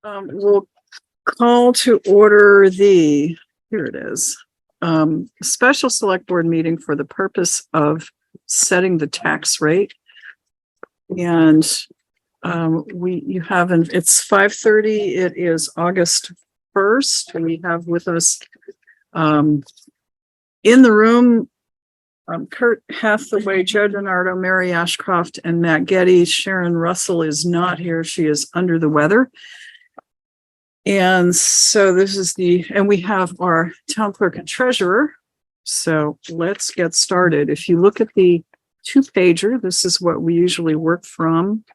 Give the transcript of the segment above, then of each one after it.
We'll call to order here it is, special select board meeting for the purpose of setting the tax rate. And it's 5:30. It is August 1st. We have with us in the room Kurt Hathaway, Joe DiNardo, Mary Ashcroft, and Matt Getty. Sharon Russell is not here. She is under the weather. And so and we have our town clerk and treasurer. So let's get started. If you look at the 2-pager, this is what we usually work from.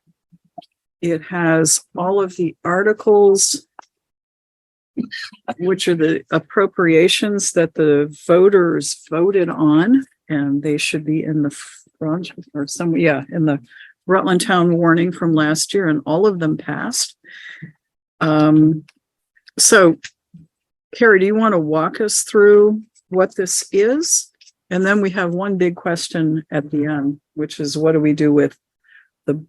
It has all of the articles, which are the appropriations that the voters voted on, and they should be in the front or in the Rutland Town Warning from last year, and all of them passed. So, Kari, do you want to walk us through what this is? And then we have one big question at the end, which is what do we do with the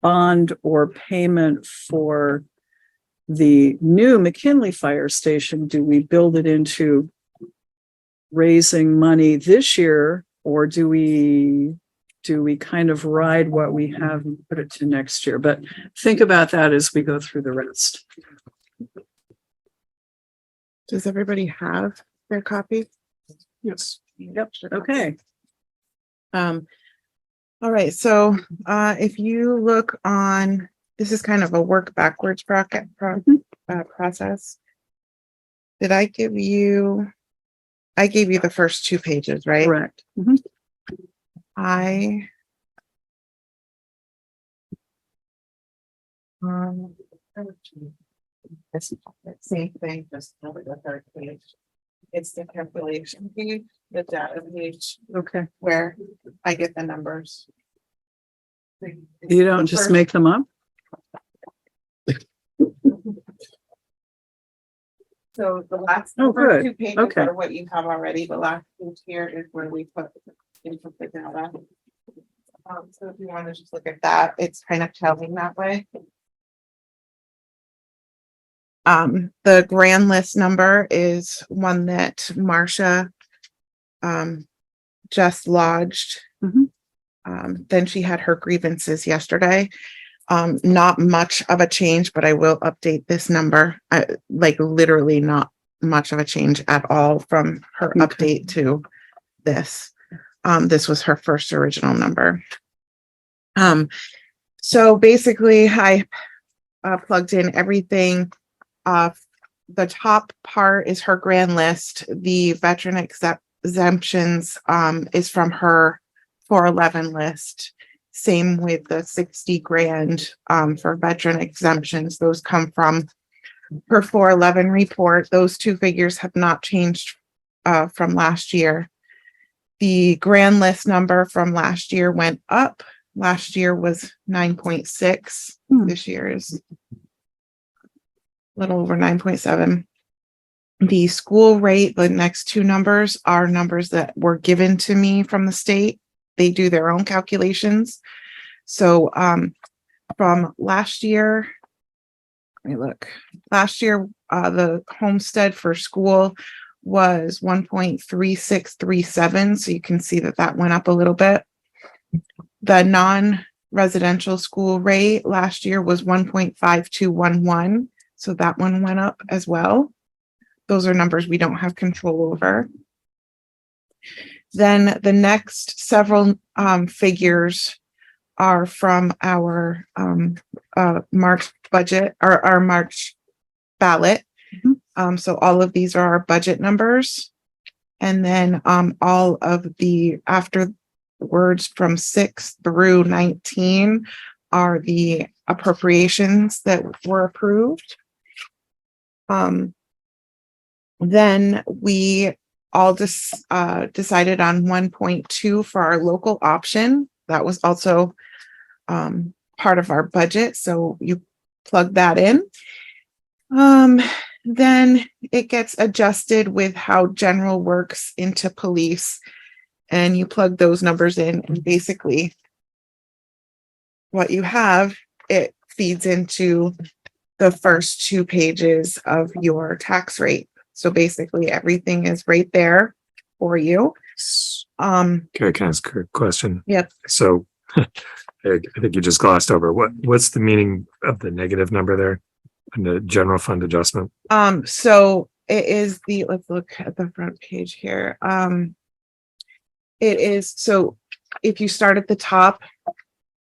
bond or payment for the new McKinley Fire Station? Do we build it into raising money this year, or do we kind of ride what we have and put it to next year? But think about that as we go through the rest. Does everybody have their copy? Yes. Yep. Okay. All right. So if you look on, this is kind of a work backwards process. I gave you the first 2 pages, right? Correct. Same thing, just over the 3rd page. It's the calculation page, the data page. Okay. Where I get the numbers. You don't just make them up? So the last good. 2 pages are what you have already. The last page here is where we put into the data. So if you want to just look at that, it's kind of telling that way. The grand list number is one that Marcia just lodged. Then she had her grievances yesterday. Not much of a change, but I will update this number. Literally not much of a change at all from her update to this. This was her first original number. So basically I plugged in everything. The top part is her grand list. The veteran exemptions is from her 411 list. Same with the 60 grand for veteran exemptions. Those come from her 411 report. Those 2 figures have not changed from last year. The grand list number from last year went up. Last year was 9.6. This year is little over 9.7. The school rate, the next 2 numbers are numbers that were given to me from the state. They do their own calculations. So from last year, let me look. Last year, the homestead for school was 1.3637. So you can see that went up a little bit. The non-residential school rate last year was 1.5211. So that one went up as well. Those are numbers we don't have control over. Then the next several figures are from our March budget or our March ballot. So all of these are our budget numbers. And then all of the afterwards from 6 through 19 are the appropriations that were approved. Then we all decided on 1.2 for our local option. That was also part of our budget. So you plug that in. Then it gets adjusted with how general works into police, and you plug those numbers in, and basically what you have, it feeds into the first 2 pages of your tax rate. So basically everything is right there for you. Okay, can I ask a question? Yep. So I think you just glossed over. What's the meaning of the negative number there in the general fund adjustment? So it is let's look at the front page here. It is, so if you start at the top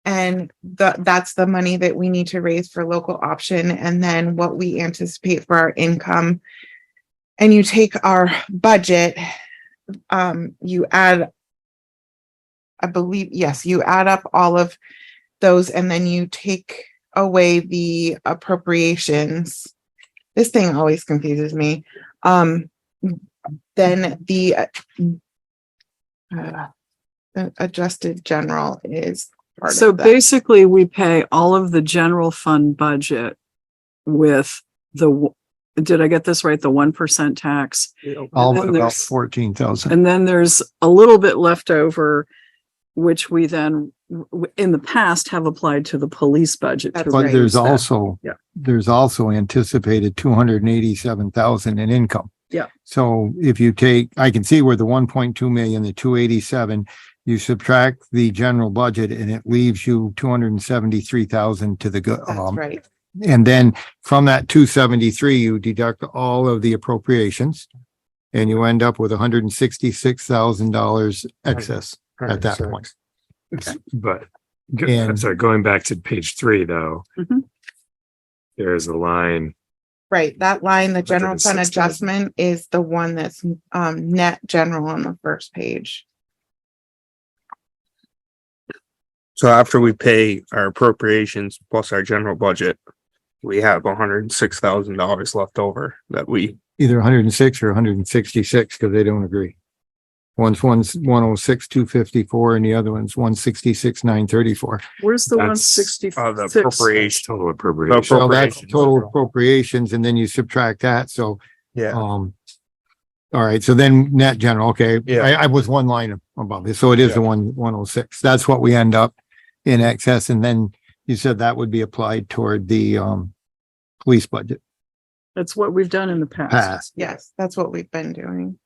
and that's the money that we need to raise for local option, and then what we anticipate for our income, and you take our budget, you add, I believe, yes, you add up all of those and then you take away the appropriations. This thing always confuses me. Then the adjusted general is part So of that. basically, we pay all of the general fund budget with did I get this right? The 1% tax. All And but then about there's- 14,000. And then there's a little bit left over, which we then, in the past, have applied to the police budget. to That's But right. there's reduce that. also, Yeah. there's also anticipated 287,000 in income. Yeah. So if you take, I can see where the 1.2 million, the 287, you subtract the general budget and it leaves you 273,000 to the good. That's right. And then from that 273, you deduct all of the appropriations and you end up with $166,000 excess at that point. But I'm And- sorry, going back to page 3 though, Mhm. there's a line. Right, that line, the general fund 106,000. adjustment is the one that's net general on the first page. So after we pay our appropriations plus our general budget, we have $106,000 left over that we, Either 106 or 166 because they don't agree. One's 106, 254 and the other one's 166, 934. Where's the That's, 166? the appropriation. Total appropriation. So that's Appropriations. total appropriations and then you subtract that. So, yeah, all right. So then net general, okay. Yeah. I was one line above it. So it is Yeah. the 106. That's what we end up in excess. And then you said that would be applied toward the, police budget That's what we've done in the past. passed, Yes, that's what we've been doing.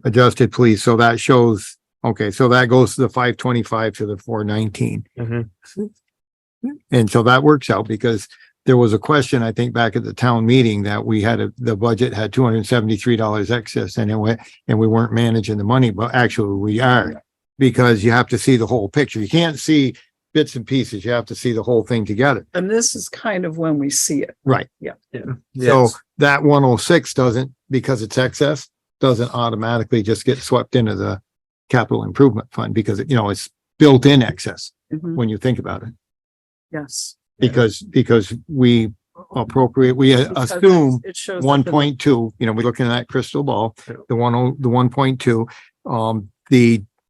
adjusted police. So that shows, okay, so that goes to the 525 to the 419. And so that works out because there was a question, I think, back at the town meeting that we had the budget had $273 excess and we weren't managing the money, but actually we are. Because you have to see the whole picture. You can't see bits and pieces. You have to see the whole thing together. And this is kind of when we see it. Right. Yeah. So that 106 doesn't, because it's excess, doesn't automatically just get swept into the capital improvement fund because, it's built in excess Mhm. when you think about it. Yes. Because we appropriate, we Because assume it shows up in 1.2, we're looking at that crystal ball, the 1.2,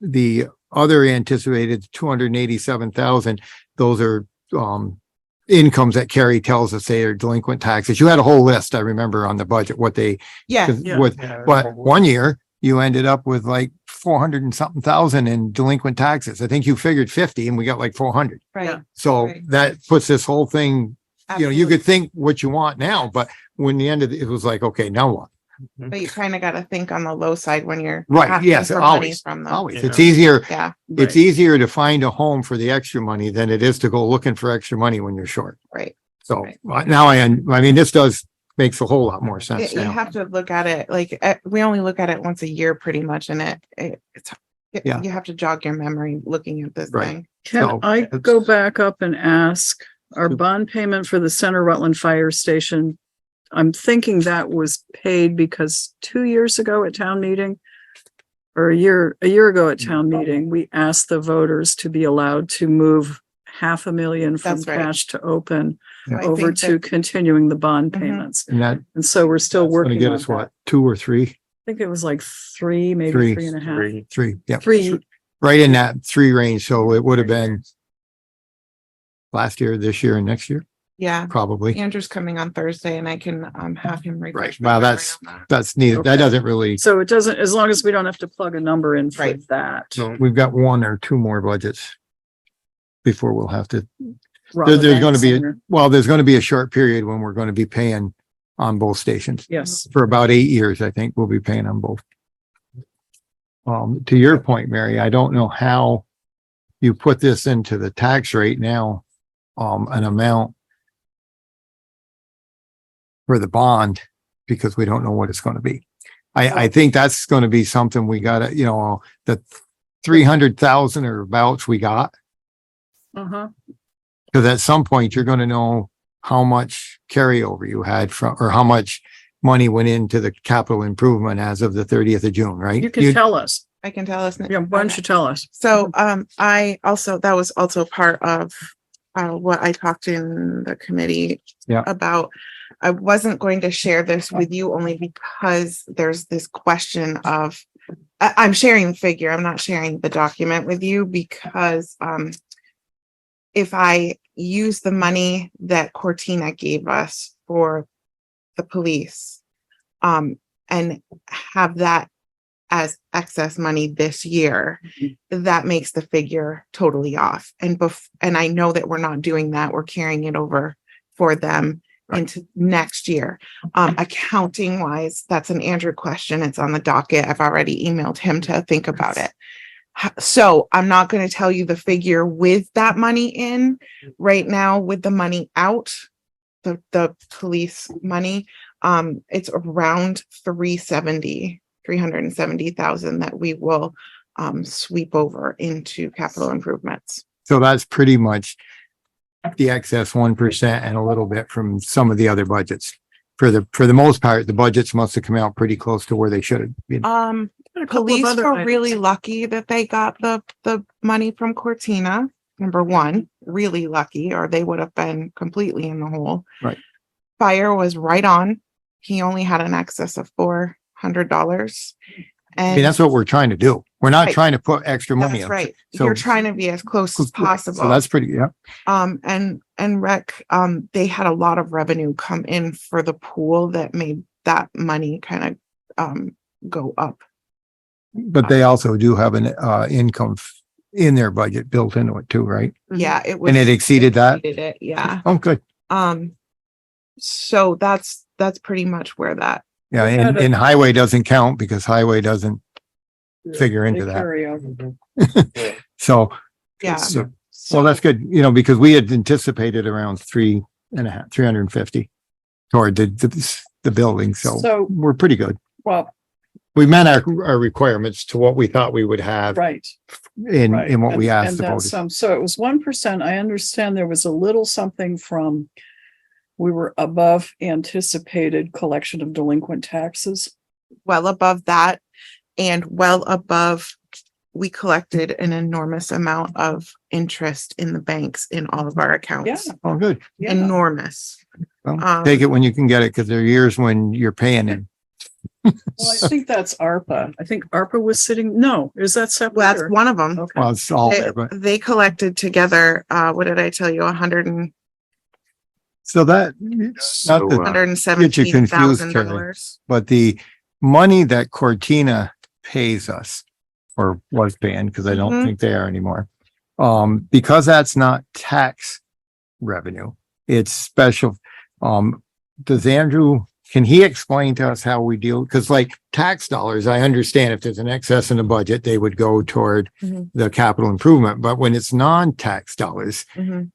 the other anticipated 287,000, those are, incomes that Kari tells us they are delinquent taxes. You had a whole list, I remember, on the budget, what they, Yeah, Yeah. but one year you ended up with like 400 and something thousand in delinquent taxes. I think you figured 50 and we got like 400. right. So Right. that puts this whole thing, you Absolutely. could think what you want now, but when the end of it was like, okay, now what? But you kind of got to think on the low side when you're Right, asking yes, for money always, from them. Always. Yeah. It's easier, Yeah, it's Right. easier to find a home for the extra money than it is to go looking for extra money when you're short. right. So Right. now I mean, this makes a whole lot more sense You now. have to look at it like we only look at it once a year pretty much, and it's Yeah. you have to jog your memory looking at this Right. thing. Can So, I it's- go back up and ask, our bond payment for the Center Rutland Fire Station? I'm thinking that was paid because 2 years ago at town meeting, or a year ago at town meeting, we asked the voters to be allowed to move $500,000 from That's right. cash to open Yeah. I over think to that- continuing the bond Mhm. payments. And that, And so we're still that's gonna working get on us that. what, 2 or 3? I think it was like three, maybe Three. 3.5. 3, yeah. 3. Right in that 3 range. So it would have been last year, this year and next year, Yeah, probably. Andrew's coming on Thursday, and I can have him refresh. Right. Wow, my memory that's- on that. That's neither, that Okay. doesn't really, So it doesn't, as long as we don't have to plug a number in for Right. that. No, we've got 1 or 2 more budgets before we'll have to there's going to be, Center. there's going to be a short period when we're going to be paying on both stations. Yes, For about 8 years, I think we'll be paying on both. To your point, Mary, I don't know how you put this into the tax rate now, an amount for the bond, because we don't know what it's going to be. I think that's going to be something we gotta, the 300,000 or abouts we got. uh-huh, Because at some point you're going to know how much carryover you had from, or how much money went into the capital improvement as of the 30th of June, right? you can tell us, I can tell us. yeah, why don't you tell us? So, I also, that was also part of, what I talked in the committee Yeah. about. I wasn't going to share this with you only because there's this question of, I'm sharing the figure. I'm not sharing the document with you because, if I use the money that Cortina gave us for the police, and have that as excess money this year, that makes the figure totally off. And I know that we're not doing that. We're carrying it over for them into next year. Accounting wise, that's an Andrew question. It's on the docket. I've already emailed him to think about it. So I'm not going to tell you the figure with that money in right now. With the money out, the police money, it's around 370,000 that we will sweep over into capital improvements. So that's pretty much the excess 1% and a little bit from some of the other budgets. For the most part, the budgets must have come out pretty close to where they should have been. A couple of Police other were items. really lucky that they got the money from Cortina. Number one, really lucky, or they would have been completely in the hole. Right. Fire was right on. He only had an excess of $400. I mean, that's what we're trying to do. We're not Right. trying to put extra money That's up. right. So- You're trying to be as close as possible. So that's pretty, yeah. And rec, they had a lot of revenue come in for the pool that made that money kind of go up. But they also do have an income in their budget built into it too, right? Yeah, it was. And it exceeded that? Exceeded it, yeah. Oh, good. So that's pretty much where that. Yeah, We had and highway doesn't count because highway doesn't figure They into that. carry over. So, Yeah. So, well, that's good, because we had anticipated around 350 toward the building. So So, we're pretty good. well, We met our requirements to what we thought we would have right. in Right. what we asked And the that's voters. so it was 1%. I understand there was a little something from, we were above anticipated collection of delinquent taxes. Well above that and well above, we collected an enormous amount of interest in the banks in all of our accounts. Yeah. Oh, good. Yeah. Enormous. Well, take it when you can get it, because there are years when you're paying it. Well, I think that's ARPA. I think ARPA was sitting, no, is that separate? Well, that's or- one of them. Okay. Well, it's all there, but They collected together, what did I tell you? so that, so, not the, $117,000. but the money that Cortina pays us, or was paying, because I don't Mhm. think they are anymore. Because that's not tax revenue, it's special. Does Andrew, can he explain to us how we deal? Because like tax dollars, I understand if there's an excess in the budget, they would go toward Mhm. the capital improvement. But when it's non-tax dollars, Mhm.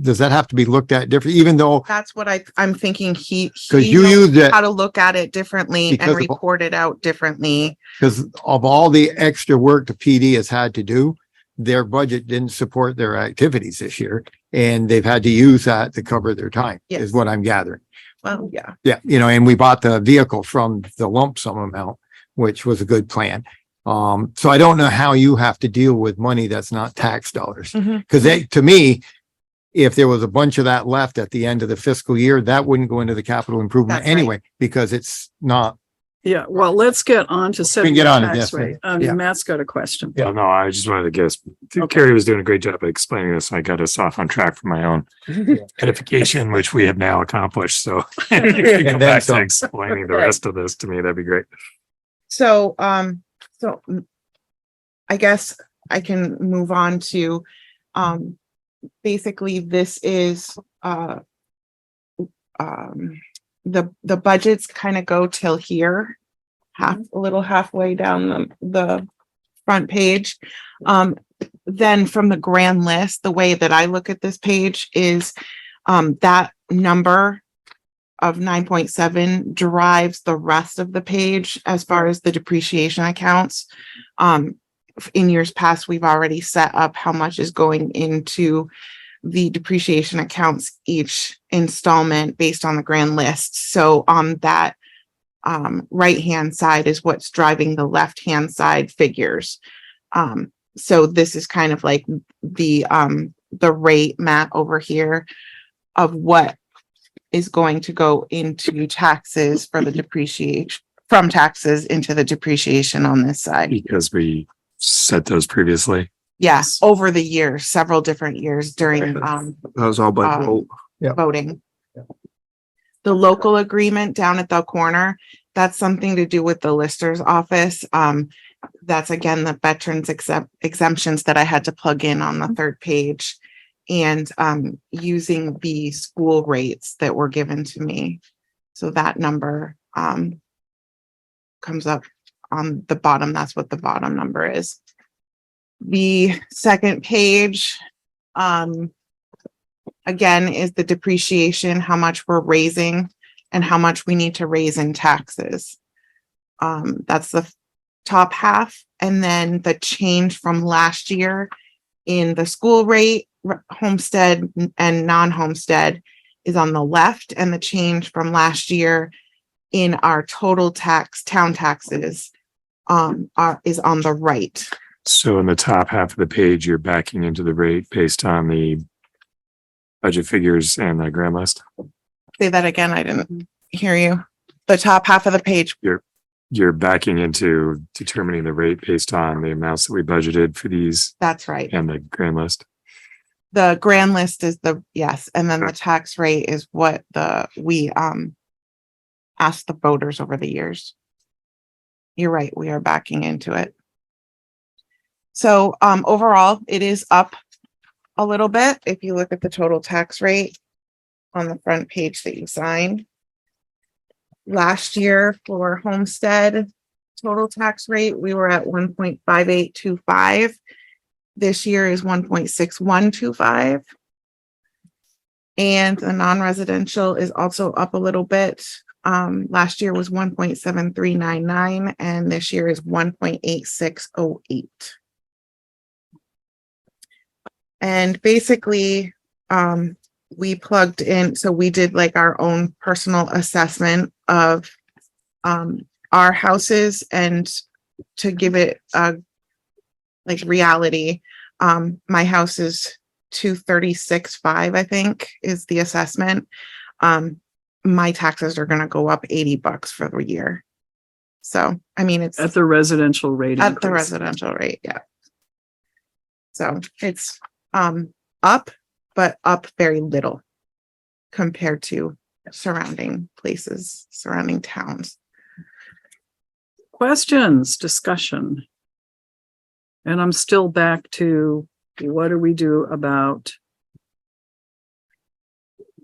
does that have to be looked at different, even though, That's what I'm thinking. He 'Cause you knows used it- how to look at it differently Because and of- report it out differently. because of all the extra work the PD has had to do, their budget didn't support their activities this year. And they've had to use that to cover their time, Yes. is what I'm gathering. Well, yeah. Yeah, and we bought the vehicle from the lump sum amount, which was a good plan. So I don't know how you have to deal with money that's not tax dollars. Mhm. Cause to me, if there was a bunch of that left at the end of the fiscal year, that wouldn't go into the capital improvement That's right. anyway, because it's not. Yeah, well, let's get on to setting get the on to tax this, rate. yeah. Matt's got a question. yeah, no, I just wanted to guess. Okay. Kari was doing a great job of explaining this. I got us off on track for my own edification, which we have now accomplished. So if you could go And then back to some. explaining the Okay. rest of this to me, that'd be great. So, I guess I can move on to, basically this is, the budgets kind of go till here, a little halfway down the front page. Then from the grand list, the way that I look at this page is, that number of 9.7 drives the rest of the page as far as the depreciation accounts. In years past, we've already set up how much is going into the depreciation accounts each installment based on the grand list. So on that right-hand side is what's driving the left-hand side figures. So this is kind of like the rate map over here of what is going to go into taxes for the depreciation, from taxes into the depreciation on this side. Because we set those previously. Yes, over the years, several different years during That was all by vote. voting. The local agreement down at the corner, that's something to do with the lister's office. That's again, the veterans exemptions that I had to plug in on the third page, and using the school rates that were given to me. So that number comes up on the bottom. That's what the bottom number is. The second page, again, is the depreciation, how much we're raising and how much we need to raise in taxes. That's the top half. And then the change from last year in the school rate, homestead and non-homestead is on the left. And the change from last year in our total town taxes is on the right. So in the top half of the page, you're backing into the rate based on the budget figures and the grand list. Say that again. I didn't hear you. The top half of the page. You're backing into determining the rate based on the amounts that we budgeted for these That's right. and the grand list. The grand list is yes. And then the tax rate is what we asked the voters over the years. You're right. We are backing into it. So overall, it is up a little bit. If you look at the total tax rate on the front page that you signed. Last year for homestead total tax rate, we were at 1.5825. This year is 1.6125. And the non-residential is also up a little bit. Last year was 1.7399 and this year is 1.8608. And basically, we plugged in, so we did like our own personal assessment of our houses, and to give it a like reality, my house is 236.5, I think is the assessment. My taxes are gonna go up $80 for the year. So I mean, it's At the residential rate. at the increase. residential rate, yeah. So it's up, but up very little compared to surrounding places, surrounding towns. Questions, discussion. And I'm still back to, what do we do about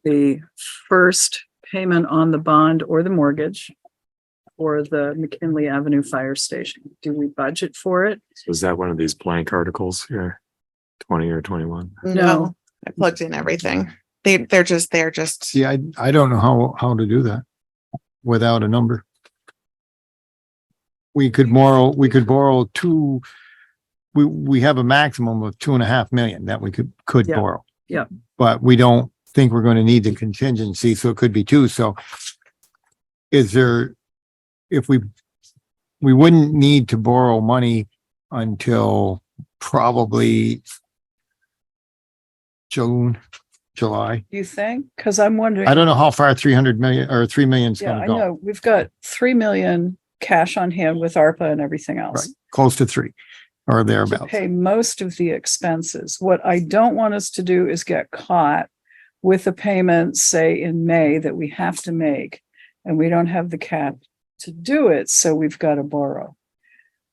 the first payment on the bond or the mortgage for the McKinley Avenue Fire Station? Do we budget for it? So is that one of these blank articles here? 20 or 21? No, I plugged in everything. They're just. See, I don't know how to do that without a number. We could borrow we have a maximum of 2.5 million that we could Yeah. borrow. Yeah. But we don't think we're going to need the contingency, so it could be 2. So is there, if we wouldn't need to borrow money until probably June, July. Do you think? Because I'm wondering. I don't know how far 300 million or 3 million is Yeah, going I to go. know. We've got 3 million cash on hand with ARPA and everything Right, else. close to 3 or To thereabouts. pay most of the expenses. What I don't want us to do is get caught with a payment, say in May, that we have to make, and we don't have the cap to do it, so we've got to borrow.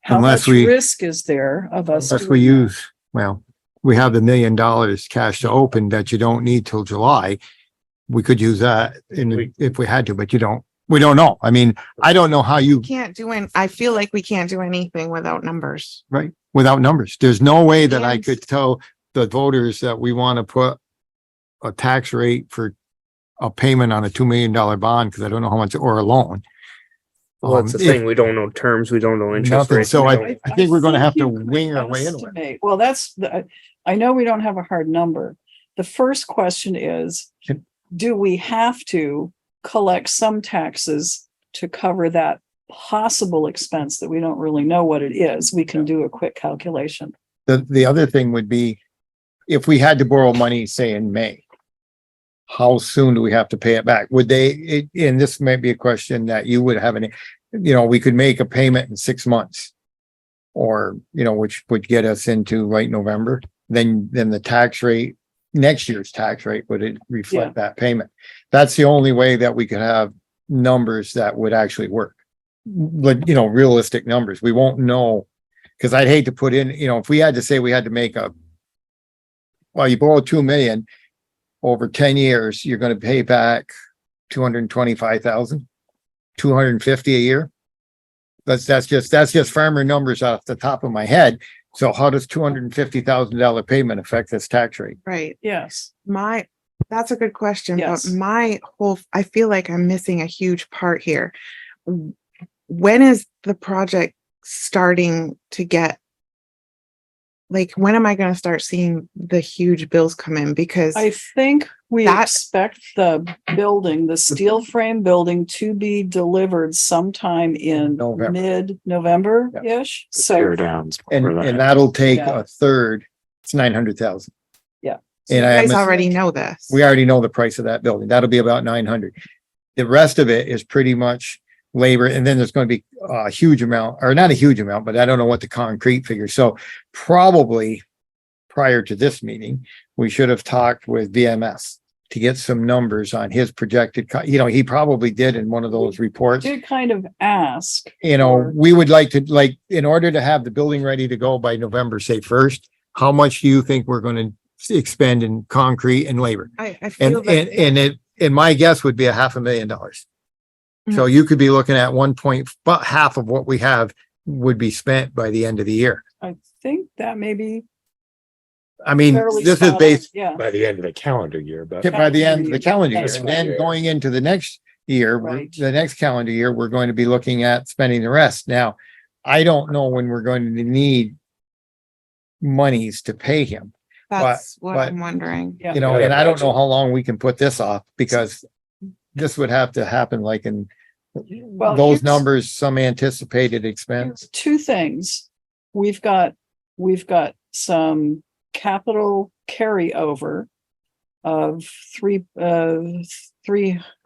How Unless much we- risk is there of us? Unless doing we that? use, well, we have the $1 million cash to open that you don't need till July. We could use that if we had to, but we don't know. I mean, I don't know how you, Can't do it. I feel like we can't do anything without numbers. right, without numbers. There's no way that I And- could tell the voters that we want to put a tax rate for a payment on a $2 million bond, because I don't know how much, or a loan. Well, that's the If- thing. We don't know terms. We don't know interest Nothing. rates. So we I don't- think we're gonna have to you could wing our way into it. estimate- Well, I know we don't have a hard number. The first question is, Can- do we have to collect some taxes to cover that possible expense that we don't really know what it is? We can do a quick calculation. The other thing would be, if we had to borrow money, say in May, how soon do we have to pay it back? Would and this may be a question that you would have we could make a payment in 6 months. Or, which would get us into late November, then the tax rate, next year's tax rate would reflect that payment. That's the only way that we could have numbers that would actually work. But, realistic numbers. We won't know, because I'd hate to put in, if we had to say we had to make you borrow 2 million over 10 years, you're going to pay back 225,000, 250 a year. That's just farmer numbers off the top of my head. So how does $250,000 payment affect this tax rate? Right. Yes. That's a good question, Yes. but I feel like I'm missing a huge part here. When is the project starting to get, when am I going to start seeing the huge bills come in? Because I think we That- expect the steel frame building to be delivered sometime in November. mid-November-ish. So, downs. And that'll take Yeah. a third. It's 900,000. Yeah. you And I guys am, already know this. we already know the price of that building. That'll be about 900. The rest of it is pretty much labor. And then there's going to be a huge amount, or not a huge amount, but I don't know what the concrete figure. So probably prior to this meeting, we should have talked with VMS to get some numbers on his projected, he probably did in one of those reports. did kind of ask. We would like to, in order to have the building ready to go by November, say 1st, how much do you think we're going to expend in concrete and labor? I feel And my guess would be $500,000. So you could be looking at about half of what we have would be spent by the end of the year. I think that may be I mean, fairly this is spot on. based Yeah. By the end of the calendar year, but by the end of the calendar year. That's And right. then going into the next year, Right. the next calendar year, we're going to be looking at spending the rest. Now, I don't know when we're going to need monies to pay him, that's what but- I'm wondering. Yeah. and I don't know how long we can put this off, because this would have to happen in Well, those here's- numbers, some anticipated expense. Two things. We've got some capital carryover of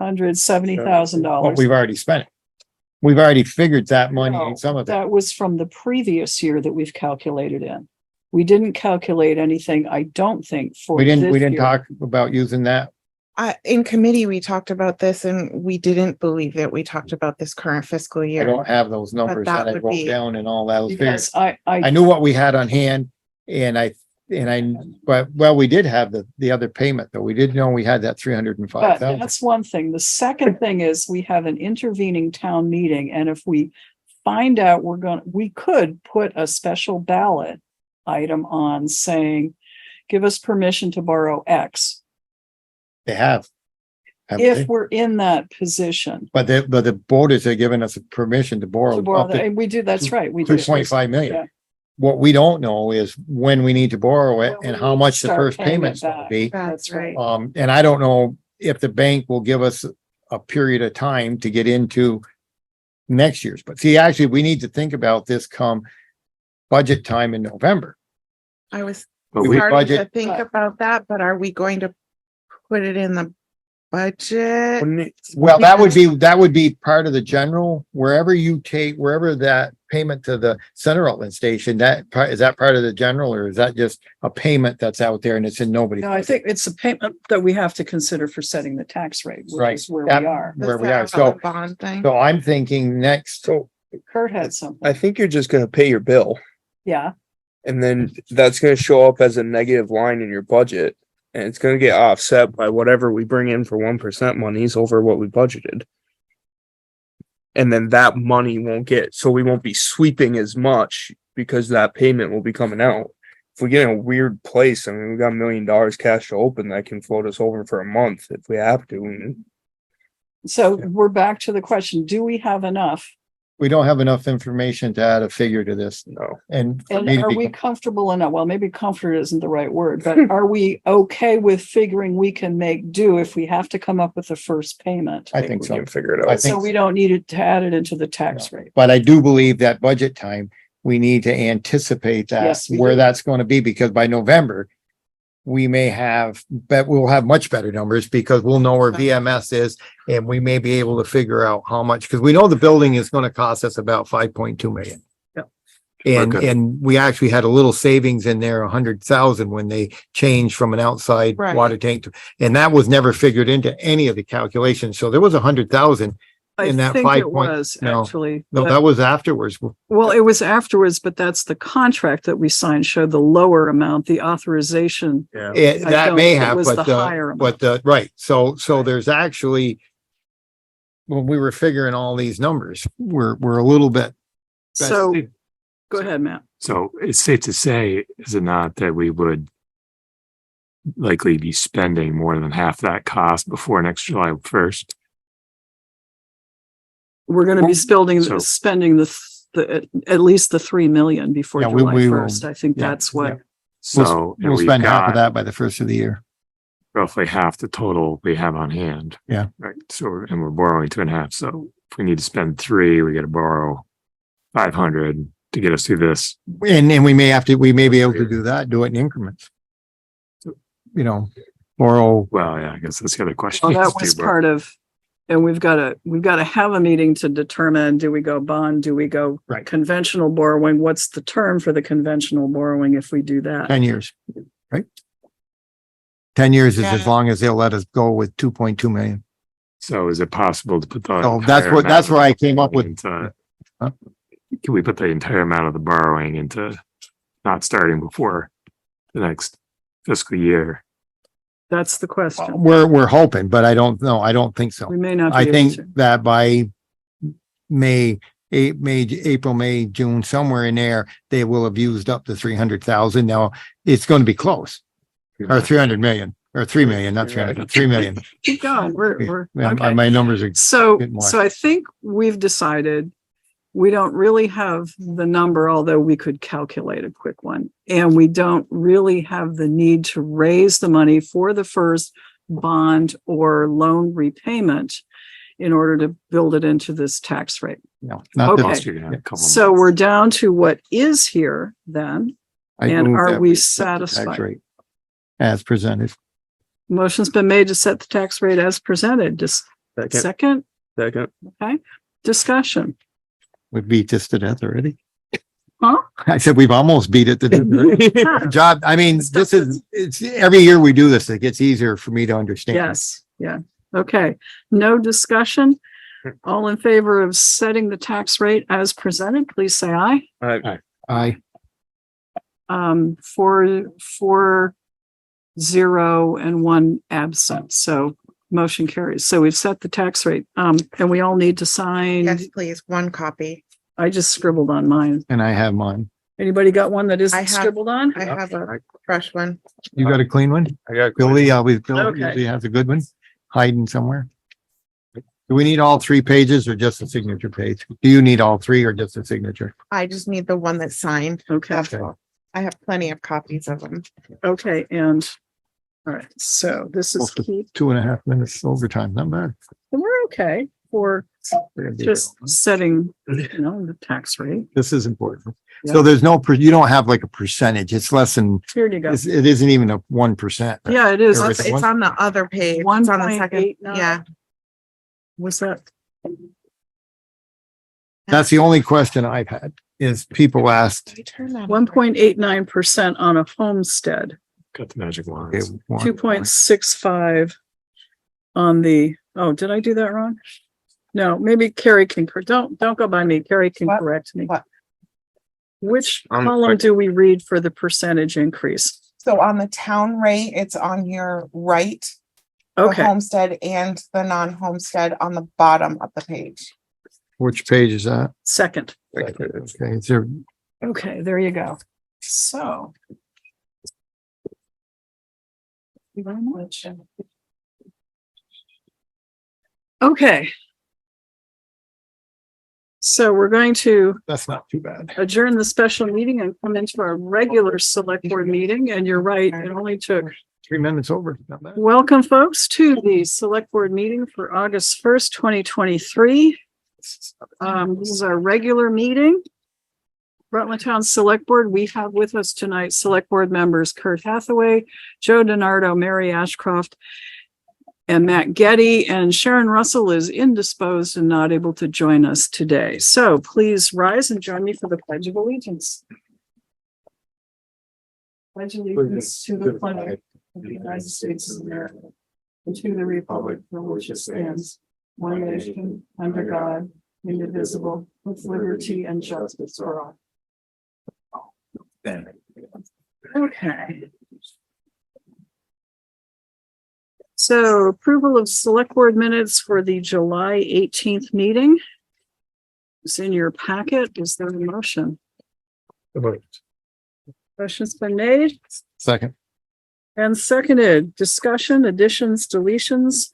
$370,000. What we've already spent. We've already figured that money, No, some of that. That was from the previous year that we've calculated in. We didn't calculate anything, I don't think, for We didn't this year. talk about using that. In committee, we talked about this and we didn't believe that we talked about this current fiscal I year. don't have those numbers that that I would wrote be- down and all those figures. Because I knew what we had on hand but we did have the other payment though. We did know we had that But 305,000. that's one thing. The second thing is we have an intervening town meeting, and if we find out we could put a special ballot item on saying, give us permission to borrow X, They have. haven't if they? we're in that position. But the voters are giving us permission to borrow To borrow up to and we do, that's right, we do. 2.5 million. Yeah. What we don't know is when we need to borrow it When and we how need to much the start first paying it payment's gonna back. be. That's right. And I don't know if the bank will give us a period of time to get into next year's, but see, actually, we need to think about this come budget time in November. I was but we we, starting to budget- think about that, but are we going to put it in the budget? Wouldn't it- Well, that would be part of the general, wherever that payment to the Center Rutland station, is that part of the general, or is that just a payment that's out there and it's in nobody's? No, I think it's a payment that we have to consider for setting the tax rate, which Right. is where That- we are. The where we are. Sarah So, Bond thing. so I'm thinking next, So Kurt had something. I think you're just gonna pay your bill. Yeah, And then that's gonna show up as a negative line in your budget. And it's gonna get offset by whatever we bring in for 1% monies over what we budgeted. And then that money won't get, so we won't be sweeping as much because that payment will be coming out. If we get in a weird place, I mean, we got $1 million cash to open that can float us over for a month if we have to. And So we're back to the question, do we have enough? We don't have enough information to add a figure to this. no, And for And me to are be- we comfortable enough? Well, maybe comfort isn't the right word, but are we okay with figuring we can make do if we have to come up with the first payment? I think we so. can figure it I out. think So we don't need it to add it into the tax rate. But I do believe that budget time, we need to anticipate that Yes, we where do. that's going to be, because by November, we may have, but we'll have much better numbers because we'll know where VMS is and we may be able to figure out how much, because we know the building is going to cost us about 5.2 million. Yep. Okay. And we actually had a little savings in there, 100,000 when they changed from an outside Right. water tank to, and that was never figured into any of the calculations. So there was 100,000. I In that think 5 it point- was no. actually. No, but- that was afterwards. Well, it was afterwards, but that's the contract that we signed showed the lower amount, the authorization. Yeah. I That don't- may it have, was but the higher amount. right. So there's actually, when we were figuring all these numbers, we're a little bit. So, go ahead, Matt. So it's safe to say, is it not, that we would likely be spending more than half that cost before next July 1st? We're gonna be spending, So- spending at least the 3 million before Yeah, we July will. 1st. I think Yeah, that's what, So, and We'll we've spend half of got that by the first of the year. roughly half the total we have on hand. Yeah. Right. So, and we're borrowing 2.5. So if we need to spend 3, we got to borrow 500 to get us through this. And we may be able to do that, do it in increments. You know, borrow, Well, yeah, I guess that's the other question. well, that is, was do we- part of, and we've got to have a meeting to determine, do we go bond? Do we go Right. conventional borrowing? What's the term for the conventional borrowing if we do that? 10 years, right? 10 years is as Yeah. long as they'll let us go with 2.2 million. So is it possible to put the? So that's entire that's amount where I of came up with. into- Huh? Can we put the entire amount of the borrowing into not starting before the next fiscal year? That's the question. We're hoping, but I don't know. I don't think so. We may not I be able think to. that by April, May, June, somewhere in there, they will have used up the 300,000. Now it's going to be close, or 300 million, or 3 million, not 300, 3 million. Keep going. We're, Yeah, okay. my numbers are, So, Get more. so I think we've decided we don't really have the number, although we could calculate a quick one. And we don't really have the need to raise the money for the first bond or loan repayment in order to build it into this tax rate. no, not Okay. that. Plus you're gonna have a couple So months. we're down to what is here then. I And move are that we set the tax satisfied? rate As presented. Motion's been made to set the tax rate as presented. Just Second, second, second. discussion. We beat this to death already. Huh? I said, we've almost beat it to death. already. Job, I mean, it's every year we do this, it gets easier for me to understand. Yes, yeah. Okay, no discussion. All in favor of setting the tax rate as presented, please say aye. I, Four, 0 and 1 absent, so motion carries. So we've set the tax rate, and we all need to sign. Yes, please, one copy. I just scribbled on mine. and I have mine. Anybody got one that I isn't have- scribbled on? I have a fresh one. You got a clean one? I got Billy, always, Bill Okay. usually has a good one hiding somewhere. Do we need all 3 pages or just a signature page? Do you need all 3 or just a signature? I just need the one that's signed. Okay, That's all. I have plenty of copies of them. okay, and, all right, so this is keep, 2.5 minutes overtime, not bad. we're okay for just setting, the tax rate. This is important. Yeah. So there's no, you don't have like a percentage. It's less than, Here you go. it isn't even a 1%. Yeah, it is. There It's is on the other page. It's on the second. 1.89. Yeah. What's that? That's the only question I've had is people asked. You turn that on. 1.89% on a homestead, Got the magic okay, wands. 2.65 on the, oh, did I do that wrong? No, maybe Kari can, don't go by me. Kari can What? correct me. What? Which column do we read for the percentage increase? So on the town rate, it's on your right. The Okay, homestead and the non-homestead on the bottom of the page. Which page is that? second. Okay, is there, Okay, there you go. So. Thank you very much. Okay. So we're going to that's not too bad. adjourn the special meeting and come into our regular select board meeting. And you're right, it only took 3 minutes over. Not bad. welcome folks to the select board meeting for August 1st, 2023. This is our regular meeting. Rutland Town Select Board, we have with us tonight select board members Kurt Hathaway, Joe DiNardo, Mary Ashcroft, and Matt Getty, and Sharon Russell is indisposed and not able to join us today. So please rise and join me for the Pledge of Allegiance. Pledge allegiance to the flag of the United States of America and to the republic for which it stands, one nation, under God, indivisible, with liberty and justice for all. Okay. So approval of select board minutes for the July 18th meeting. It's in your packet. Is there a motion? Motion's been made Second. and seconded. Discussion, additions, deletions.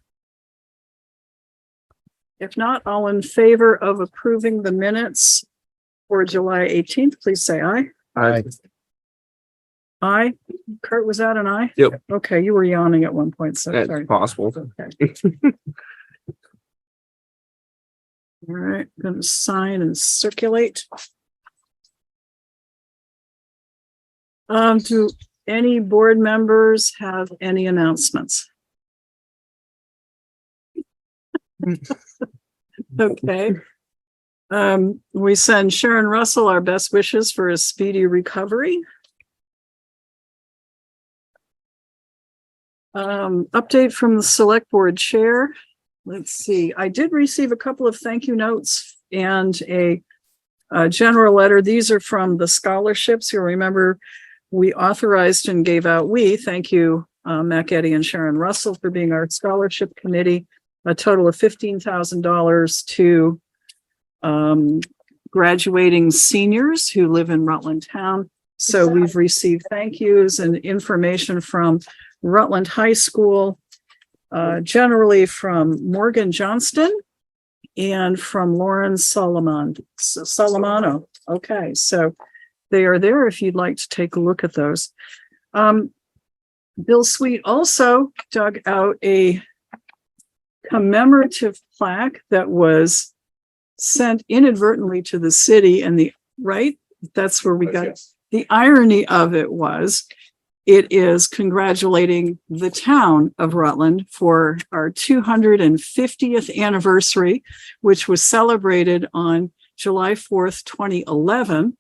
If not, all in favor of approving the minutes for July 18th, please say aye. Aye. Aye. Kurt, was that an aye? Yep. Okay, you were yawning at one point, so That's sorry. possible. All right, gonna sign and circulate. Do any board members have any announcements? Okay. We send Sharon Russell our best wishes for a speedy recovery. Update from the select board chair. Let's see, I did receive a couple of thank you notes and a general letter. These are from the scholarships. You'll remember we authorized and gave out, thank you, Matt Getty and Sharon Russell for being our scholarship committee, a total of $15,000 to graduating seniors who live in Rutland Town. So we've received thank yous and information from Rutland High School, generally from Morgan Johnston and from Lauren Solomano. Okay, so they are there if you'd like to take a look at those. Bill Sweet also dug out a commemorative plaque that was sent inadvertently to the city, and that's where we got the irony of it was it is congratulating the town of Rutland for our 250th anniversary, which was celebrated on July 4th, 2011.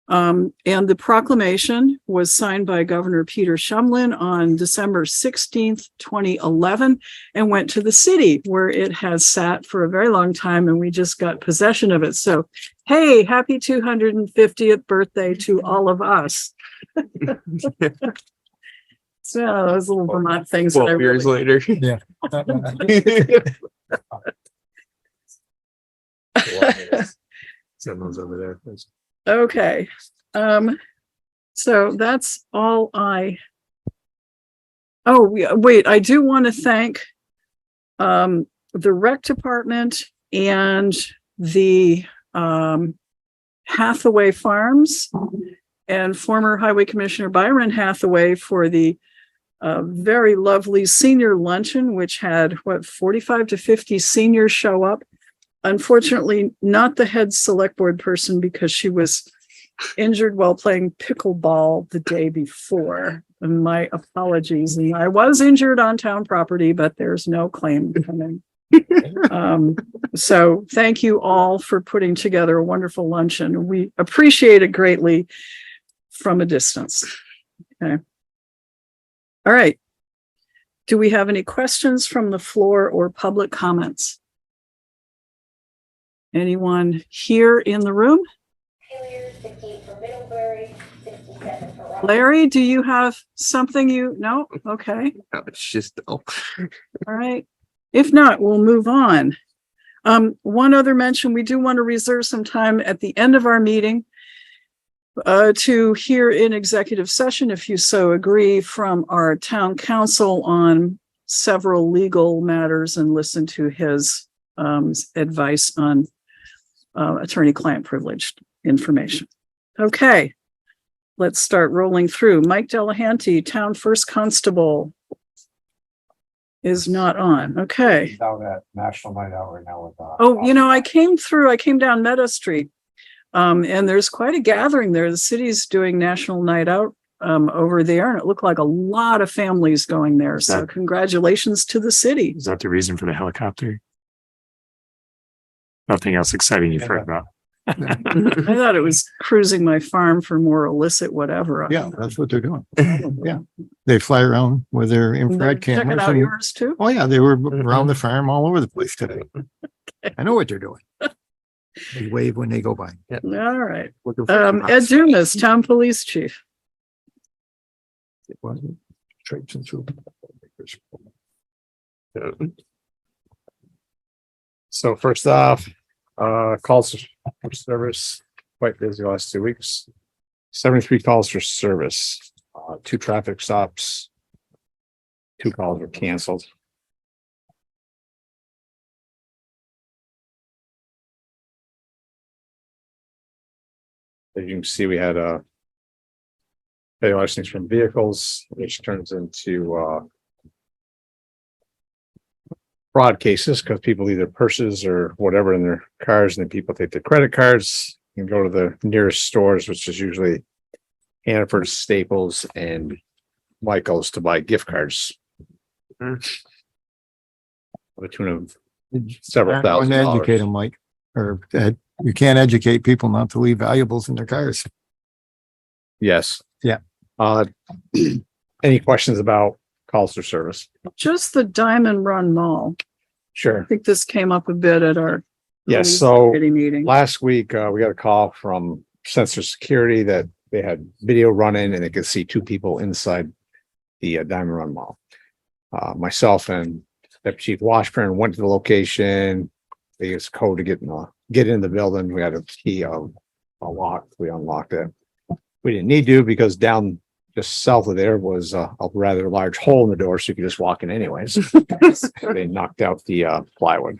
And the proclamation was signed by Governor Peter Shumlin on December 16th, 2011, and went to the city where it has sat for a very long time, and we just got possession of it. So, hey, happy 250th birthday to all of us. So those little Vermont things. 12 years later. Yeah. Send those over there, please. Okay. So that's all wait, I do want to thank the rec department and the Hathaway Farms and former Highway Commissioner Byron Hathaway for the very lovely senior luncheon, which had 45 to 50 seniors show up. Unfortunately, not the head select board person because she was injured while playing pickleball the day before. And my apologies. And I was injured on town property, but there's no claim coming. So thank you all for putting together a wonderful luncheon. We appreciate it greatly from a distance. Okay. All right. Do we have any questions from the floor or public comments? Anyone here in the room? Failure 58 Larry, do you have something no? Okay, No, it's just, all right. If not, we'll move on. One other mention, we do want to reserve some time at the end of our meeting to hear in executive session, if you so agree, from our town council on several legal matters and listen to his advice on attorney-client privileged information. Okay, let's start rolling through. Mike Delehanty, Town First Constable, is not on. Okay. Down at National Night Out right now with. Oh, I came down Meadow Street. And there's quite a gathering there. The city's doing National Night Out over there, and it looked like a lot of families going there. So congratulations to the city. Is that the reason for the helicopter? Nothing else exciting you've heard about? I thought it was cruising my farm for more illicit whatever. Yeah, that's what they're doing. Yeah. They fly around with their They're infrared checking cameras. out and- yours too. Oh, yeah, they were around the farm all over the place today. I know what they're doing. They wave when they go by. All right. Ed Dumas, Town Police Chief. It wasn't traipsing through. So first off, calls for service, quite busy the last 2 weeks. 73 calls for service, 2 traffic stops. 2 calls were canceled. As you can see, we had pay license from vehicles, which turns into fraud cases because people leave their purses or whatever in their cars, and then people take their credit cards and go to the nearest stores, which is usually Hannaford, Staples, and Michael's to buy gift cards. To the tune of several thousand And educate dollars. them, Mike, or you can't educate people not to leave valuables in their cars. Yes. Yeah. Any questions about calls for service? Just the Diamond Run Mall. I Sure. think this came up a bit at our Yes, police so committee meeting. last week, we got a call from Sensor Security that they had video running and they could see 2 people inside the Diamond Run Mall. Myself and Deputy Chief Washburn went to the location. They used code to get in the building. We had a key, a lock. We unlocked it. We didn't need to because down just south of there was a rather large hole in the door, so you could just walk in anyways. They knocked out the plywood.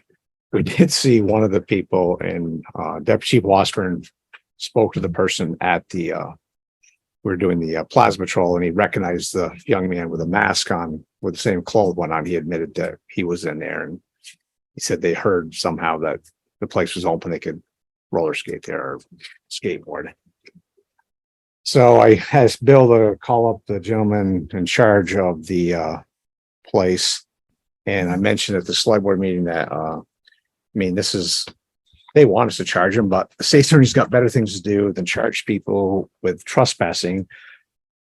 We did see one of the people, and Deputy Chief Washburn spoke to the person at the we were doing the plasma patrol, and he recognized the young man with a mask on with the same clothes on. He admitted that he was in there, and he said they heard somehow that the place was open. They could roller skate there or skateboard. So I asked Bill to call up the gentleman in charge of the place. And I mentioned at the select board meeting that, they want us to charge them, but the state attorney's got better things to do than charge people with trespassing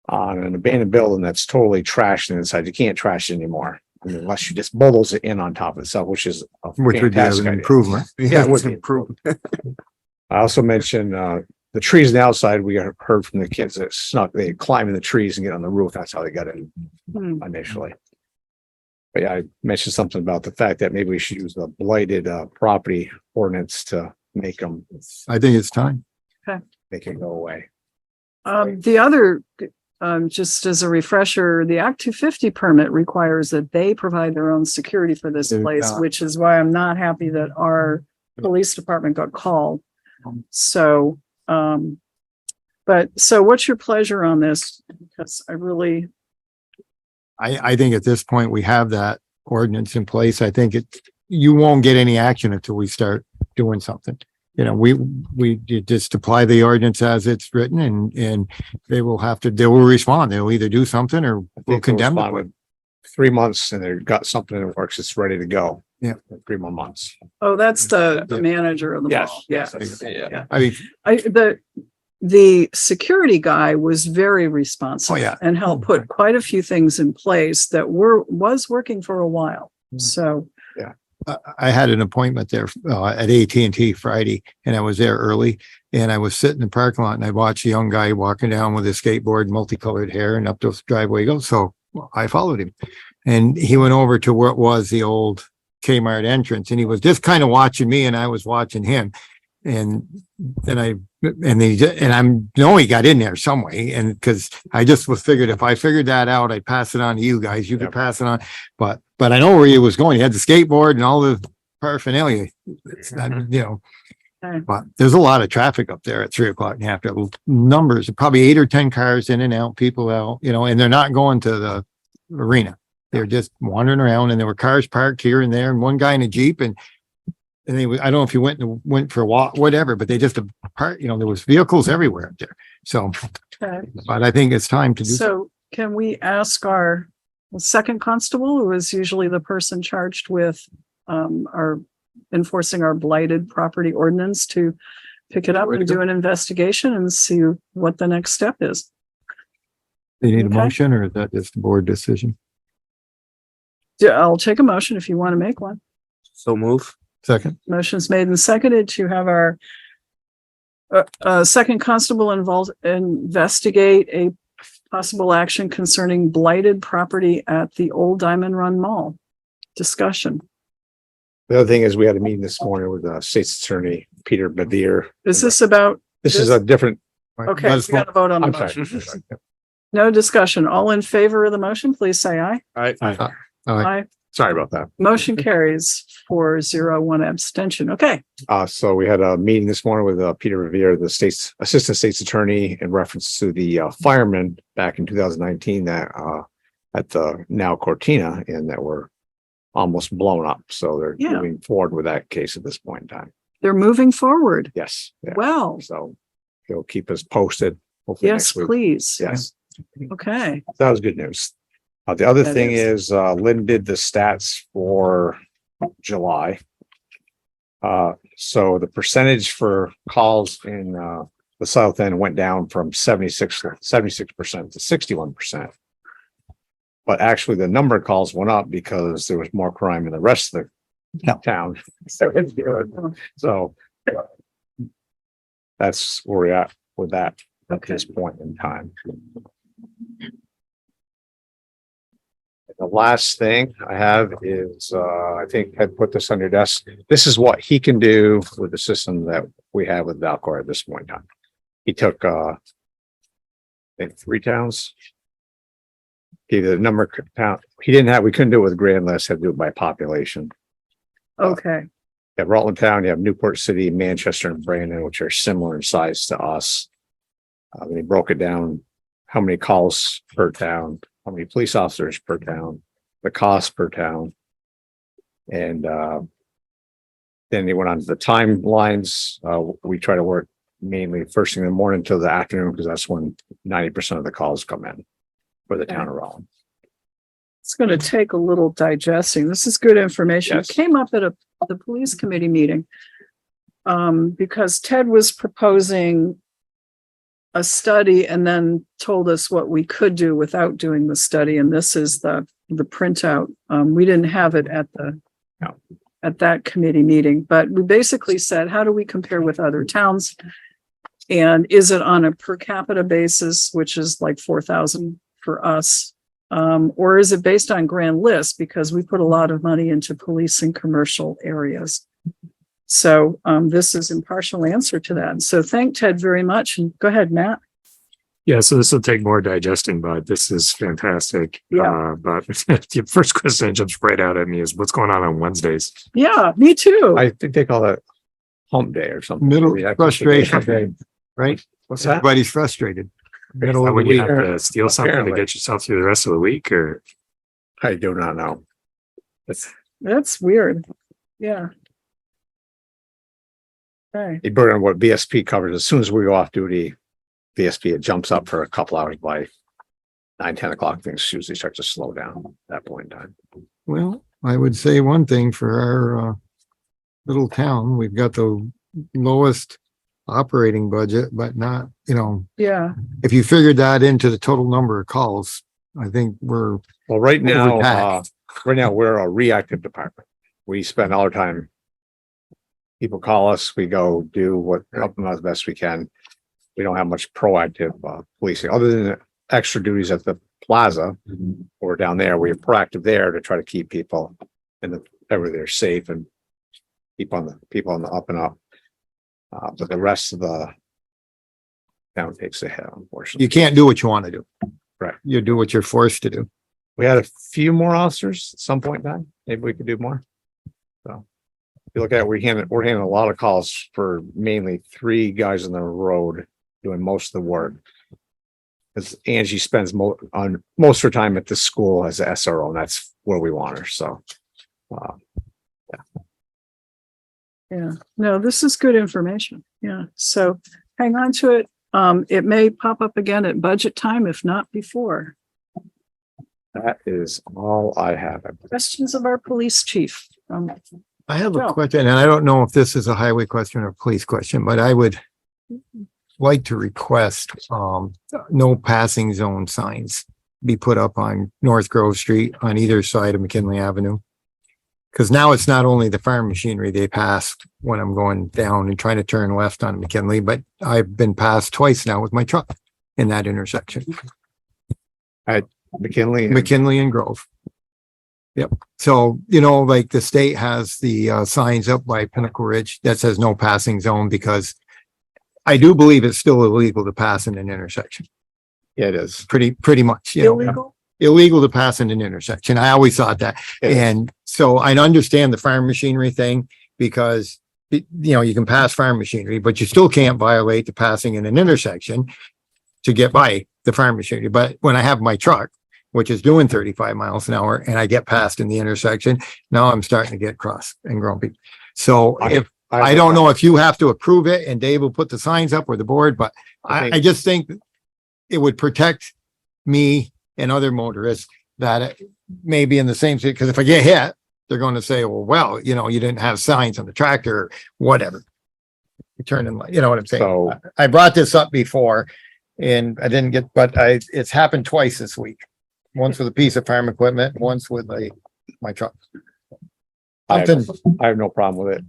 on an abandoned building that's totally trashed inside. You can't trash it anymore unless you just bulldoze it in on top of itself, which is a Which would be fantastic an idea. improvement. Yeah, it would be improved. I also mentioned the trees on the outside. We heard from the kids that snuck, they climb in the trees and get on the roof. That's how they got in initially. But yeah, I mentioned something about the fact that maybe we should use the blighted property ordinance to make them, I think it's time. make it go away. The other, just as a refresher, the Act 250 permit requires that they provide their own security for this They're place, not. which is why I'm not happy that our police department got called. So, so what's your pleasure on this? Because I think at this point, we have that ordinance in place. I think you won't get any action until we start doing something. We just apply the ordinance as it's written and they will respond. They'll either do something or I we'll think they'll condemn respond it. with 3 months and they've got something in the works. It's ready to go. Yeah. 3 more months. that's the manager of the mall. Yes. Yeah. Yeah. I mean, The security guy was very responsive. Oh, yeah. And helped put quite a few things in place that was working for a while. So. Yeah. I had an appointment there at AT&T Friday, and I was there early, and I was sitting in the parking lot and I watched a young guy walking down with his skateboard, multicolored hair, and up the driveway he goes. So I followed him, and he went over to where it was the old Kmart entrance, and he was just kind of watching me and I was watching him. And then he got in there some way, and because I just was figured if I figured that out, I'd pass it on to you guys. You could pass it on, but I know where he was going. He had the skateboard and all the paraphernalia. It's not, Okay. but there's a lot of traffic up there at 3:00 in the afternoon. Numbers, probably 8 or 10 cars in and out, people out, and they're not going to the arena. They're just wandering around, and there were cars parked here and there, and one guy in a Jeep, and I don't know if he went for a walk, whatever, but they just apart, there was vehicles everywhere up there. So, Okay. but I think it's time to do. So can we ask our second constable, who is usually the person charged with our enforcing our blighted property ordinance, to pick it up and do an investigation and see what the next step is? Do you need a Okay. motion, or is that just a board decision? Yeah, I'll take a motion if you want to make one. So move. Second, Motion's made and seconded to have our second constable investigate a possible action concerning blighted property at the Old Diamond Run Mall. Discussion. The other thing is we had a meeting this morning with the state's attorney, Peter Bevere. Is this about, This is a different, okay, we got to vote on the I'm sorry. motion. No discussion. All in favor of the motion, please say aye. I, all right, Aye. sorry about that. Motion carries 4-0, 1 abstention. Okay. So we had a meeting this morning with Peter Revere, the state's assistant state's attorney, in reference to the firemen back in 2019 that at the now Cortina, and that were almost blown up. So they're Yeah. moving forward with that case at this point in time. They're moving forward. Yes. Yeah. Well, So he'll keep us posted. Hopefully yes, next week. please. Yes, Okay. that was good news. The other That thing is. is Lynn did the stats for July. So the percentage for calls in the south end went down from 76% to 61%. But actually, the number of calls went up because there was more crime in the rest of the town. So that's where we're at with that at Okay. this point in time. The last thing I have is, I think I put this on your desk. This is what he can do with the system that we have with Valcor at this point in time. He took, I think 3 towns. Gave you the number of town. We couldn't do it with grand list, had to do it by population. Okay. You have Rutland Town, you have Newport City, Manchester, and Brandon, which are similar in size to us. They broke it down, how many calls per town, how many police officers per town, the cost per town. And then they went on to the timelines. We try to work mainly first thing in the morning till the afternoon, because that's when 90% of the calls come in for the town of Rutland. It's going to take a little digesting. This is good information. It Yes. came up at the police committee meeting. Because Ted was proposing a study and then told us what we could do without doing the study. And this is the printout. We didn't have it at No. at that committee meeting, but we basically said, how do we compare with other towns? And is it on a per capita basis, which is like 4,000 for us? Or is it based on grand list? Because we put a lot of money into police in commercial areas. So this is impartial answer to that. So thank Ted very much. And go ahead, Matt. Yeah, so this will take more digesting, but this is fantastic. Yeah. But the first question that jumps right out at me is what's going on Wednesdays? Yeah, me too. I think they call it hump day or something. middle Yeah, frustration day, right? What's that? Everybody's frustrated. Middle of the When you week. have to steal something to Apparently. get yourself through the rest of the week, or I do not know. That's weird. Yeah. Okay. They burn what VSP covers. As soon as we go off duty, VSP, it jumps up for a couple hours by 9, 10 o'clock. Things usually start to slow down at that point in time. Well, I would say one thing for our little town, we've got the lowest operating budget, but not, Yeah. if you figured that into the total number of calls, I think we're Well, right now, Overtaxed. we're a reactive department. we spend all our time. People call us, we go do what, help them out as best we can. We don't have much proactive policing, other than the extra duties at the plaza or down there. We're proactive there to try to keep people in the, everywhere they're safe and keep on the people on the up and up. But the rest of the town takes a hit, unfortunately. You can't do what you want to do. Right. You do what you're forced to do. We had a few more officers at some point in time. Maybe we could do more. So if you look at it, we're handling a lot of calls for mainly 3 guys on the road doing most of the work. Because Angie spends most of her time at the school as a SRO, and that's where we want her. So Yeah, no, this is good information. Yeah, so hang on to it. It may pop up again at budget time, if not before. that is all I have. Questions of our police chief. I have a Well- question, and I don't know if this is a highway question or police question, but I would like to request, no passing zone signs be put up on North Grove Street on either side of McKinley Avenue. Because now it's not only the farm machinery they pass when I'm going down and trying to turn left on McKinley, but I've been passed twice now with my truck in that intersection, McKinley and Grove. Yep. So, you know, like the state has the signs up by Pinnacle Ridge that says no passing zone, because I do believe it's still illegal to pass in an intersection. Yeah, it is. Pretty much, you know, Illegal? illegal to pass in an intersection. I always thought that. It is. And so I understand the farm machinery thing, because you know, you can pass farm machinery, but you still can't violate the passing in an intersection to get by the farm machinery. But when I have my truck, which is doing 35 miles an hour, and I get past in the intersection, now I'm starting to get cross and grumpy. So if I don't know if you have to approve it and Dave will put the signs up or the board, but I just think it would protect me and other motorists that it may be in the same city. Because if I get hit, they're going to say, well, you know, you didn't have signs on the tractor or whatever. You turn in, you know what I'm saying? So- I brought this up before and I didn't get, but it's happened twice this week. Once with a piece of farm equipment, once with my truck. I Something, have no problem with it.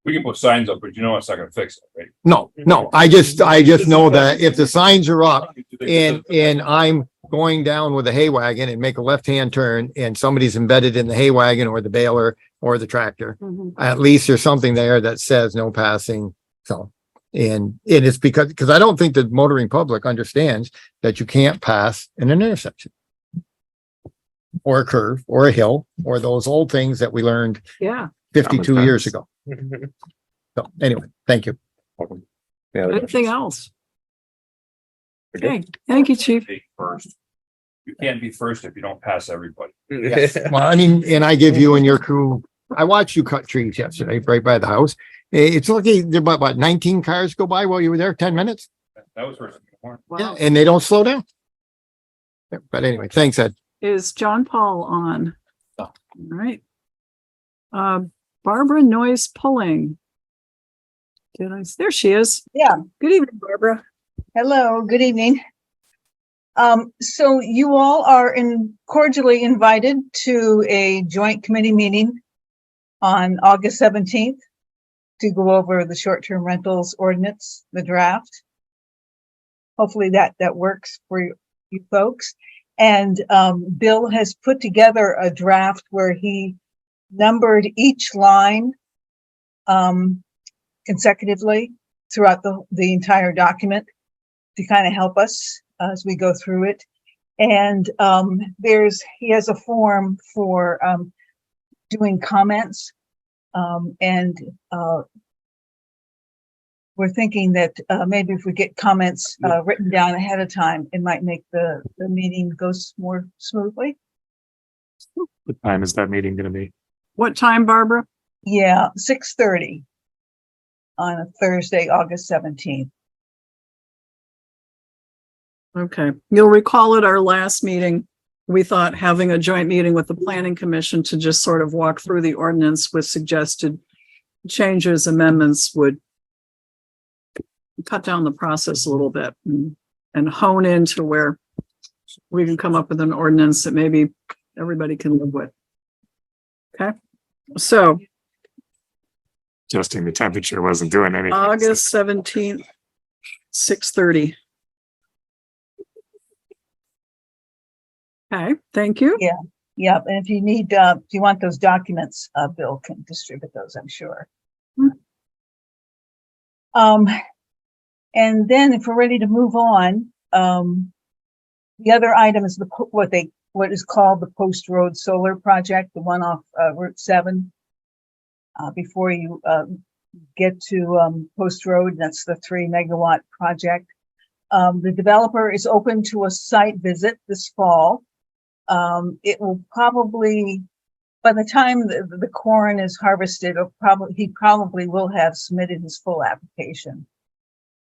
We can put signs up, but you know it's not gonna fix it, right? no, I just know that if the signs are up and I'm going down with a hay wagon and make a left-hand turn and somebody's embedded in the hay wagon or the baler or the tractor, Mhm. at least there's something there that says no passing. So, and it is because I don't think the motoring public understands that you can't pass in an intersection or a curve or a hill or those old things that we learned Yeah, 52 years ago. So anyway, thank you. Welcome. Yeah, anything else? Okay, thank you, chief. Be first. You can't be first if you don't pass everybody. Well, I mean, and I give you and your crew, I watched you cut trees yesterday, right by the house. It's lucky there about 19 cars go by while you were there, 10 minutes. That was first. Yeah, Wow. and they don't slow down. Yeah, but anyway, thanks, Ed. Is John Paul on? Oh. All right. Barbara Noise Pulling. There she is. Yeah. Good evening, Barbara. Hello, good evening. So you all are cordially invited to a joint committee meeting on August 17th to go over the short-term rentals ordinance, the draft. Hopefully that works for you folks. And Bill has put together a draft where he numbered each line consecutively throughout the entire document to kind of help us as we go through it. And he has a form for doing comments. And we're thinking that maybe if we get comments written down ahead of time, it might make the meeting go more smoothly. What time is that meeting gonna be? What time, Barbara? Yeah, 6:30 on a Thursday, August 17th. Okay. You'll recall at our last meeting, we thought having a joint meeting with the planning commission to just sort of walk through the ordinance with suggested changes, amendments would cut down the process a little bit and hone into where we can come up with an ordinance that maybe everybody can live with. Okay. So Adjusting the temperature wasn't doing anything. August 17th, 6:30. Okay, thank you. Yeah. Yep, and if you need, if you want those documents, Bill can distribute those, I'm sure. Hmm. And then if we're ready to move on, the other item is what is called the Post Road Solar Project, the one off Route 7. Before you get to Post Road, that's the 3 megawatt project. The developer is open to a site visit this fall. It will probably, by the time the corn is harvested, he probably will have submitted his full application.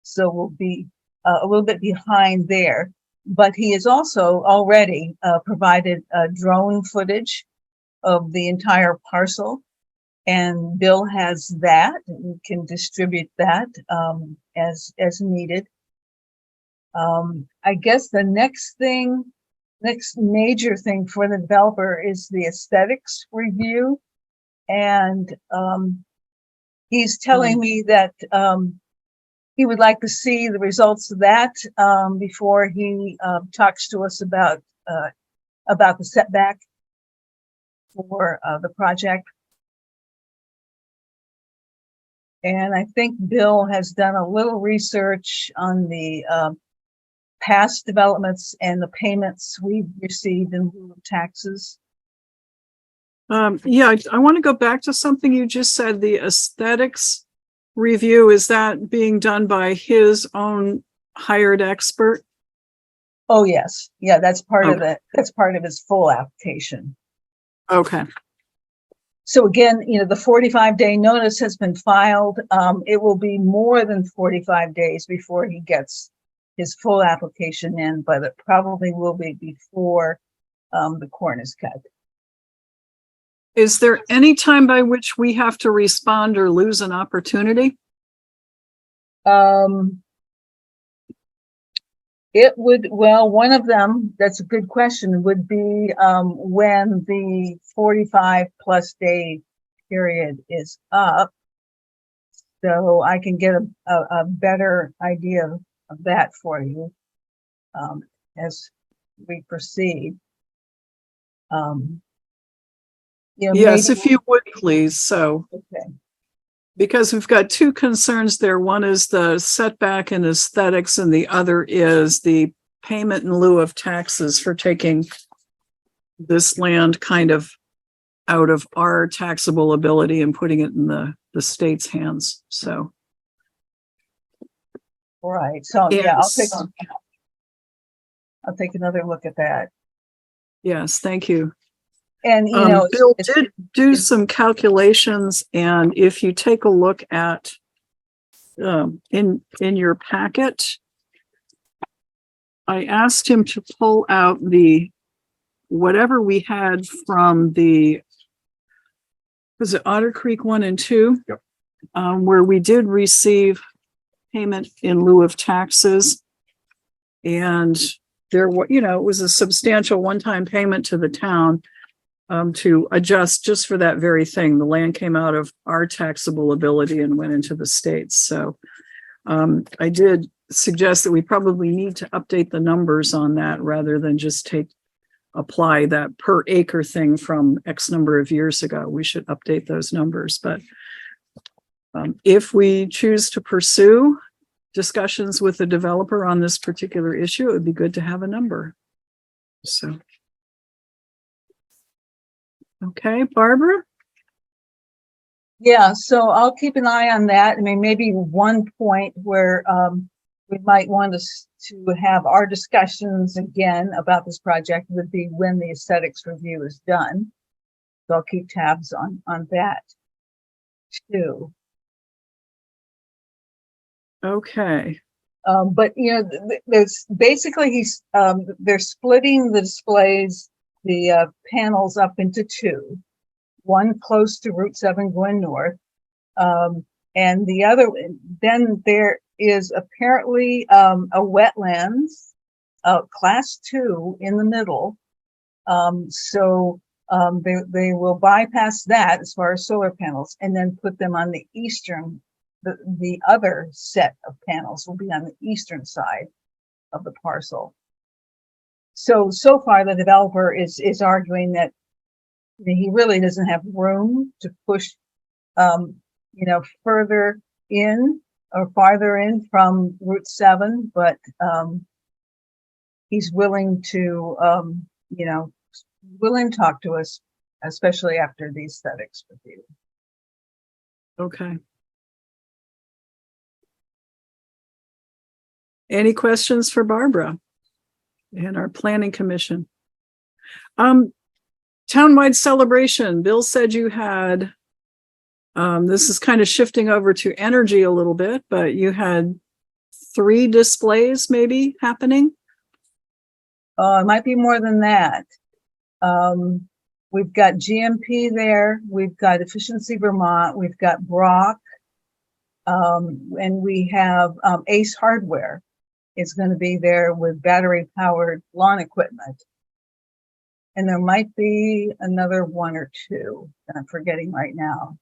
So we'll be a little bit behind there. But he has also already provided drone footage of the entire parcel. And Bill has that and can distribute that as needed. I guess the next major thing for the developer is the aesthetics review. And he's telling me that he would like to see the results of that before he talks to us about the setback for the project. And I think Bill has done a little research on the past developments and the payments we've received in lieu of taxes. Yeah, I want to go back to something you just said, the aesthetics review. Is that being done by his own hired expert? Oh, yes. Yeah, that's part of Okay. that's part of his full application. Okay. So again, the 45-day notice has been filed. It will be more than 45 days before he gets his full application in, but it probably will be before the corn is cut. Is there any time by which we have to respond or lose an opportunity? One of them, that's a good question, would be when the 45 plus day period is up. So I can get a better idea of that for you as we proceed. Yes, if you would, please. So, Okay. because we've got two concerns there. One is the setback and aesthetics, and the other is the payment in lieu of taxes for taking this land kind of out of our taxable ability and putting it in the state's hands. So, All right. So yeah, yes. I'll take another look at that. Yes, thank you. And Bill did do some calculations, and if you take a look at in your packet, I asked him to pull out whatever we had from was it Otter Creek 1 and 2? Yep. Where we did receive payment in lieu of taxes. And there it was a substantial one-time payment to the town to adjust just for that very thing. The land came out of our taxable ability and went into the states. So I did suggest that we probably need to update the numbers on that rather than just apply that per acre thing from X number of years ago. We should update those numbers. But if we choose to pursue discussions with the developer on this particular issue, it would be good to have a number. So. Okay, Barbara? Yeah, so I'll keep an eye on that. I mean, maybe one point where we might want us to have our discussions again about this project would be when the aesthetics review is done. So I'll keep tabs on that too. Okay. But there's basically they're splitting the displays, the panels up into two, one close to Route 7 going north, and the other. Then there is apparently a wetlands, class 2 in the middle. So They will bypass that as far as solar panels and then put them on the the other set of panels will be on the eastern side of the parcel. So far the developer is arguing that he really doesn't have room to push, further in or farther in from Route 7, but, he's willing to, willing to talk to us, especially after the aesthetics review. Okay. Any questions for Barbara and our planning commission? Townwide celebration. Bill said you had, this is kind of shifting over to energy a little bit, but you had 3 displays maybe happening. It might be more than that. We've got GMP there. We've got Efficiency Vermont. We've got Brock. And we have Ace Hardware is going to be there with battery powered lawn equipment. And there might be another 1 or 2 that I'm forgetting right now.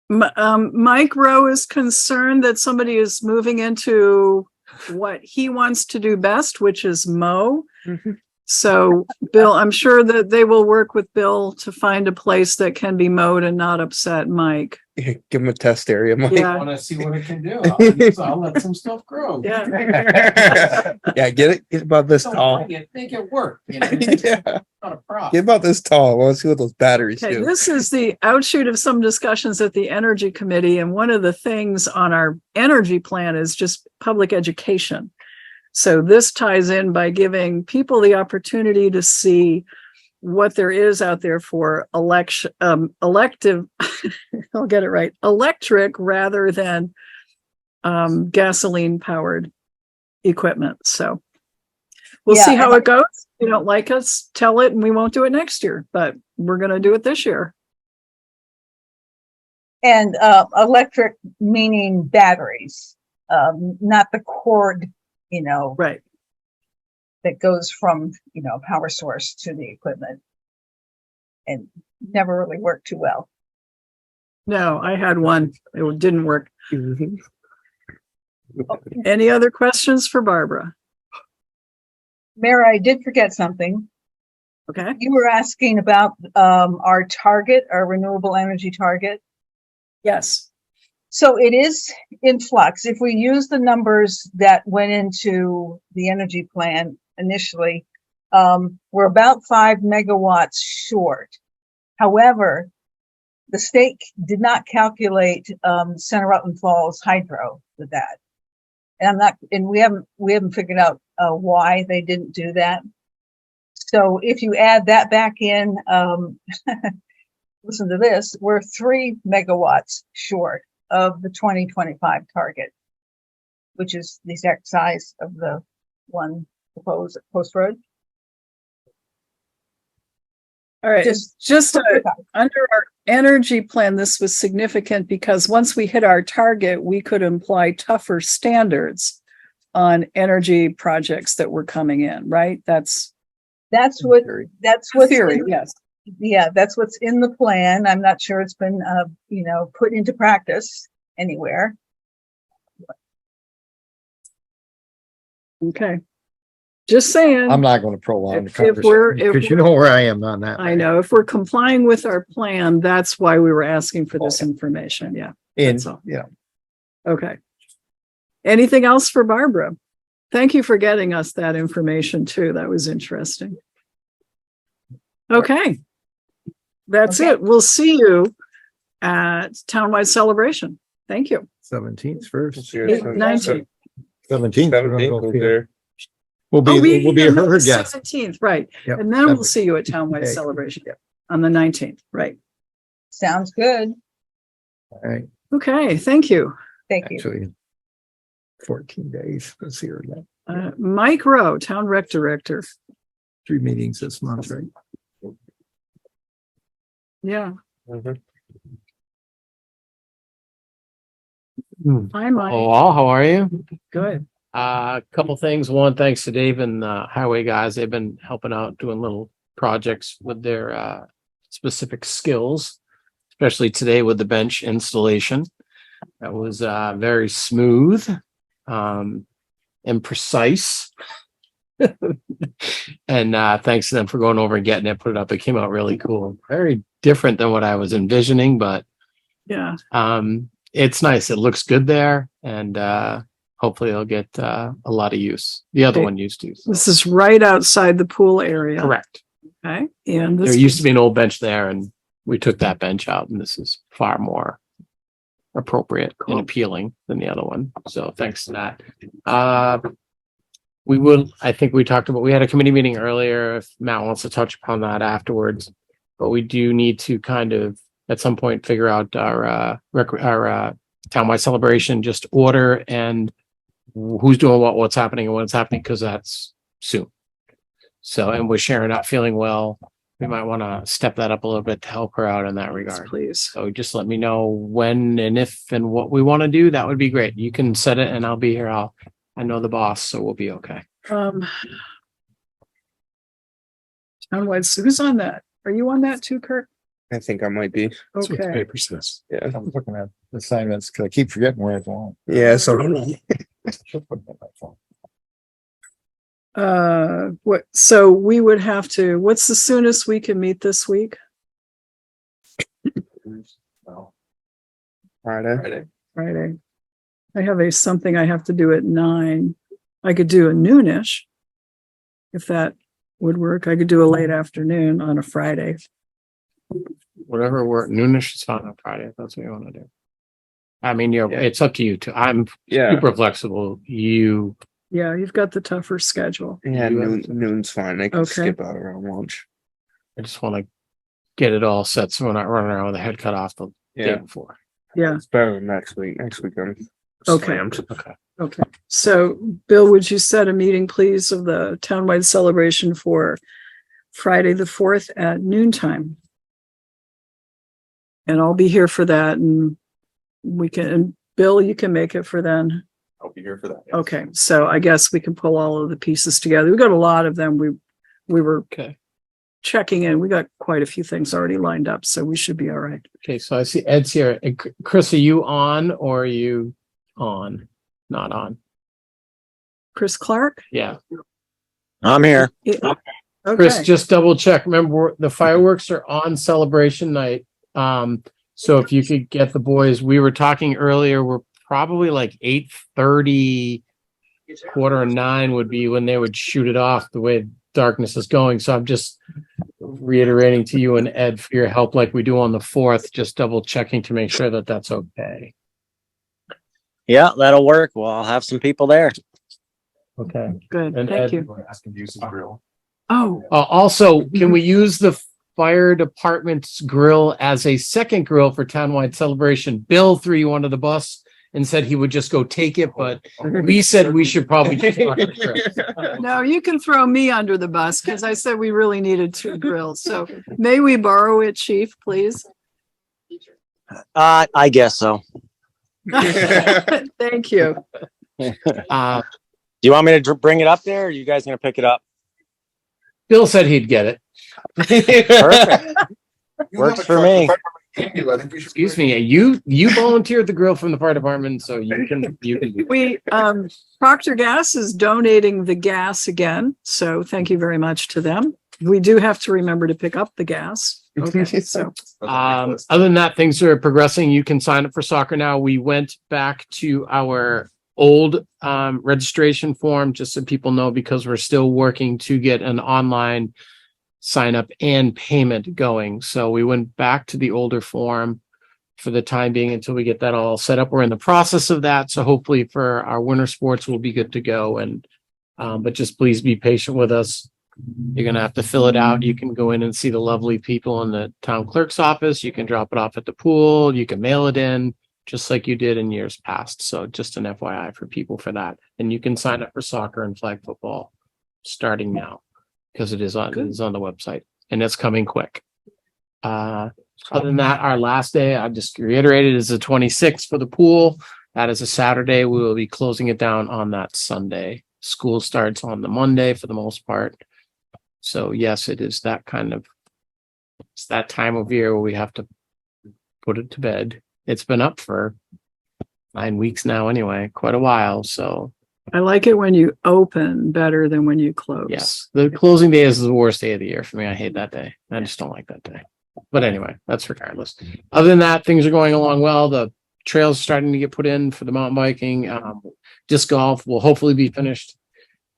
Mike Rowe is concerned that somebody is moving into what he wants to do best, which is mow. Mm-hmm. So Bill, I'm sure that they will work with Bill to find a place that can be mowed and not upset Mike. Yeah, give him a test area, Mike. Yeah. Want to see what it can do. I'll let some stuff grow. Yeah. Yeah, get about this tall. Make it work. Yeah, Not a problem. get about this tall. I want to see what those batteries Okay, do. this is the outshoot of some discussions at the Energy Committee, and one of the things on our energy plan is just public education. So this ties in by giving people the opportunity to see what there is out there for elective, I'll get it right, electric rather than gasoline powered equipment. So we'll see how it goes. If you don't like us, tell it and we won't do it next year, but we're going to do it this year. And electric meaning batteries, not the cord, Right. that goes from, power source to the equipment. And never really worked too well. No, I had one. It didn't work. Mhm. Any other questions for Barbara? Mara, I did forget something. Okay. You were asking about our target, our renewable energy target. Yes. So it is in flux. If we use the numbers that went into the energy plan initially, we're about 5 megawatts short. However, the state did not calculate Center Rutland Falls hydro with that. And we haven't figured out why they didn't do that. So if you add that back in, listen to this, we're 3 megawatts short of the 2025 target, which is the exact size of the one proposed at Post Road. All right. Just under our energy plan, this was significant because once we hit our target, we could apply tougher standards on energy projects that were coming in, right? That's what's theory. Yes. Yeah, that's what's in the plan. I'm not sure it's been, put into practice anywhere. Okay. Just saying. I'm not going to prolong the If we're- conversation because you know where I am on that. I know if we're complying with our plan, that's why we were asking for this information. Yeah. And That's all. yeah, Okay. Anything else for Barbara? Thank you for getting us that information too. That was interesting. Okay. That's it. We'll see you at Townwide Celebration. Thank you. 17th first, Seriously. 19th. 17th. we're gonna 17th go was here. there. We'll be her guest. 17th, right. Yep. And then we'll see you at Townwide Okay. Celebration on the 19th, right. Sounds good. All right, Okay, thank you. Thank you. actually 14 days. Let's see her. Mike Rowe, Town Rec Director. 3 meetings this month, right? Yeah. Mhm. Hi, Mike. Hello, how are you? Good. Couple things. One, thanks to Dave and the highway guys. They've been helping out doing little projects with their specific skills, especially today with the bench installation. That was very smooth and precise. And thanks to them for going over and getting it, put it up. It came out really cool. Very different than what I was envisioning, but Yeah. it's nice. It looks good there, and hopefully it'll get a lot of use. The other Okay. one used to. So. This is right outside the pool area. Correct. Okay. And There this, used to be an old bench there, and we took that bench out, and this is far more appropriate and appealing than the other one. So thanks to that. I think we talked about, we had a committee meeting earlier, if Matt wants to touch upon that afterwards, but we do need to kind of at some point figure out our townwide celebration, just order and who's doing what's happening and what's happening, because that's soon. So, and with Sharon not feeling well, we might want to step that up a little bit to help her out in that regard. please. So just let me know when and if and what we want to do. That would be great. You can set it and I'll be here. I know the boss, so we'll be okay. Townwide, so who's on that? Are you on that too, Kirk? I think I might be. That's what the Okay. paper says. Yeah. I'm looking at assignments because I keep forgetting where it's on. Yeah. So So we would have to, what's the soonest we can meet this week? Friday. Friday. I have something I have to do at 9. I could do a noonish. If that would work. I could do a late afternoon on a Friday. Whatever work, noonish is fine on Friday, if that's what you want to do. I mean, Yeah. it's up to you too. I'm Yeah. super flexible. You, Yeah, you've got the tougher schedule. Yeah. You have- Noon's fine. I can Okay. skip out around lunch. I just want to get it all set so we're not running around with a head cut off the day Yeah. before. Yeah, It's better than next week. Next week I'm Okay. slammed. Okay. okay. So Bill, would you set a meeting, please, of the townwide celebration for Friday, the 4th at noontime? And I'll be here for that, and and Bill, you can make it for then. I'll be here for that. yes. Okay, so I guess we can pull all of the pieces together. We got a lot of them. We were Okay. checking in. We got quite a few things already lined up, so we should be all right. Okay. So I see Ed's here. And Chris, are you on or are you on? Not on. Chris Clark? Yeah. I'm here. Yeah. Chris, Okay, just double check. Remember, the fireworks are on celebration night. So if you could get the boys, we were talking earlier, we're probably like 8:30, 8:45 would be when they would shoot it off the way darkness is going. So I'm just reiterating to you and Ed for your help, like we do on the 4th, just double checking to make sure that that's okay. Yeah, that'll work. Well, I'll have some people there. Okay. good, And thank Ed- you. Ask him to use his grill. Oh, Also, can we use the fire department's grill as a second grill for townwide celebration? Bill threw you under the bus and said he would just go take it, but we said we should probably just talk to Chris. no, you can throw me under the bus because I said we really needed 2 grills. So may we borrow it, Chief, please? I guess so. Thank you. Uh, Do you want me to bring it up there? Or are you guys going to pick it up? Bill said he'd get it. Perfect. Works for me. Excuse me, you volunteered the grill from the fire department, so you can. We, Procter Gas is donating the gas again, so thank you very much to them. We do have to remember to pick up the gas. Okay, so, Other than that, things are progressing. You can sign up for soccer now. We went back to our old registration form, just so people know, because we're still working to get an online sign up and payment going. So we went back to the older form for the time being until we get that all set up. We're in the process of that. So hopefully for our winter sports, we'll be good to go. And, but just please be patient with us. You're going to have to fill it out. You can go in and see the lovely people in the town clerk's office. You can drop it off at the pool. You can mail it in just like you did in years past. So just an FYI for people for that. And you can sign up for soccer and flag football starting now because it is on the website and it's coming quick. Other than that, our last day, I just reiterated, is the 26th for the pool. That is a Saturday. We will be closing it down on that Sunday. School starts on the Monday for the most part. So yes, it is that it's that time of year where we have to put it to bed. It's been up for 9 weeks now anyway, quite a while. So I like it when you open better than when you close. yes, the closing day is the worst day of the year for me. I hate that day. I just don't like that day. But anyway, that's regardless. Other than that, things are going along well. The trails are starting to get put in for the mountain biking. Disc golf will hopefully be finished.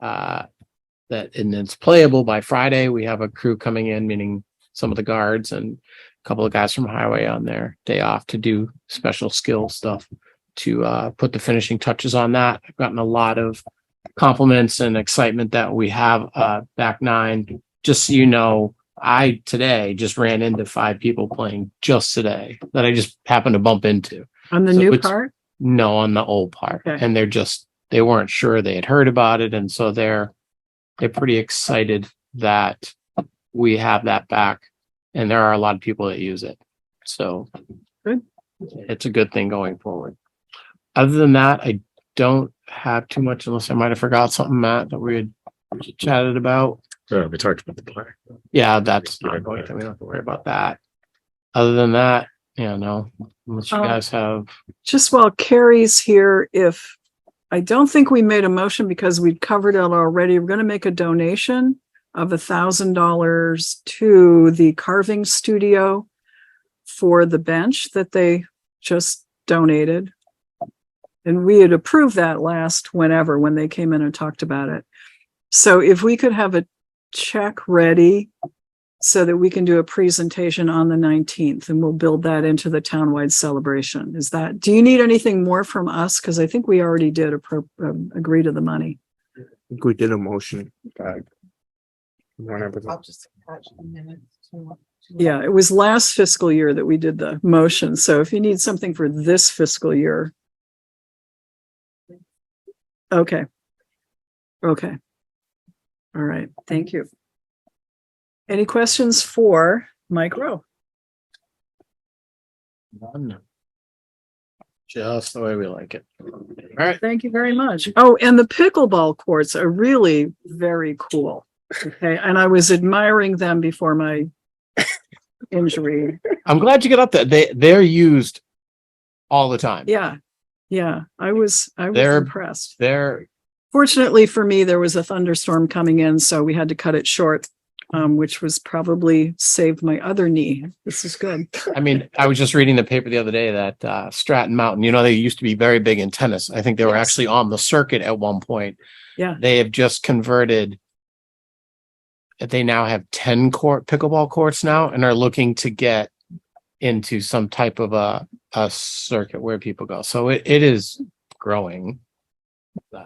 And it's playable by Friday. We have a crew coming in, meaning some of the guards and a couple of guys from highway on their day off to do special skill stuff to put the finishing touches on that. I've gotten a lot of compliments and excitement that we have back 9. Just so you know, I today just ran into 5 people playing just today that I just happened to bump into. On the So new it's- part? No, on the old part. Okay. And they weren't sure they had heard about it. And so they're pretty excited that we have that back. And there are a lot of people that use it. So Good. It's a good thing going forward. Other than that, I don't have too much unless I might have forgot something, Matt, that we had chatted about. We talked about the plaque. Yeah, that's not going to, we don't have to worry about that. Other than that, yeah, no, unless you guys have. Just while Kari's here, I don't think we made a motion because we'd covered it already. We're going to make a donation of $1,000 to the carving studio for the bench that they just donated. And we had approved that when they came in and talked about it. So if we could have a check ready so that we can do a presentation on the 19th, and we'll build that into the townwide celebration. Do you need anything more from us? Because I think we already did agree to the money. I think we did a motion back. Whenever. I'll just attach the minutes to. Yeah, it was last fiscal year that we did the motion. So if you need something for this fiscal year. Okay. All right. Thank you. Any questions for Mike Rowe? None. Just the way we like it. All right. Thank you very much. Oh, and the pickleball courts are really very cool. Okay. And I was admiring them before my injury. I'm glad you get up there. They're used all the time. Yeah. Yeah. I was impressed. Fortunately for me, there was a thunderstorm coming in, so we had to cut it short, which was probably saved my other knee. This is good. I mean, I was just reading the paper the other day that Stratton Mountain, they used to be very big in tennis. I think they were actually on the circuit at one point. Yeah. They have just converted. They now have 10 pickleball courts now and are looking to get into some type of a circuit where people go. So it is growing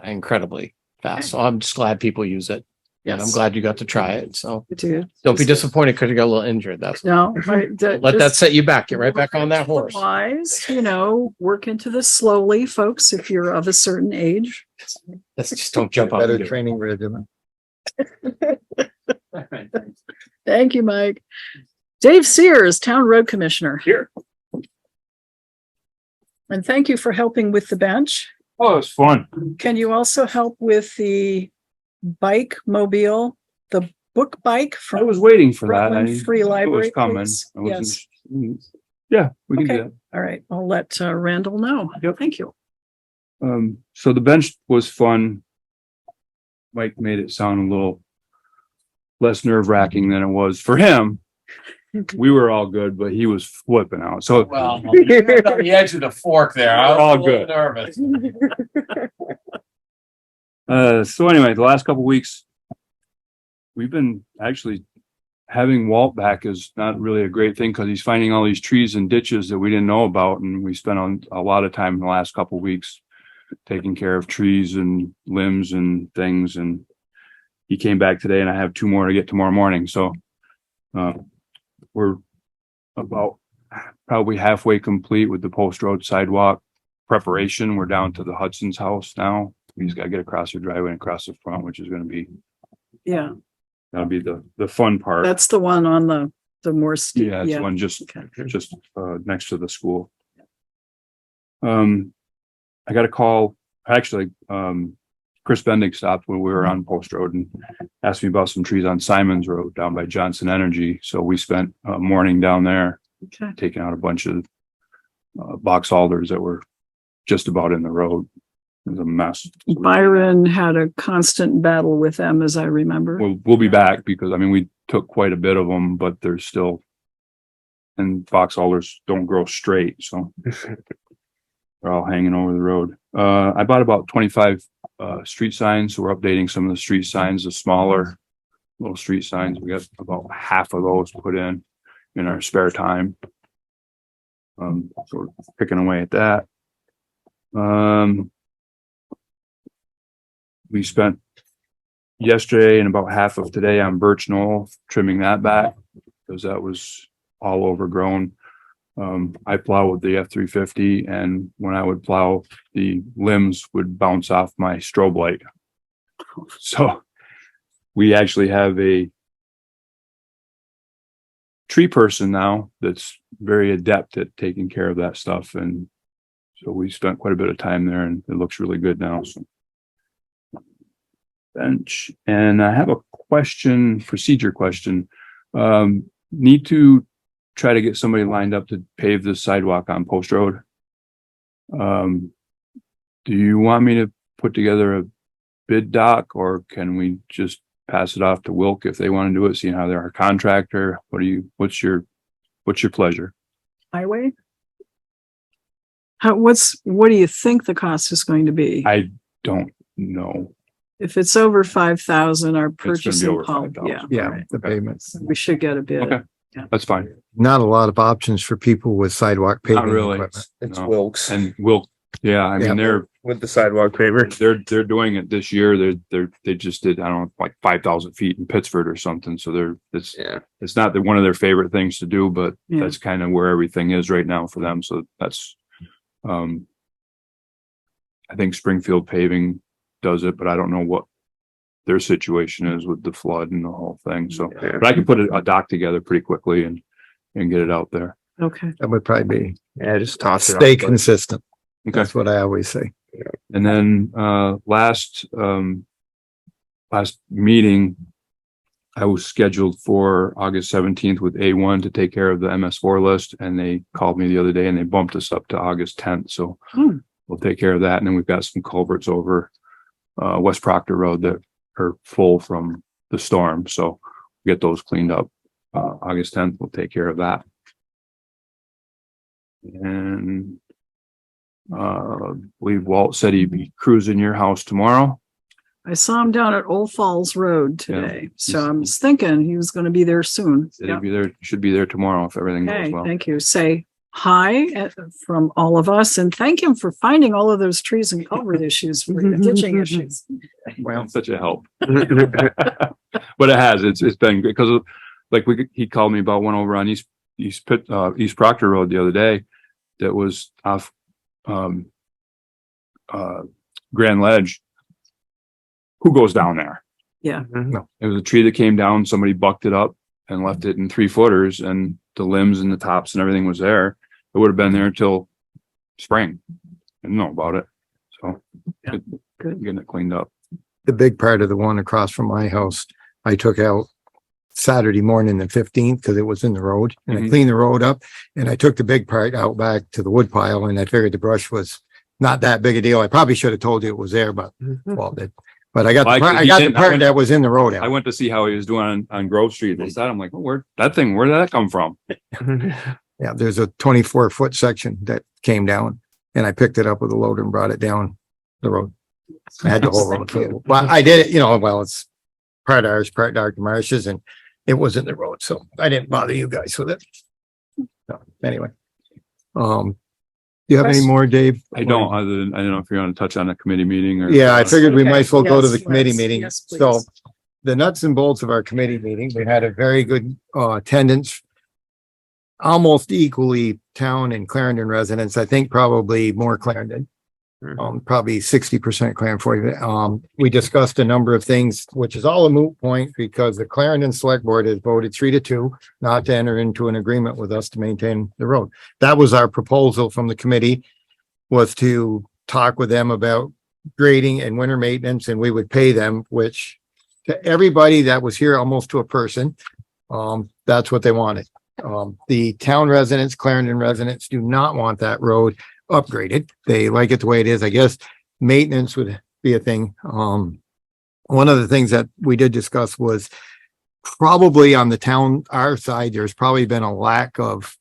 incredibly fast. So I'm just glad people use it. And I'm glad you got to try it. So Dude, don't be disappointed because you got a little injured. Let that set you back. Get right back on that horse. Wise, work into this slowly, folks, if you're of a certain age. Let's just don't jump out. Better training regimen. Thank you, Mike. Dave Sears, Town Road Commissioner. Here. And thank you for helping with the bench. Oh, it's fun. Can you also help with the bike mobile, the book bike I from was waiting for that. Rutland Free It Library? was coming. please? I wasn't- Yes. Yeah, we can Okay. do that. All right. I'll let Randall know. Yep. Thank you. So the bench was fun. Mike made it sound a little less nerve wracking than it was for him. We were all good, but he was flipping out. So Well, you're on the edge of the fork there. I was All a little good. nervous. So anyway, the last couple of weeks, we've been actually having Walt back is not really a great thing because he's finding all these trees and ditches that we didn't know about. And we spent a lot of time in the last couple of weeks taking care of trees and limbs and things. And he came back today and I have 2 more to get tomorrow morning. So we're about probably halfway complete with the post road sidewalk preparation. We're down to the Hudson's house now. We just got to get across the driveway and across the front, which is going to be, Yeah. that'll be the fun part. That's the one on the more steep. Yeah, it's one just Okay. next to the school. I got a call, actually, Chris Bending stopped when we were on Post Road and asked me about some trees on Simon's Road down by Johnson Energy. So we spent a morning down there Okay. taking out a bunch of box alders that were just about in the road. It was a mess. Byron had a constant battle with them, as I remember. We'll be back because I mean, we took quite a bit of them, but there's still, and box alders don't grow straight. So they're all hanging over the road. I bought about 25 street signs. So we're updating some of the street signs, the smaller little street signs. We got about half of those put in our spare time. So we're picking away at that. We spent yesterday and about half of today on Birch Knoll, trimming that back because that was all overgrown. I plow with the F-350, and when I would plow, the limbs would bounce off my strobe light. So we actually have a tree person now that's very adept at taking care of that stuff. And so we spent quite a bit of time there, and it looks really good now. So bench. And I have a procedure question. Need to try to get somebody lined up to pave the sidewalk on Post Road. Do you want me to put together a bid doc, or can we just pass it off to Wilk if they want to do it, seeing how they're our contractor? What's your pleasure? Highway? What do you think the cost is going to be? I don't know. If it's over 5,000, our It's gonna be purchasing over policy, 5,000. yeah, Yeah, right. the payments. We should get a bid. Okay. That's fine. Not a lot of options for people with sidewalk paving. Not really. equipment. It's No. Wilkes And Wilk, yeah, I mean, Yeah. with the sidewalk paver. they're doing it this year. They just did, I don't know, like 5,000 feet in Pittsford or something. So Yeah. it's not one of their favorite things to do, but Yeah. that's kind of where everything is right now for them. So that's, I think Springfield Paving does it, but I don't know what their situation is with the flood and the whole thing. So, Yeah. but I can put a doc together pretty quickly and get it out there. Okay. That would probably be, Yeah, just toss it. stay out, but- consistent. Okay. That's what I always say. And then, last meeting, I was scheduled for August 17th with A1 to take care of the MS4 list. And they called me the other day and they bumped us up to August 10th. So we'll take care of that. And then we've got some culverts over, West Proctor Road that are full from the storm. So get those cleaned up. August 10th, we'll take care of that. And I believe Walt said he'd be cruising your house tomorrow. I saw him down at Old Falls Road today, so I was thinking he was going to be there soon. Said Yeah. he'd be there, should be there tomorrow if everything goes Okay, well. thank you. Say hi from all of us and thank him for finding all of those trees and culvert issues for the ditching issues. Well, such a help. But it has, it's been good because like he called me about one over on East Proctor Road the other day that was off Grand Ledge. Who goes down there? Yeah. Mhm. It was a tree that came down, somebody bucked it up and left it in 3-footers, and the limbs and the tops and everything was there. It would have been there until spring. I didn't know about it. So Yeah. Good. getting it cleaned up. The big part of the one across from my house, I took out Saturday morning, the 15th, because it was in the road, and I Mhm. cleaned the road up, and I took the big part out back to the wood pile, and I figured the brush was not that big a deal. I probably should have told you it was there, but well, but I got Well, the part, I I got the didn't. I part went- that was in the road. I out. went to see how he was doing on Grove Street. They said, I'm like, where did that come from? Yeah, there's a 24-foot section that came down, and I picked it up with a loader and brought it down the road. I had the whole road. Well, I did it, it's part ours, part Dr. Marcia's, and it was in the road, so I didn't bother you guys with it. So, anyway. Do you have any Question? more, Dave? I don't, I don't know if you're on to touch on a committee meeting or. Yeah, I figured we Okay. might as well go to the Yes, committee let's. meeting. Yes, please. So the nuts and bolts of our committee meeting, we had a very good attendance. Almost equally town and Clarendon residents. I think probably more Clarendon. Probably 60% Clarendon. We discussed a number of things, which is all a moot point because the Clarendon Select Board has voted 3-2 not to enter into an agreement with us to maintain the road. That was our proposal from the committee, was to talk with them about grading and winter maintenance, and we would pay them, which to everybody that was here, almost to a person, that's what they wanted. The town residents, Clarendon residents do not want that road upgraded. They like it the way it is. I guess maintenance would be a thing. One of the things that we did discuss was probably on the town, our side, there's probably been a lack of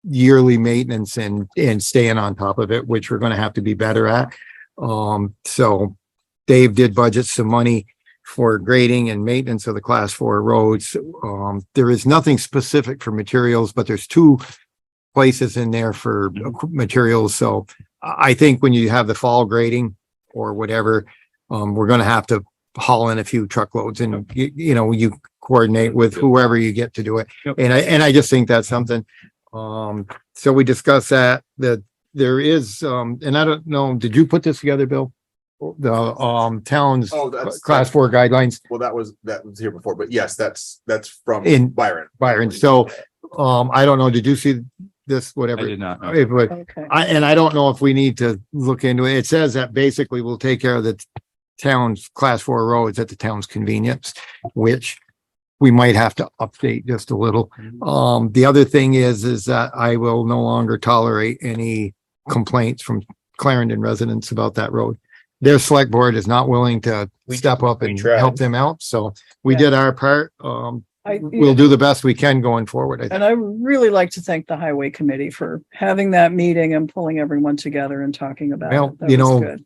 yearly maintenance and staying on top of it, which we're going to have to be better at. So Dave did budget some money for grading and maintenance of the class 4 roads. There is nothing specific for materials, but there's 2 places in there for materials. So I think when you have the fall grading or whatever, we're going to have to haul in a few truckloads, and you coordinate with whoever you get to do it. And I just think that's something. So we discussed that there is, and I don't know, did you put this together, Bill? The town's class 4 guidelines. Well, that was here before, but yes, that's from In Byron. So I don't know, did you see this, whatever? I did not. No. Okay. I don't know if we need to look into it. It says that basically we'll take care of the town's class 4 roads at the town's convenience, which we might have to update just a little. The other thing is that I will no longer tolerate any complaints from Clarendon residents about that road. Their select board is not willing to step up and help them out. So we did our part. We'll do the best we can going forward. And I really like to thank the highway committee for having that meeting and pulling everyone together and talking about Well, it. That was good.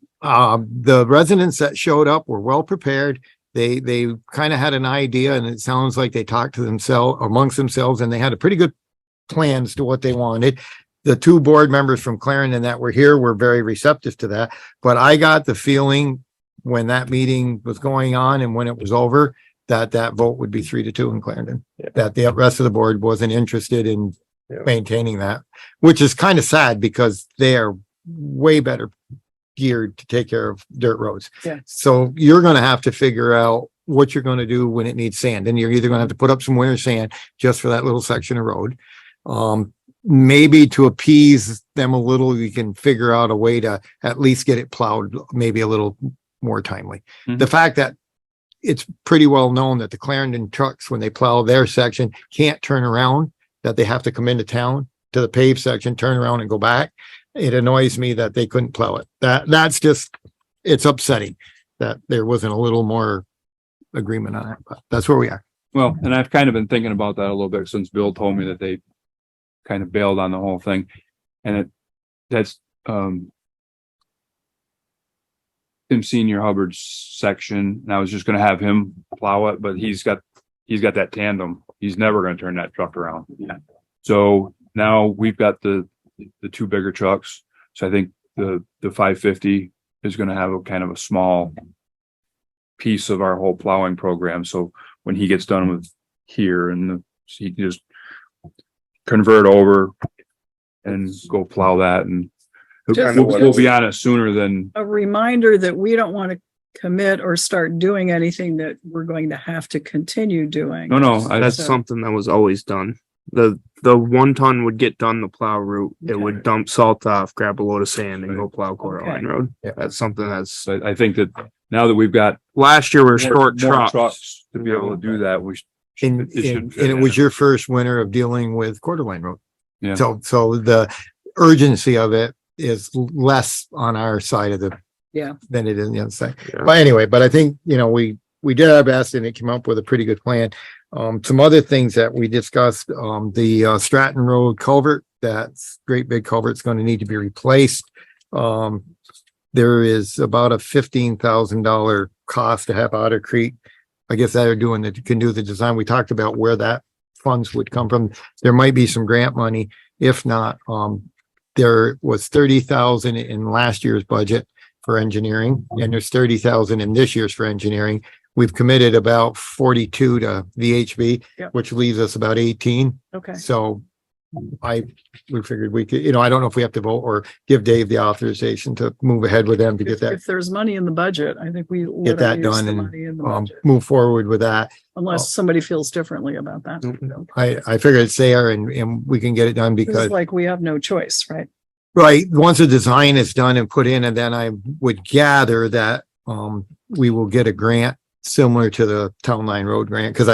The residents that showed up were well prepared. They kind of had an idea, and it sounds like they talked to themselves amongst themselves, and they had a pretty good plans to what they wanted. The 2 board members from Clarendon that were here were very receptive to that. But I got the feeling when that meeting was going on and when it was over, that vote would be 3-2 in Clarendon. That the rest of the board wasn't interested in maintaining that, which is kind of sad because they are way better geared to take care of dirt roads. Yeah. So you're going to have to figure out what you're going to do when it needs sand. And you're either going to have to put up some winter sand just for that little section of road. Maybe to appease them a little, you can figure out a way to at least get it plowed maybe a little more timely. Mhm. The fact that it's pretty well known that the Clarendon trucks, when they plow their section, can't turn around, that they have to come into town to the paved section, turn around and go back. It annoys me that they couldn't plow it. That's just, it's upsetting that there wasn't a little more agreement on it, but that's where we are. Well, and I've kind of been thinking about that a little bit since Bill told me that they kind of bailed on the whole thing. And that's in Senior Hubbard's section. And I was just going to have him plow it, but he's got that tandem. He's never going to turn that truck around. Yeah. So now we've got the 2 bigger trucks. So I think the 550 is going to have a kind of a small piece of our whole plowing program. So when he gets done with here, and he can just convert over and go plow that, and we'll be on it sooner than. A reminder that we don't want to commit or start doing anything that we're going to have to continue doing. No, That's something that was always done. The 1 ton would get done the plow route. It would dump salt off, grab a load of sand, and go plow Quarter Line Road. Yeah. That's something that's. I think that now that we've got Last year we're more short trucks. to be able to do that, And it was your first winter of dealing with Quarter Line Road. Yeah. So the urgency of it is less on our side of the than it is on the other side. Yeah. But anyway, I think, we did our best and it came up with a pretty good plan. Some other things that we discussed, the Stratton Road culvert, that's great big culvert's going to need to be replaced. There is about a $15,000 cost to have Otter Creek. I guess that are doing can do the design. We talked about where that funds would come from. There might be some grant money. If not, there was 30,000 in last year's budget for engineering, and there's 30,000 in this year's for engineering. We've committed about 42 to VHB, which leaves us about 18. Okay. So we figured we could, I don't know if we have to vote or give Dave the authorization to move ahead with them to get that. If there's money in the budget, I think we Get that done and move forward with that. Unless somebody feels differently about that. I figured it's there and we can get it done It's because like we have no choice, right? Right, once the design is done and put in, and then I would gather that, we will get a grant similar to the Town Line Road grant, because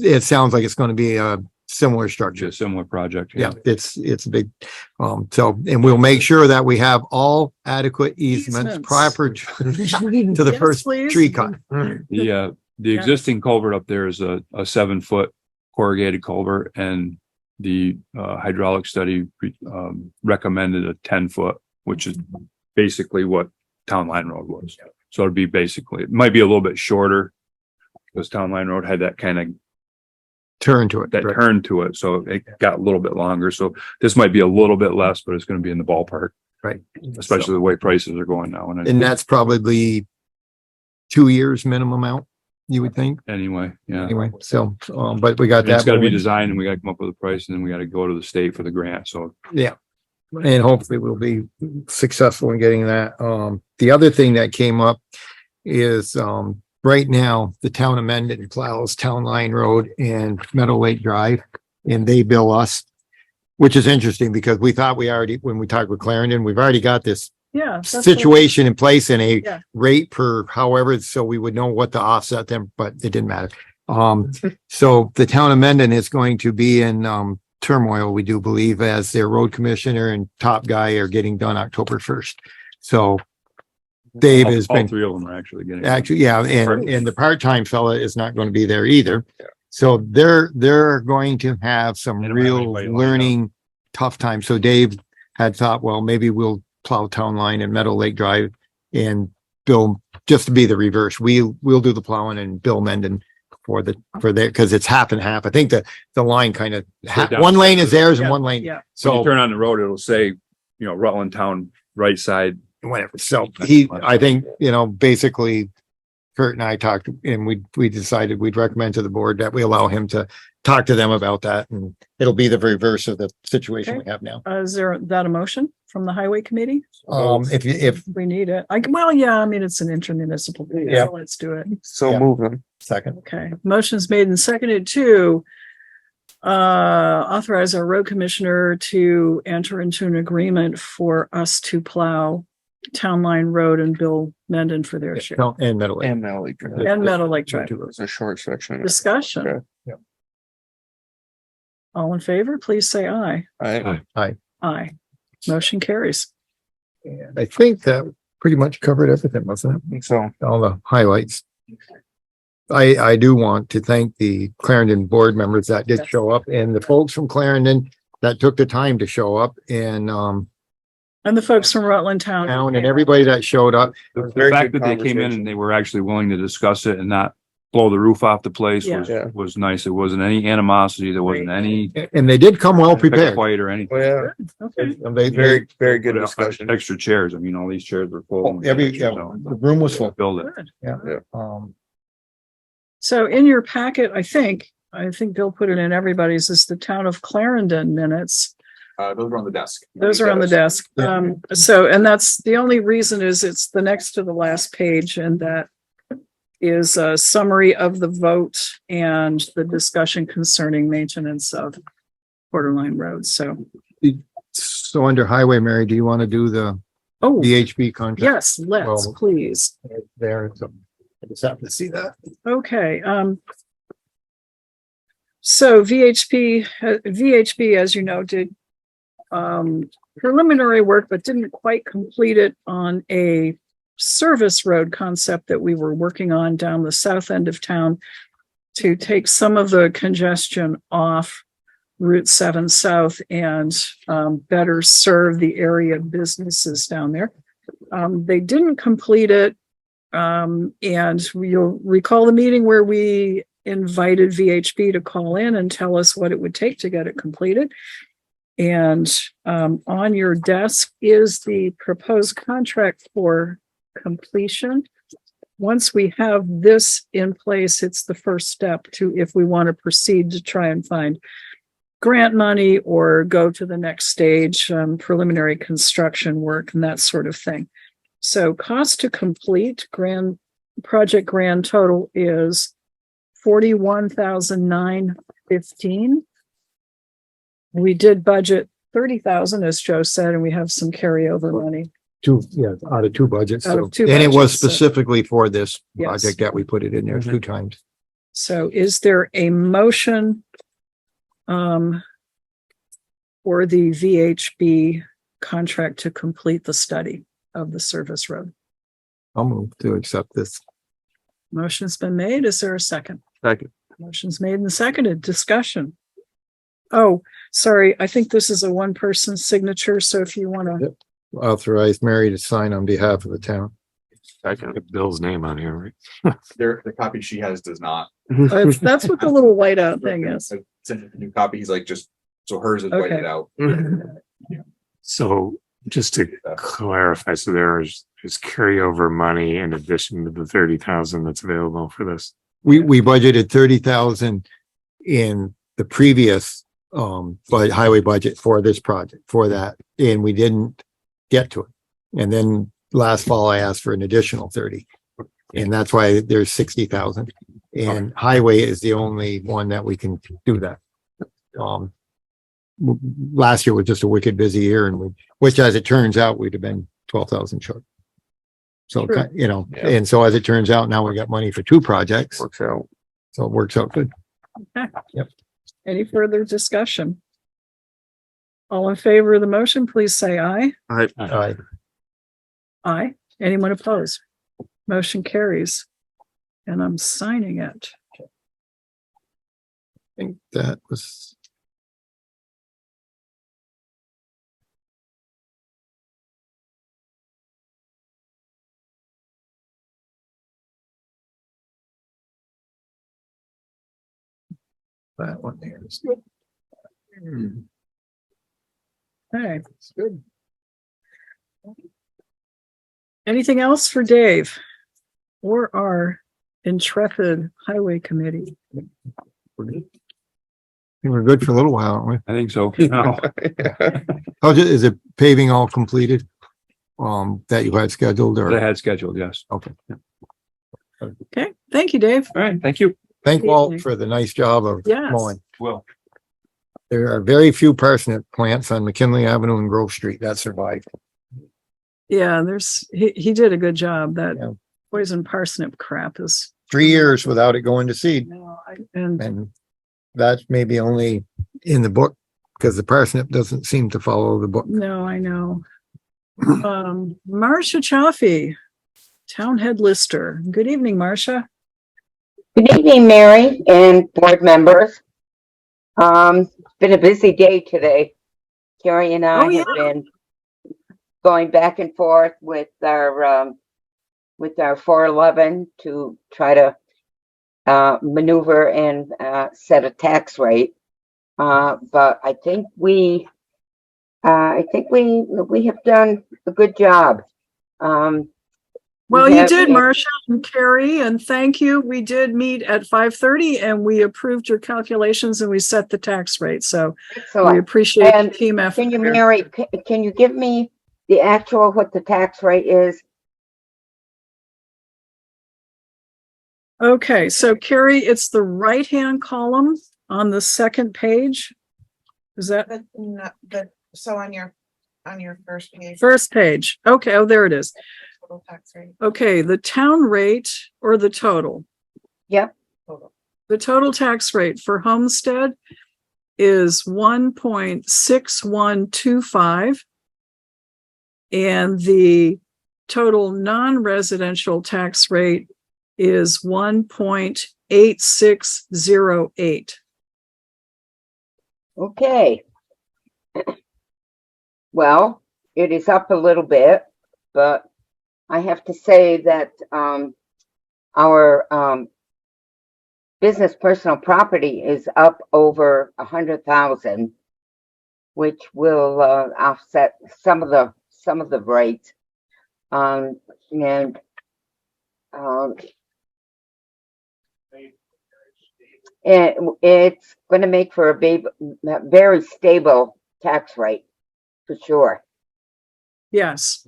it sounds like it's gonna be a similar structure. Just a similar project. Yeah, it's a big, so, and we'll make sure that we have all adequate easements Easements. proper to the Yes, first please. tree cut. The Yes. existing culvert up there is a 7-foot corrugated culvert, and the hydraulic study recommended a 10-foot, which is basically what Town Line Road was. So it'd be basically, it might be a little bit shorter because Town Line Road had that kind of Turn to it. that right. turn to it, so it got a little bit longer. So this might be a little bit less, but it's going to be in the ballpark, Right. especially the way prices are going now. And that's probably 2 years minimum out, you would think, anyway, yeah. anyway, so, but we got And it's that. got to be moving. designed, and we got to come up with a price, and then we got to go to the state for the grant. So Yeah. And hopefully we'll be successful in getting that. The other thing that came up is, right now, the town of Mendon plows Town Line Road and Meadow Lake Drive, and they bill us, which is interesting because we thought we already, when we talked with Clarendon, we've already got this Yeah. that's what- situation in place and a Yeah. rate per however, so we would know what to offset them, but it didn't matter. So the town of Mendon is going to be in, turmoil, we do believe, as their road commissioner and top guy are getting done October 1st. So Dave has all been, three of them are actually getting. yeah, and the part-time fella is not going to be there either. So they're going to have some They don't have real anybody lined up. learning tough time. So Dave had thought, well, maybe we'll plow Town Line and Meadow Lake Drive and Bill, just to be the reverse. We'll do the plowing and Bill Mendon for there, because it's half and half. I think the line kind of, down. one lane is theirs and Yeah, one lane. yeah. So you So turn on the road, it'll say, Rutland Town right side. whatever. So I think, basically Kurt and I talked and we decided we'd recommend to the board that we allow him to talk to them about that, and it'll be the reverse of the situation we have now. Is there that a motion from the highway committee? If We need it. I mean, it's an intermunicipal thing, Yeah. so let's do it. So Yeah. move them. second, Okay, motion's made and seconded to authorize our road commissioner to enter into an agreement for us to plow Town Line Road and Bill Mendon for their share. and Meadow Lake. And Valley Drive. And Meadow Lake Drive. It's a short section. Discussion. Okay. Yeah. All in favor, please say aye. Aye. Motion carries. And I think that pretty much covered everything, wasn't it? So, All the highlights. I do want to thank the Clarendon board members that did show up, and the folks from Clarendon that took the time to show up, and And the folks from Rutland Town. and everybody that showed up. The Very fact good that they came in conversation. and they were actually willing to discuss it and not blow the roof off the place Yeah. Yeah. was nice. It wasn't any animosity. There wasn't Right. any And they did come well prepared. fight or anything. yeah, Okay. And they, very, very good Put out discussion. Extra chairs. I mean, all these chairs were full. the room was full. Build it. Good. Um, So in your packet, I think Bill put it in everybody's, is the town of Clarendon minutes. Those are on the desk. Those are on the desk. Yeah. And that's the only reason is it's the next to the last page, and that is a summary of the vote and the discussion concerning maintenance of Borderline Road. So, so under highway, Mary, do you want to do the oh, VHB contract? yes, let's, Well- please. There, so I just have to see that. Okay, so VHB, as you know, did preliminary work, but didn't quite complete it on a service road concept that we were working on down the south end of town to take some of the congestion off Route 7 South and better serve the area businesses down there. They didn't complete it. And you'll recall the meeting where we invited VHB to call in and tell us what it would take to get it completed. And on your desk is the proposed contract for completion. Once we have this in place, it's the first step to, if we want to proceed to try and find grant money or go to the next stage, preliminary construction work and that sort of thing. So cost to complete project grand total is $41,915. We did budget 30,000, as Joe said, and we have some carryover money. Out of two budgets. Out of So- two And it was budgets, so- specifically for this Yes. project that we put it in there Mhm. 2 times. So is there a motion for the VHB contract to complete the study of the service road? I'll move to accept this. Motion's been made. Is there a second? Second. Motion's made and seconded. Discussion. Oh, sorry. I think this is a one-person signature. So if you want to, Yep. Authorize Mary to sign on behalf of the town. Second. Get Bill's name on here, right? The copy she has does not. that's what the little whiteout thing is. I sent him a new copy. He's like, just, so hers is whited Okay. out. So just to clarify, so there's carryover money in addition to the 30,000 that's available for this. We budgeted 30,000 in the previous, but highway budget for this project, for that, and we didn't get to it. And then last fall, I asked for an additional 30. And that's why there's 60,000. And highway is the only one that we can do that. Last year was just a wicked busy year, and which as it turns out, we'd have been 12,000 short. So, True. Yeah. and so as it turns out, now we got money for 2 projects, Works out. so it works out good. Any further discussion? All in favor of the motion, please say aye. I Aye. Anyone opposed? Motion carries. And I'm signing it. think that was. That one there is good. Okay. Good. Anything else for Dave or our intrepid highway committee? We're good for a little while, aren't we? I think so. Is it paving all completed? That you had scheduled That I or? had scheduled, yes. Okay. Okay, thank you, Dave. All right, thank you. Thank Walt for the nice job of Yes. mowing. Well, There are very few parsnip plants on McKinley Avenue and Grove Street that survived. Yeah, he did a good job. Yeah. That poison parsnip crap is. 3 years without it going to seed. And And that's maybe only in the book because the parsnip doesn't seem to follow the book. no, I know. Marcia Chioffi, Town Head Lister. Good evening, Marcia. Good evening, Mary and board members. It's been a busy day today. Kari and I Oh, yeah. have been going back and forth with our 411 to try to maneuver and set a tax rate. But I think we have done a good job. Well, we you have- did, Marcia and Kari, and thank you. We did meet at 5:30 and we approved your calculations and we set the tax rate. So we Excellent. appreciate the And team effort. Can you, there. Mary, can you give me the actual, what the tax rate is? Okay, so Kari, it's the right-hand column on the second page. Is that So on your first page. first page? Okay, oh, there it is. Total tax rate. Okay, the town rate or the total? Yep. The total tax rate for homestead is 1.6125. And the total non-residential tax rate is 1.8608. Okay. Well, it is up a little bit, but I have to say that our business personal property is up over 100,000, which will offset some of the rates. It's going to make for a very stable tax rate, for sure. Yes.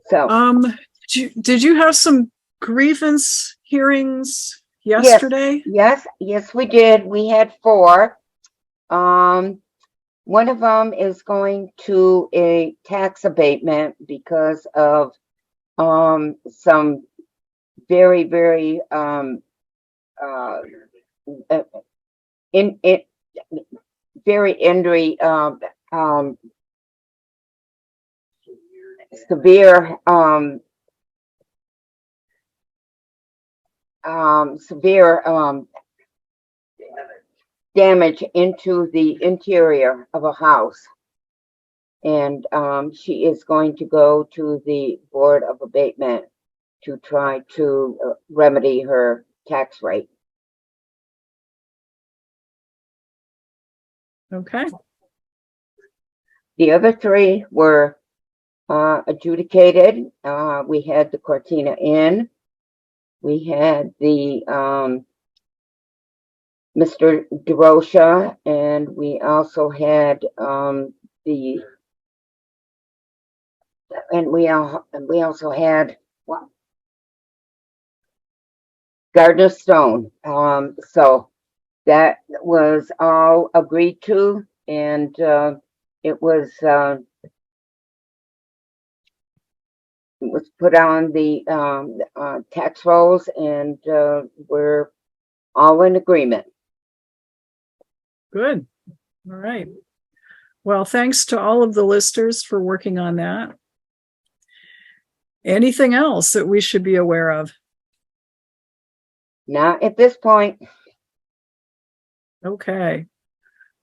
So, Did you have some grievance hearings yesterday? Yes, we did. We had 4. One of them is going to a tax abatement because of some very, very very severe damage into the interior of a house. And she is going to go to the Board of Abatement to try to remedy her tax rate. Okay. The other 3 were adjudicated. We had the Cortina Inn. We had the Mr. DeRocha, and we also had we also had Gardner Stone. So that was all agreed to, and it was put on the tax rolls, and we're all in agreement. Good. All right. Well, thanks to all of the listers for working on that. Anything else that we should be aware of? Not at this point. Okay.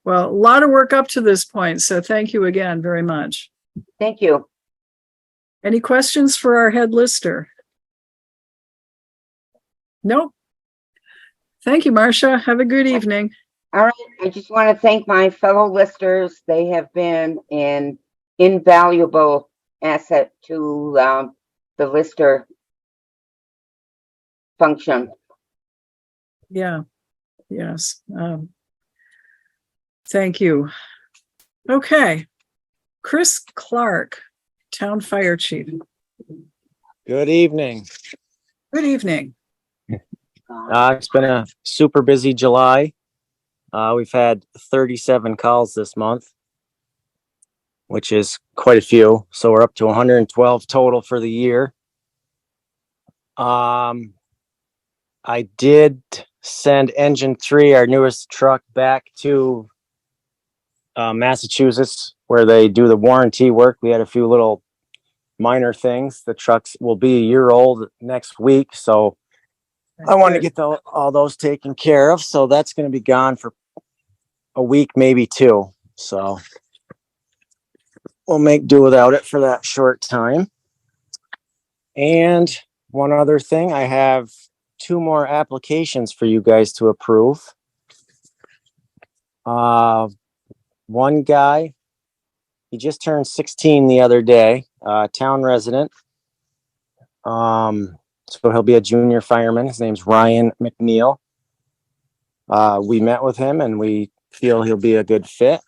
Well, a lot of work up to this point, so thank you again very much. Thank you. Any questions for our head lister? Nope. Thank you, Marcia. Have a good evening. All right. I just want to thank my fellow listers. They have been an invaluable asset to the lister function. Yeah. Yes. Thank you. Okay. Chris Clark, Town Fire Chief. Good evening. Good evening. It's been a super busy July. We've had 37 calls this month, which is quite a few. So we're up to 112 total for the year. I did send Engine 3, our newest truck, back to Massachusetts, where they do the warranty work. We had a few little minor things. The trucks will be a year old next week, so I want to get all those taken care of. So that's going to be gone for a week, maybe 2. So we'll make do without it for that short time. And one other thing, I have 2 more applications for you guys to approve. One guy, he just turned 16 the other day, town resident. So he'll be a junior fireman. His name's Ryan McNeil. We met with him and we feel he'll be a good fit.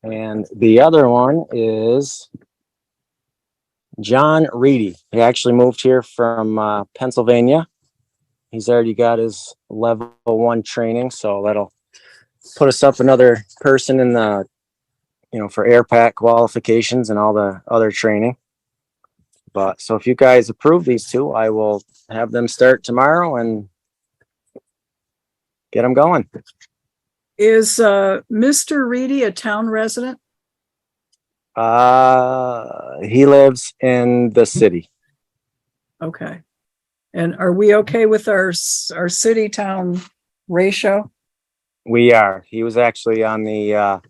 And the other one is John Reedy. He actually moved here from Pennsylvania. He's already got his level 1 training, so that'll put us up another person in the, for air pack qualifications and all the other training. But so if you guys approve these 2, I will have them start tomorrow and get them going. Is Mr. Reedy a town resident? He lives in the city. Okay. And are we okay with our city town ratio? We are. He was actually on the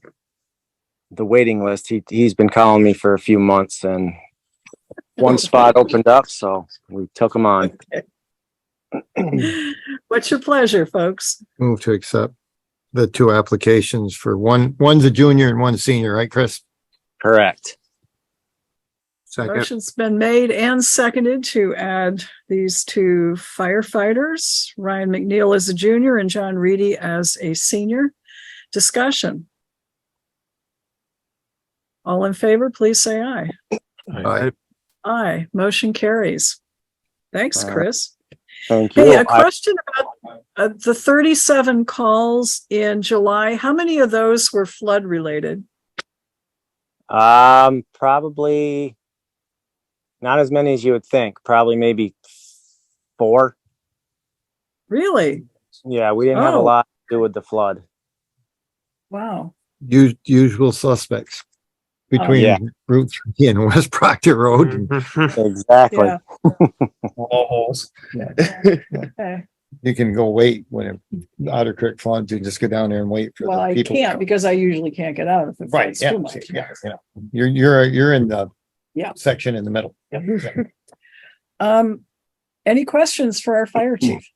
waiting list. He's been calling me for a few months, and one spot opened up, so we took him on. Okay. What's your pleasure, folks? Move to accept the 2 applications for one's a junior and one's senior, right, Chris? Correct. Second. Motion's been made and seconded to add these 2 firefighters, Ryan McNeil as a junior and John Reedy as a senior. Discussion. All in favor, please say aye. Aye. Aye. Motion carries. Thanks, Chris. Thank you. Hey, a question about the 37 calls in July. How many of those were flood related? Probably not as many as you would think. Probably maybe 4. Really? Yeah, we didn't have a Oh. lot to do with the flood. Wow. Usual suspects between Yeah. Route 3 and West Proctor Road. Exactly. Yeah. All holes. Okay. You can go wait when it Otter Creek floods, you just go down there and wait for Well, the I people. to can't come. because I usually can't get out if it Right, floods yeah, too much. yeah, yeah. You're in the Yeah. section in the middle. Any questions for our fire chief?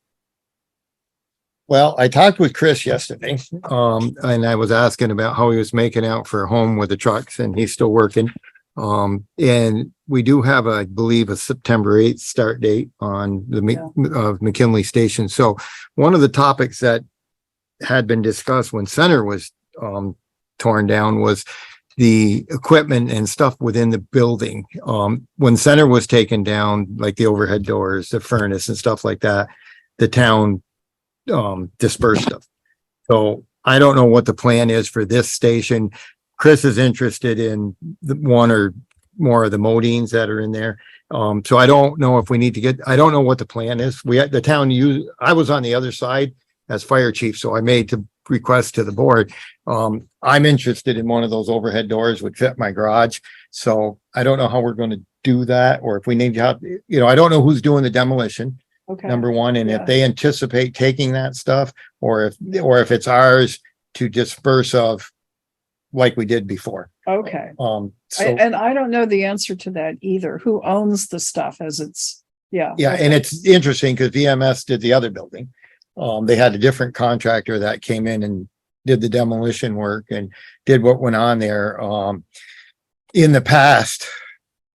Well, I talked with Chris yesterday, and I was asking about how he was making out for a home with the trucks, and he's still working. And we do have, I believe, a September 8th start date on the McKinley Station. So one of the topics that had been discussed when Center was torn down was the equipment and stuff within the building. When Center was taken down, like the overhead doors, the furnace and stuff like that, the town dispersed stuff. So I don't know what the plan is for this station. Chris is interested in the one or more of the modines that are in there. So I don't know if we need to get, I don't know what the plan is. We had the town I was on the other side as fire chief, so I made the request to the board. I'm interested in one of those overhead doors would fit my garage. So I don't know how we're going to do that, or if we need to have, I don't know who's doing the demolition. Okay. Number one, and Yeah. if they anticipate taking that stuff, or if it's ours to disperse of like we did before. Okay. So And I don't know the answer to that either. Who owns the stuff as it's, yeah. yeah, and okay. it's interesting because VMS did the other building. They had a different contractor that came in and did the demolition work and did what went on there. In the past,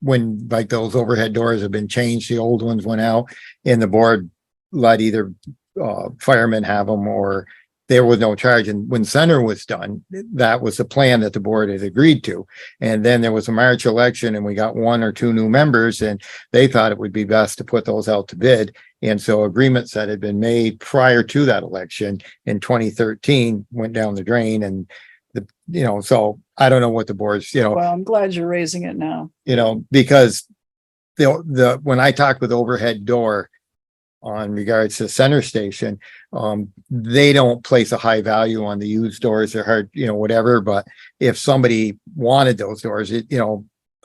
when like those overhead doors have been changed, the old ones went out and the board let either firemen have them or there was no charge. And when Center was done, that was the plan that the board had agreed to. And then there was a March election and we got 1 or 2 new members and they thought it would be best to put those out to bid. And so agreements that had been made prior to that election in 2013 went down the drain and so I don't know what the board's, Well, I'm glad you're raising it now. because when I talked with overhead door on regards to Center Station, they don't place a high value on the used doors. They're hard, whatever. But if somebody wanted those doors,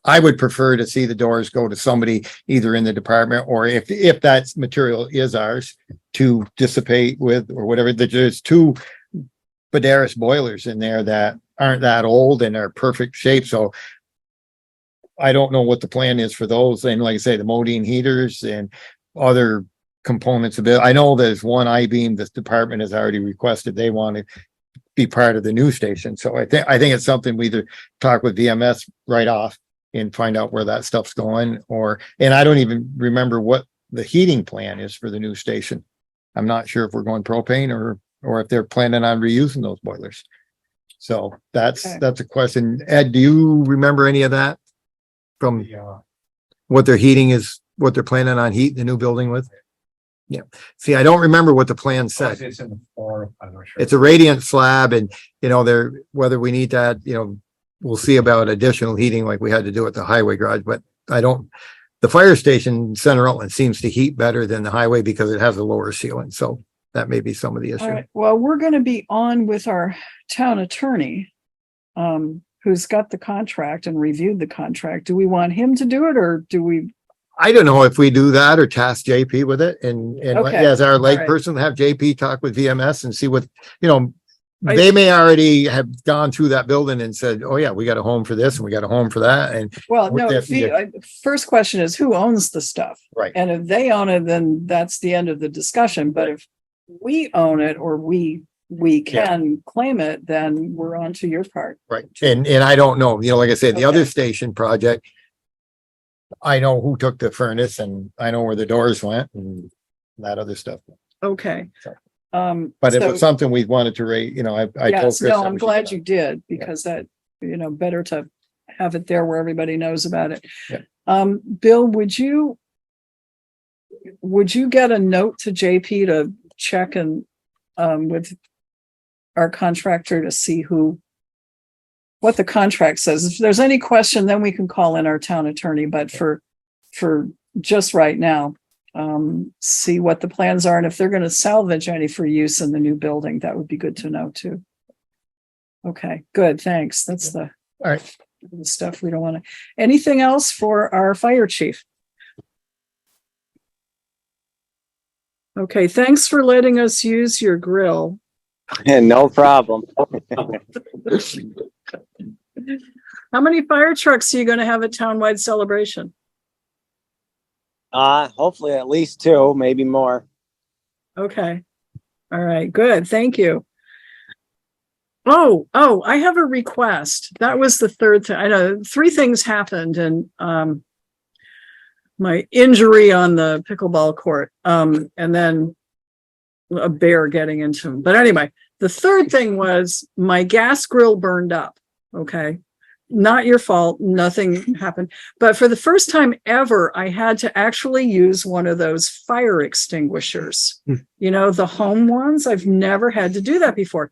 I would prefer to see the doors go to somebody either in the department or if that material is ours to dissipate with or whatever. There's 2 Badaris boilers in there that aren't that old and are perfect shape. So I don't know what the plan is for those. And like I say, the modine heaters and other components of it. I know there's one I-beam this department has already requested they want to be part of the new station. So I think it's something we either talk with VMS right off and find out where that stuff's going and I don't even remember what the heating plan is for the new station. I'm not sure if we're going propane or if they're planning on reusing those boilers. So that's a question. Ed, do you remember any of that from what their heating is, what they're planning on heating the new building with? Yeah. See, I don't remember what the plan said. It's in the floor. I'm not sure. It's a radiant slab and, whether we need that, we'll see about additional heating like we had to do at the highway garage, but the fire station Center Rutland seems to heat better than the highway because it has a lower ceiling. So that may be some of the issue. All right. Well, we're going to be on with our town attorney, who's got the contract and reviewed the contract. Do we want him to do it or do we? I don't know if we do that or task JP with it and Okay. as our leg All right. person, have JP talk with VMS and see what, they may already have gone through that building and said, oh yeah, we got a home for this and we got a home for that. And Well, no, Yeah. first question is who owns the stuff? Right. And if they own it, then that's the end of the discussion. But if we own it or we can claim it, then we're on to your part. right. And I don't know, like I said, the other Okay. station project, I know who took the furnace and I know where the doors went and that other stuff. Okay. So, But it was something we wanted to rate, I told yes, Chris. no, that I'm we should glad do you did because that, better to have it there where everybody knows about it. Yeah. Bill, would you would you get a note to JP to check and with our contractor to see what the contract says? If there's any question, then we can call in our town attorney, but for just right now, see what the plans are, and if they're going to salvage any for use in the new building, that would be good to know too. Okay, good, thanks. That's the All right. the stuff we don't want to. Anything else for our fire chief? Okay, thanks for letting us use your grill. No problem. How many fire trucks are you going to have at townwide celebration? Hopefully at least 2, maybe more. Okay. All right, good. Thank you. Oh, I have a request. That was the third thing. I know 3 things happened, and my injury on the pickleball court, and then a bear getting into him. But anyway, the third thing was my gas grill burned up. Okay. Not your fault. Nothing happened. But for the first time ever, I had to actually use one of those fire extinguishers. You know, the home ones. I've never had to do that before.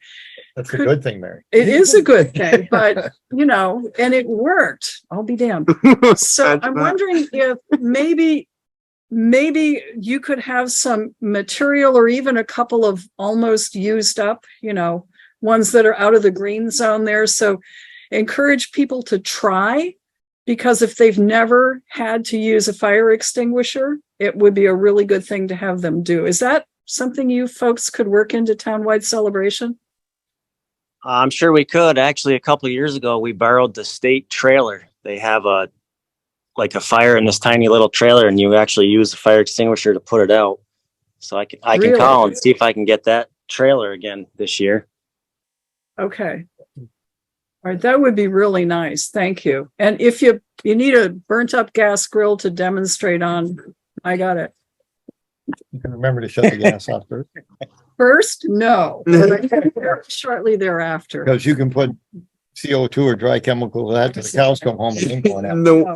That's a good thing, Mary. It is a good thing, but you know, and it worked. I'll be damned. So I'm wondering if maybe you could have some material or even a couple of almost used up, you know, ones that are out of the green zone there. So encourage people to try, because if they've never had to use a fire extinguisher, it would be a really good thing to have them do. Is that something you folks could work into townwide celebration? I'm sure we could. Actually, a couple of years ago, we borrowed the state trailer. They have a fire in this tiny little trailer, and you actually use a fire extinguisher to put it out. So I can Really? call and see if I can get that trailer again this year. Okay. All right, that would be really nice. Thank you. And if you need a burnt up gas grill to demonstrate on, I got it. You can remember to shut the gas off first, First, no. Shortly thereafter. because you can put CO2 or dry chemical that till the cows come home and ain't going out. No.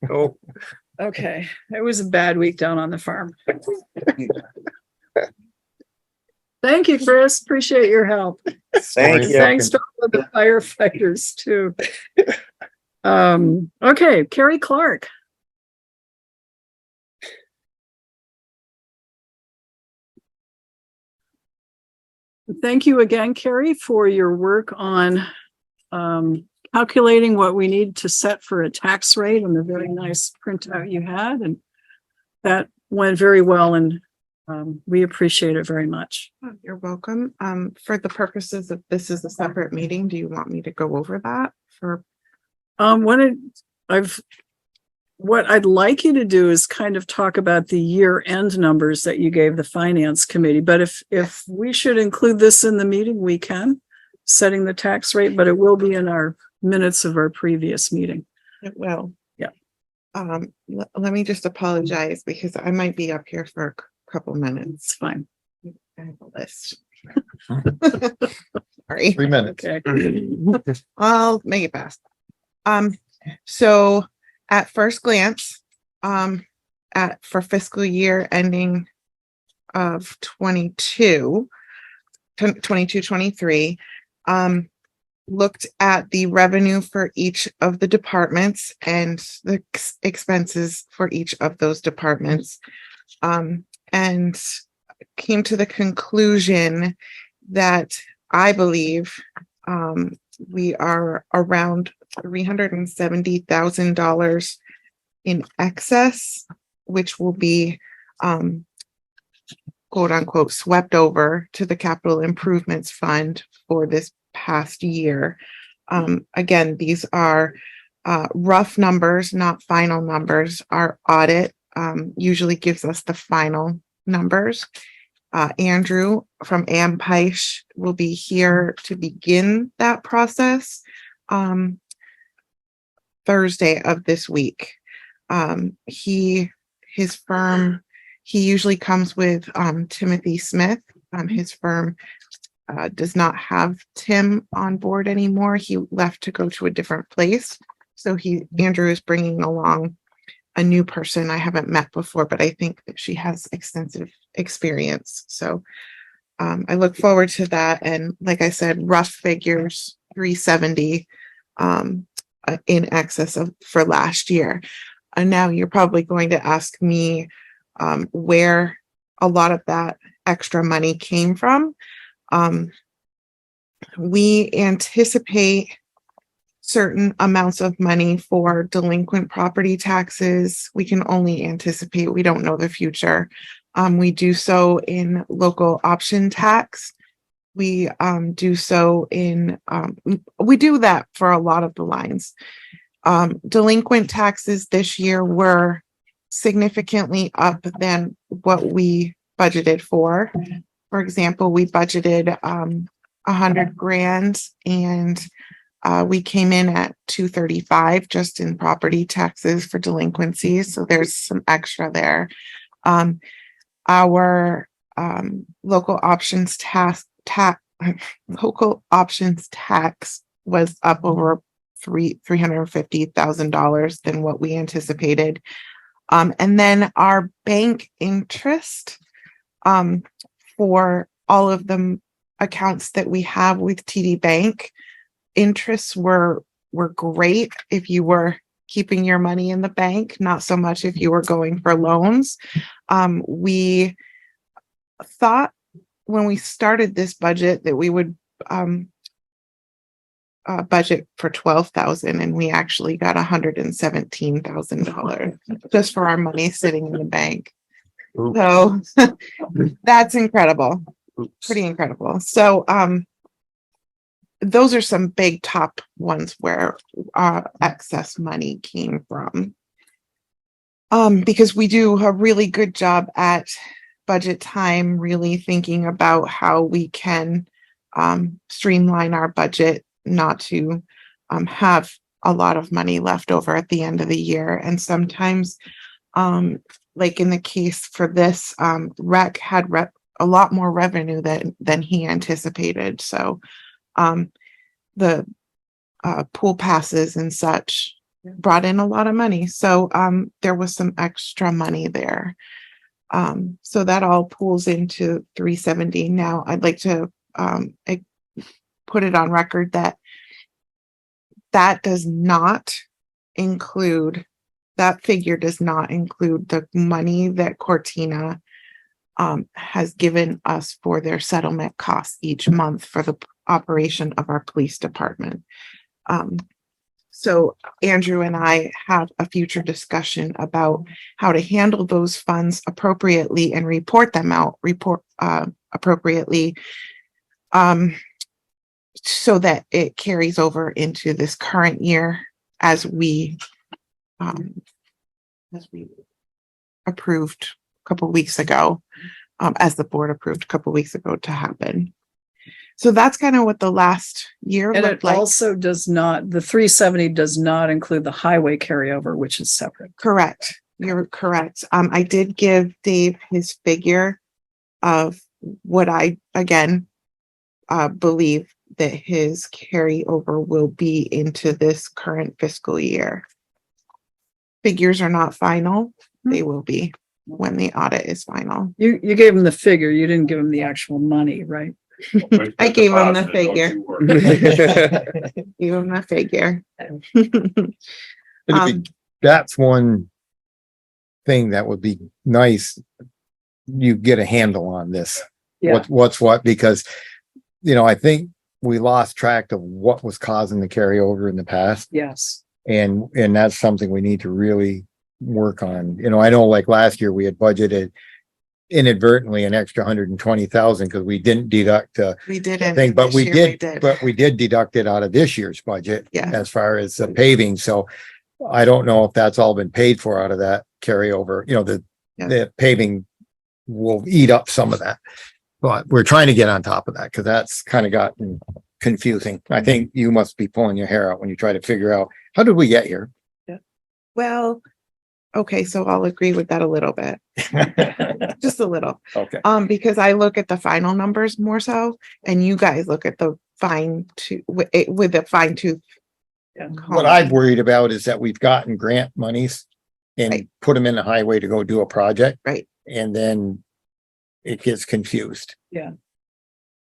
No. Okay, it was a bad week down on the farm. Thank you, Chris. Appreciate your help. Thank you. Thanks to all of the firefighters too. Okay, Kari Clark. Thank you again, Kari, for your work on calculating what we need to set for a tax rate and the very nice printout you had. And that went very well, and we appreciate it very much. You're welcome. For the purposes of this is a separate meeting, do you want me to go over that for? What I'd like you to do is kind of talk about the year-end numbers that you gave the finance committee. But if we should include this in the meeting, we can, setting the tax rate, but it will be in our minutes of our previous meeting. It will. Yeah. Let me just apologize because I might be up here for a couple minutes. It's fine. I have a list. Sorry. 3 minutes. Okay. I'll make it fast. So at first glance, for fiscal year ending of 23, looked at the revenue for each of the departments and the expenses for each of those departments, and came to the conclusion that I believe we are around $370,000 in excess, which will be quote unquote swept over to the capital improvements fund for this past year. Again, these are rough numbers, not final numbers. Our audit usually gives us the final numbers. Andrew from Ampish will be here to begin that process Thursday of this week. His firm, he usually comes with Timothy Smith. His firm does not have Tim on board anymore. He left to go to a different place. So Andrew is bringing along a new person I haven't met before, but I think that she has extensive experience. So I look forward to that. And like I said, rough figures, 370 in excess of for last year. And now you're probably going to ask me where a lot of that extra money came from. We anticipate certain amounts of money for delinquent property taxes. We can only anticipate, we don't know the future. We do so in local option tax. We do so in, we do that for a lot of the lines. Delinquent taxes this year were significantly up than what we budgeted for. For example, we budgeted 100 grand and we came in at 235 just in property taxes for delinquencies. So there's some extra there. Our local options tax was up over $350,000 than what we anticipated. And then our bank interest for all of the accounts that we have with TD Bank, interests were great if you were keeping your money in the bank, not so much if you were going for loans. We thought when we started this budget that we would budget for $12,000 and we actually got $117,000 just for our money sitting in the bank. So that's incredible. Pretty incredible. So those are some big top ones where excess money came from. Because we do a really good job at budget time, really thinking about how we can streamline our budget, not to have a lot of money left over at the end of the year. And sometimes, like in the case for this, rec had a lot more revenue than he anticipated. So the pool passes and such brought in a lot of money. So there was some extra money there. So that all pulls into 370. Now I'd like to put it on record that does not include, that figure does not include the money that Cortina has given us for their settlement costs each month for the operation of our police department. So Andrew and I have a future discussion about how to handle those funds appropriately and report them out appropriately, so that it carries over into this current year as we approved a couple of weeks ago, as the board approved a couple of weeks ago to happen. So that's kind of what the last year And looked it like. also does not, the 370 does not include the highway carryover, which is separate. Correct. You're correct. I did give Dave his figure of what I, again, believe that his carryover will be into this current fiscal year. Figures are not final. They will be when the audit is final. You gave him the figure. You didn't give him the actual money, right? I gave him the figure. Gave him the figure. That's one thing that would be nice. You get a handle on this. Yeah. What's what, because, I think we lost track of what was causing the carryover in the past. Yes. And that's something we need to really work on. I know like last year we had budgeted inadvertently an extra 120,000 because we didn't deduct We didn't. thing, but This we year did deduct it out of this year's budget. Yeah. As far as the paving. So I don't know if that's all been paid for out of that carryover. The paving will eat up some of that, but we're trying to get on top of that because that's kind of gotten confusing. I think you must be pulling your hair out when you try to figure out how did we get here? Well, okay, so I'll agree with that a little bit. Just a little. Okay. Because I look at the final numbers more so, and you guys look at the fine tooth with the fine tooth. What I've worried about is that we've gotten grant monies and Right. put them in the highway to go do a project. Right. And then it gets confused. Yeah.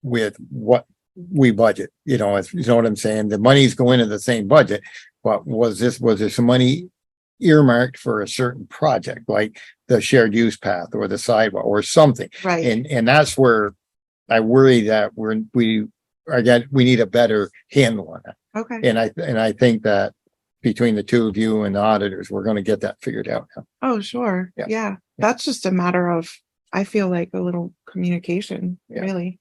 With what we budget, you know what I'm saying? The monies go into the same budget, but was there some money earmarked for a certain project, like the shared use path or the sidewalk or something? Right. And that's where I worry that we need a better handle on that. Okay. And I think that between the two of you and the auditors, we're going to get that figured out now. Oh, sure. Yeah. Yeah. That's just a matter of, I feel like a little communication, Yeah. really.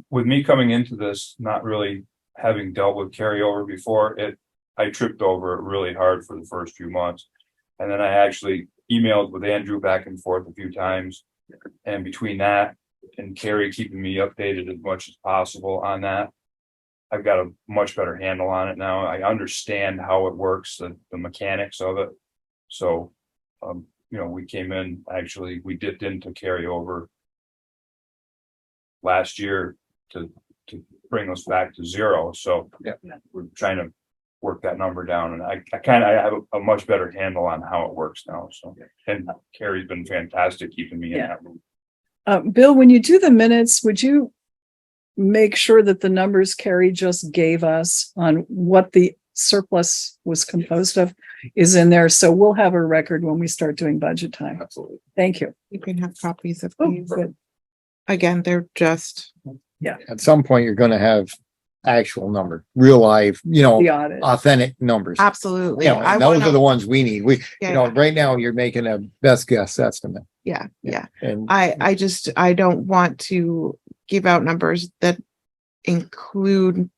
With me coming into this, not really having dealt with carryover before, I tripped over it really hard for the first few months. And then I actually emailed with Andrew back and forth a few times. And between that and Kari keeping me updated as much as possible on that, I've got a much better handle on it now. I understand how it works, the mechanics of it. So, we came in, actually, we dipped into carryover last year to bring us back to zero. So we're trying to work that number down, and I have a much better handle on how it works now. So, and Kari's been fantastic keeping me in that room. Bill, when you do the minutes, would you make sure that the numbers Kari just gave us on what the surplus was composed of is in there? So we'll have a record when we start doing budget time. Absolutely. Thank you. You can have copies of Oh, these. good. Again, they're just, At some point, you're going to have actual number, real life, The audit. authentic numbers. absolutely. And those are the ones we need. Yeah. Right now you're making a best guess estimate. Yeah. And I don't want to give out numbers that include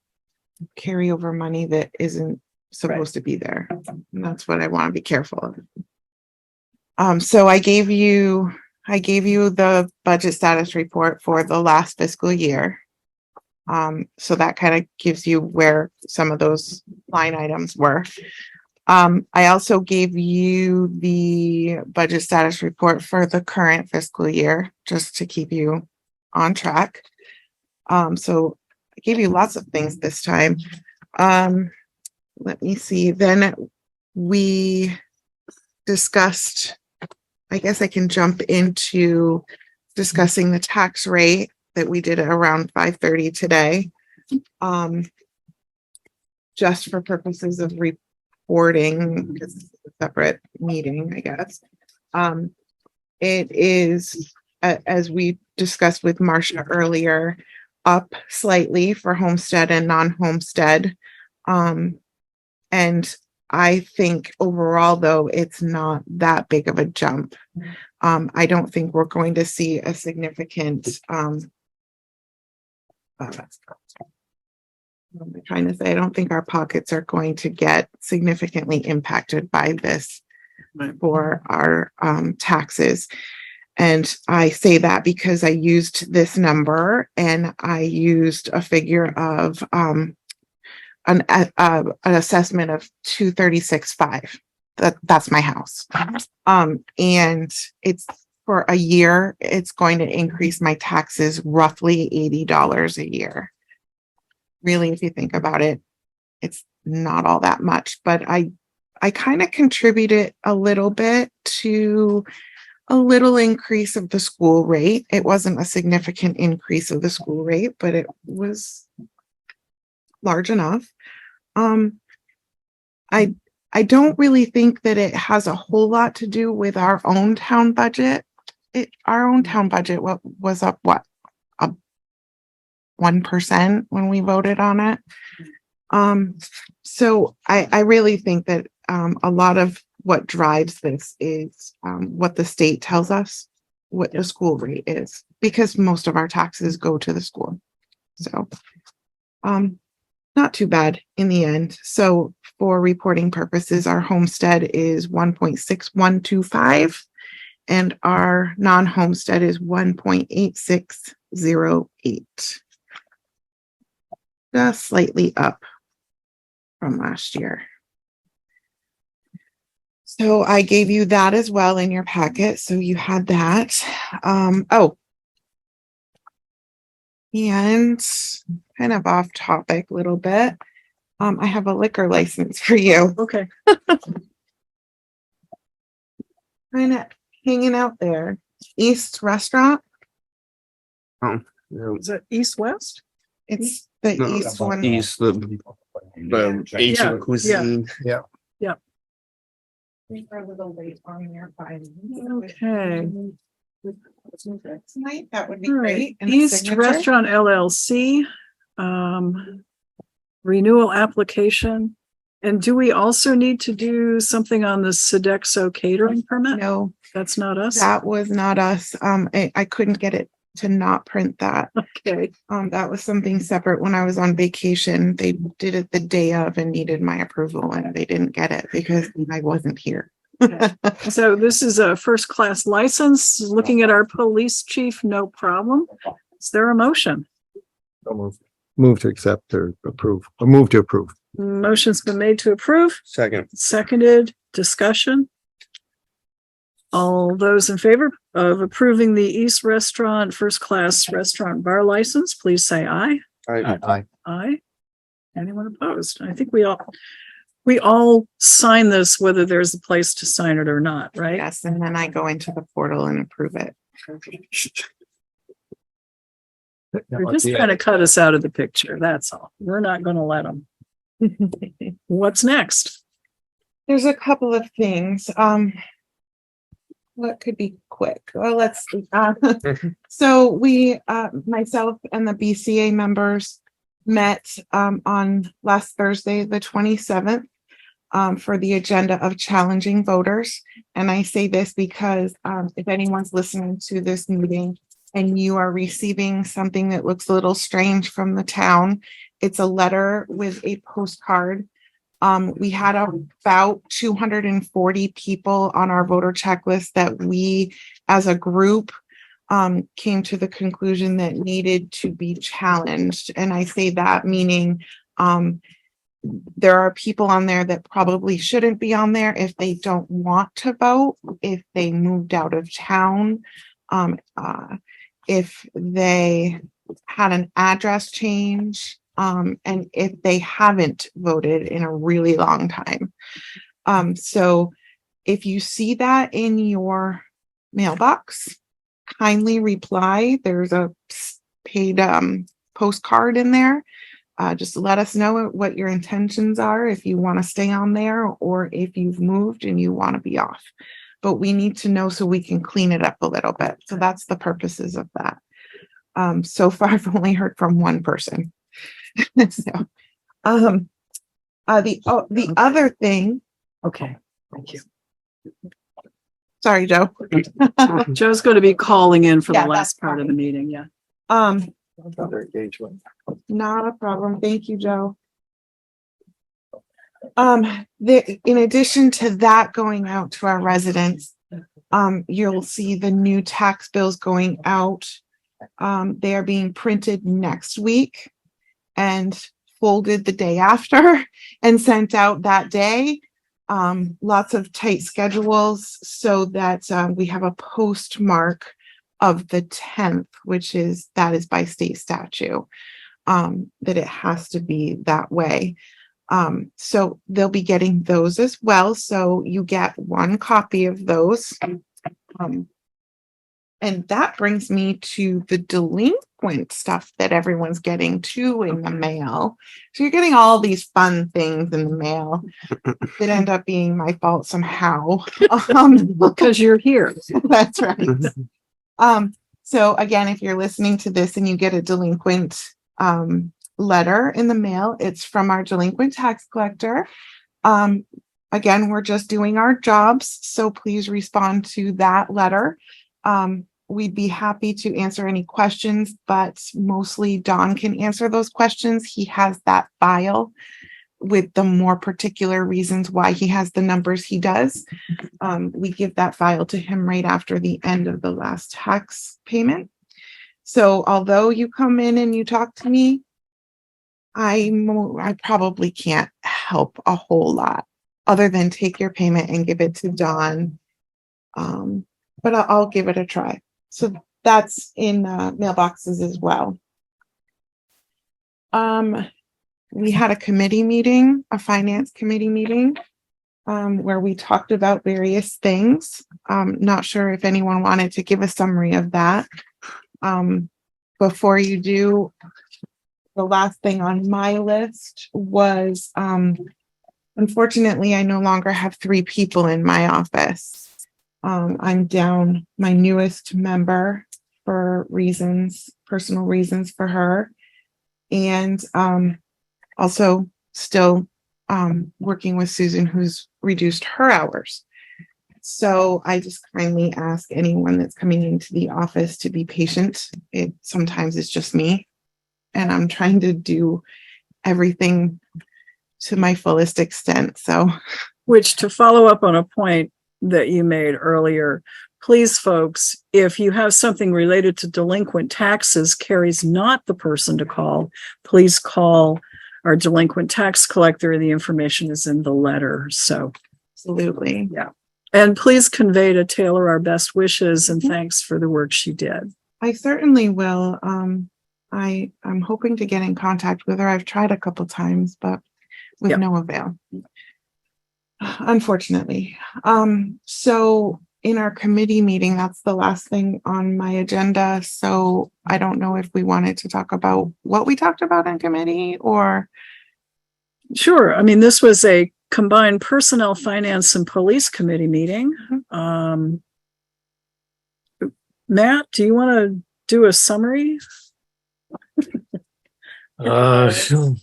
carryover money that isn't supposed to be there. And that's what I want to be careful of. So I gave you the budget status report for the last fiscal year. So that kind of gives you where some of those line items were. I also gave you the budget status report for the current fiscal year, just to keep you on track. So I gave you lots of things this time. Let me see. Then we discussed, I guess I can jump into discussing the tax rate that we did at around 5:30 today. Just for purposes of reporting, because it's a separate meeting, I guess. It is, as we discussed with Marcia earlier, up slightly for homestead and non-homestead. And I think overall, though, it's not that big of a jump. I don't think we're going to see a significant, what am I trying to say? I don't think our pockets are going to get significantly impacted by this for our taxes. And I say that because I used this number and I used a figure of an assessment of 236.5. That's my house. And it's for a year, it's going to increase my taxes roughly $80 a year. Really, if you think about it, it's not all that much, but I kind of contributed a little bit to a little increase of the school rate. It wasn't a significant increase of the school rate, but it was large enough. I don't really think that it has a whole lot to do with our own town budget. Our own town budget was up 1% when we voted on it. So I really think that a lot of what drives this is what the state tells us what the school rate is, because most of our taxes go to the school. So not too bad in the end. So for reporting purposes, our homestead is 1.6125 and our non-homestead is 1.8608. Just slightly up from last year. So I gave you that as well in your packet. So you had that. And kind of off topic a little bit. I have a liquor license for you. Okay. kind of hanging out there. East Restaurant. Is it east-west? It's the No, east one. East, the Asian cuisine. We're a little late on there by. Okay. Tonight, that would be All right. great. And a East signature. Restaurant LLC, renewal application. And do we also need to do something on the Sodexo catering permit? No, That's not us? that was not us. I couldn't get it to not print that. Okay, That was something separate when I was on vacation. They did it the day of and needed my approval and they didn't get it because I wasn't here. so this is a first-class license. Looking at our police chief, no problem. Is there a motion? Move to accept or approve, or move to approve. Motion's been made to approve, Second. seconded, discussion. All those in favor of approving the East Restaurant first-class restaurant bar license, please say aye. Aye. Aye. Anyone opposed? I think we all sign this, whether there's a place to sign it or not, right? Yes, and then I go into the portal and approve it. Or just kind of cut us out of the picture, that's all. We're not gonna let them. What's next? There's a couple of things. What could be quick? Well, let's see. So we, myself and the BCA members met on last Thursday, the 27th, for the agenda of challenging voters. And I say this because if anyone's listening to this meeting and you are receiving something that looks a little strange from the town, it's a letter with a postcard. We had about 240 people on our voter checklist that we as a group came to the conclusion that needed to be challenged. And I say that meaning there are people on there that probably shouldn't be on there if they don't want to vote, if they moved out of town, if they had an address change, and if they haven't voted in a really long time. So if you see that in your mailbox, kindly reply. There's a paid postcard in there. Just let us know what your intentions are, if you want to stay on there or if you've moved and you want to be off. But we need to know so we can clean it up a little bit. So that's the purposes of that. So far, I've only heard from one person. So, the other thing. Okay, thank you. Sorry, Joe. Joe's going to be calling in for Yeah, the last that's part of the meeting, yeah. Not a problem. Thank you, Joe. In addition to that going out to our residents, you'll see the new tax bills going out. They are being printed next week and folded the day after and sent out that day. Lots of tight schedules so that we have a postmark of the 10th, that is by state statute, that it has to be that way. So they'll be getting those as well. So you get one copy of those. And that brings me to the delinquent stuff that everyone's getting too in the mail. So you're getting all these fun things in the mail that end up being my fault somehow. Because you're here. That's right. So again, if you're listening to this and you get a delinquent letter in the mail, it's from our delinquent tax collector. Again, we're just doing our jobs, so please respond to that letter. We'd be happy to answer any questions, but mostly Don can answer those questions. He has that file with the more particular reasons why he has the numbers he does. We give that file to him right after the end of the last tax payment. So although you come in and you talk to me, I probably can't help a whole lot other than take your payment and give it to Don. But I'll give it a try. So that's in mailboxes as well. We had a committee meeting, a finance committee meeting. where we talked about various things. Not sure if anyone wanted to give a summary of that. Before you do, the last thing on my list was, unfortunately, I no longer have 3 people in my office. I'm down my newest member for reasons, personal reasons for her. And also still working with Susan, who's reduced her hours. So I just kindly ask anyone that's coming into the office to be patient. Sometimes it's just me, and I'm trying to do everything to my fullest extent. So, which, to follow up on a point that you made earlier, please, folks, if you have something related to delinquent taxes, Kari's not the person to call. Please call our delinquent tax collector. The information is in the letter. So, absolutely. Yeah. And please convey to Taylor our best wishes and thanks for the work she did. I certainly will. I'm hoping to get in contact with her. I've tried a couple times, but with no avail, unfortunately. So in our committee meeting, that's the last thing on my agenda. So I don't know if we wanted to talk about what we talked about in committee or. Sure. I mean, this was a combined personnel, finance, and police committee meeting. Matt, do you want to do a summary? Sure.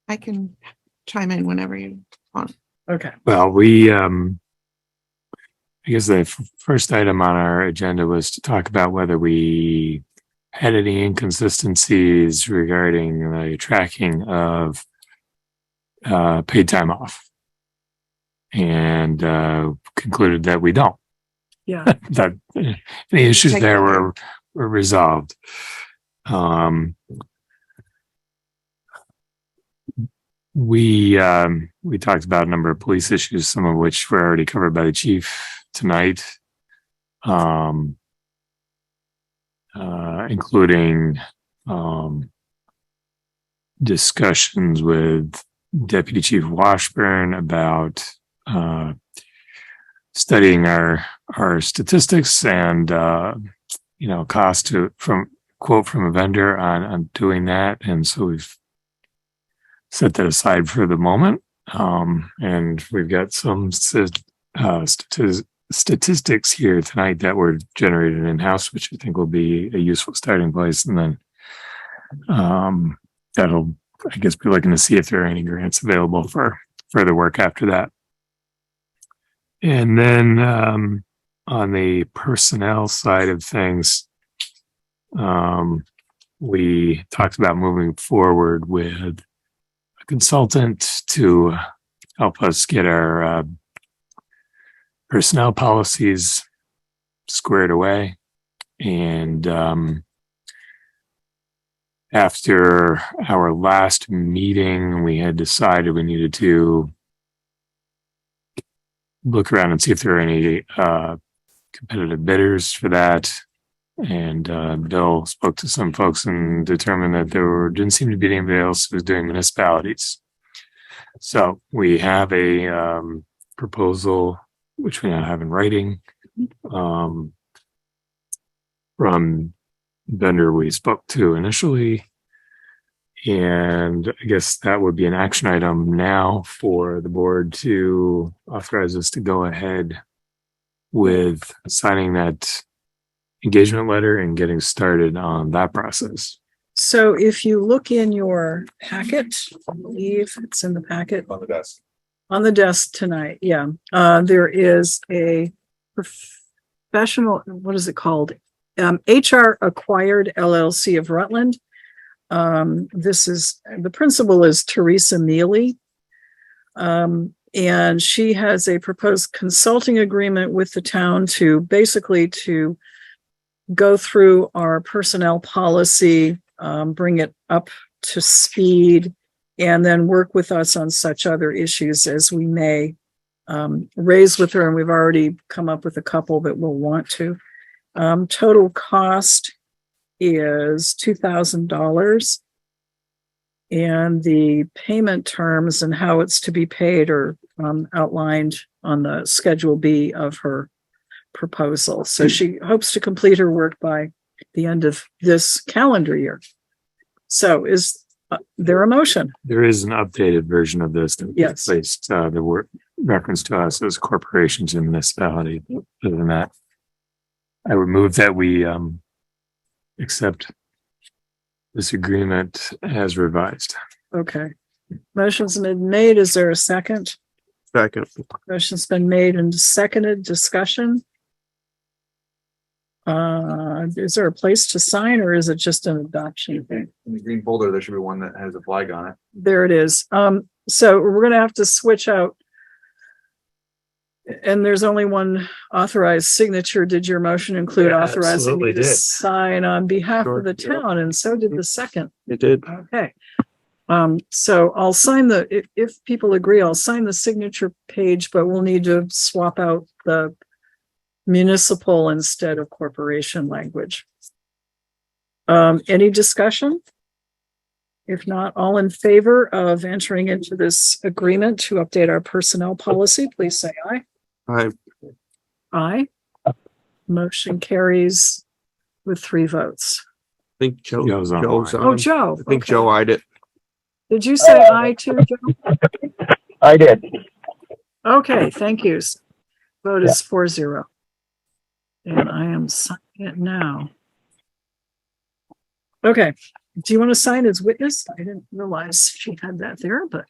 I can chime in whenever you want. Okay. Well, I guess the first item on our agenda was to talk about whether we had any inconsistencies regarding the tracking of paid time off, and concluded that we don't. Yeah. That any issues there were resolved. We talked about a number of police issues, some of which were already covered by the chief tonight, including discussions with Deputy Chief Washburn about studying our statistics and cost from quote from a vendor on doing that, and so we've set that aside for the moment, and we've got some statistics here tonight that were generated in-house, which I think will be a useful starting place, and then that'll, I guess, be looking to see if there are any grants available for further work after that. And then on the personnel side of things, we talked about moving forward with a consultant to help us get our personnel policies squared away. And after our last meeting, we had decided we needed to look around and see if there are any competitive bidders for that. And Bill spoke to some folks and determined that didn't seem to be anybody else who was doing municipalities. So we have a proposal, which we now have in writing, from vendor we spoke to initially. And I guess that would be an action item now for the board to authorize us to go ahead with signing that engagement letter and getting started on that process. So if you look in your packet, I believe it's in the packet. On the desk. On the desk tonight, yeah. There is a professional, what is it called? HR Acquired LLC of Rutland. The principal is Teresa Mealy. And she has a proposed consulting agreement with the town to go through our personnel policy, bring it up to speed, and then work with us on such other issues as we may raise with her. And we've already come up with a couple that we'll want to. Total cost is $2,000. And the payment terms and how it's to be paid are outlined on the Schedule B of her proposal. So she hopes to complete her work by the end of this calendar year. So is there a motion? There is an updated version of this that Yes. placed the word reference to us as corporations and municipality. Other than that, I would move that we accept this agreement as revised. Okay. Motion's been made. Is there a second? Second. Motion's been made and seconded. Discussion. Is there a place to sign or is it just an adoption thing? In the green folder, there should be one that has a flag on it. There it is. So we're gonna have to switch out. And there's only one authorized signature. Did your motion include Yeah, authorizing absolutely me to did. sign on behalf Sure, of the yeah. town? And so did the second. It did. Okay. So I'll sign if people agree, I'll sign the signature page, but we'll need to swap out the municipal instead of corporation language. Any discussion? If not, all in favor of entering into this agreement to update our personnel policy, please say aye. I Aye. Motion carries with 3 votes. think Joe. Joe's on. Joe's Oh, on. Joe. I think okay. Joe eyed it. Did you say aye too, Joe? I did. Okay, thank you. Vote is 4-0. And I am signing it now. Okay, do you want to sign as witness? I didn't realize she had that there, but.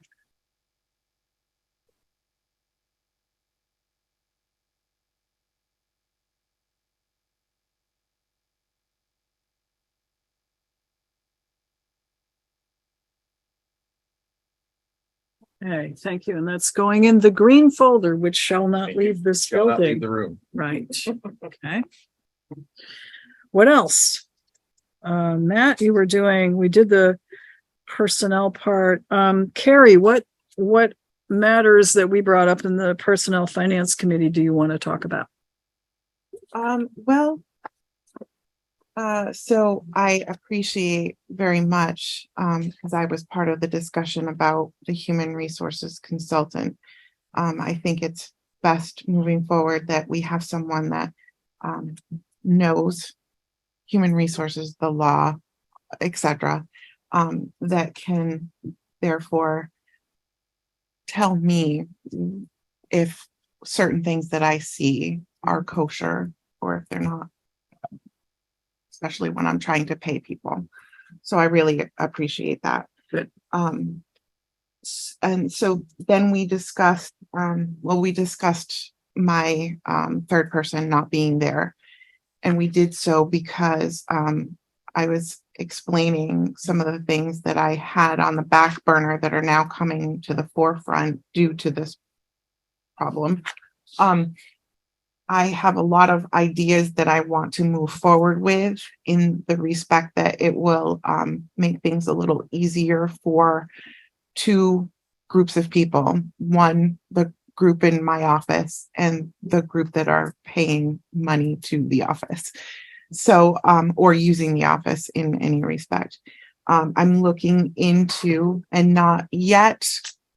Okay, thank you. And that's going in the green folder, which shall not leave this Shall not leave building. the room. Right. Okay. What else? Matt, we did the personnel part. Kari, what matters that we brought up in the Personnel Finance Committee do you want to talk about? So I appreciate very much, because I was part of the discussion about the human resources consultant. I think it's best moving forward that we have someone that knows human resources, the law, etc., that can therefore tell me if certain things that I see are kosher or if they're not, especially when I'm trying to pay people. So I really appreciate that. Good. And so then we discussed, we discussed my third person not being there. And we did so because I was explaining some of the things that I had on the back burner that are now coming to the forefront due to this problem. I have a lot of ideas that I want to move forward with in the respect that it will make things a little easier for 2 groups of people. One, the group in my office and the group that are paying money to the office. So, or using the office in any respect. I'm looking into and not yet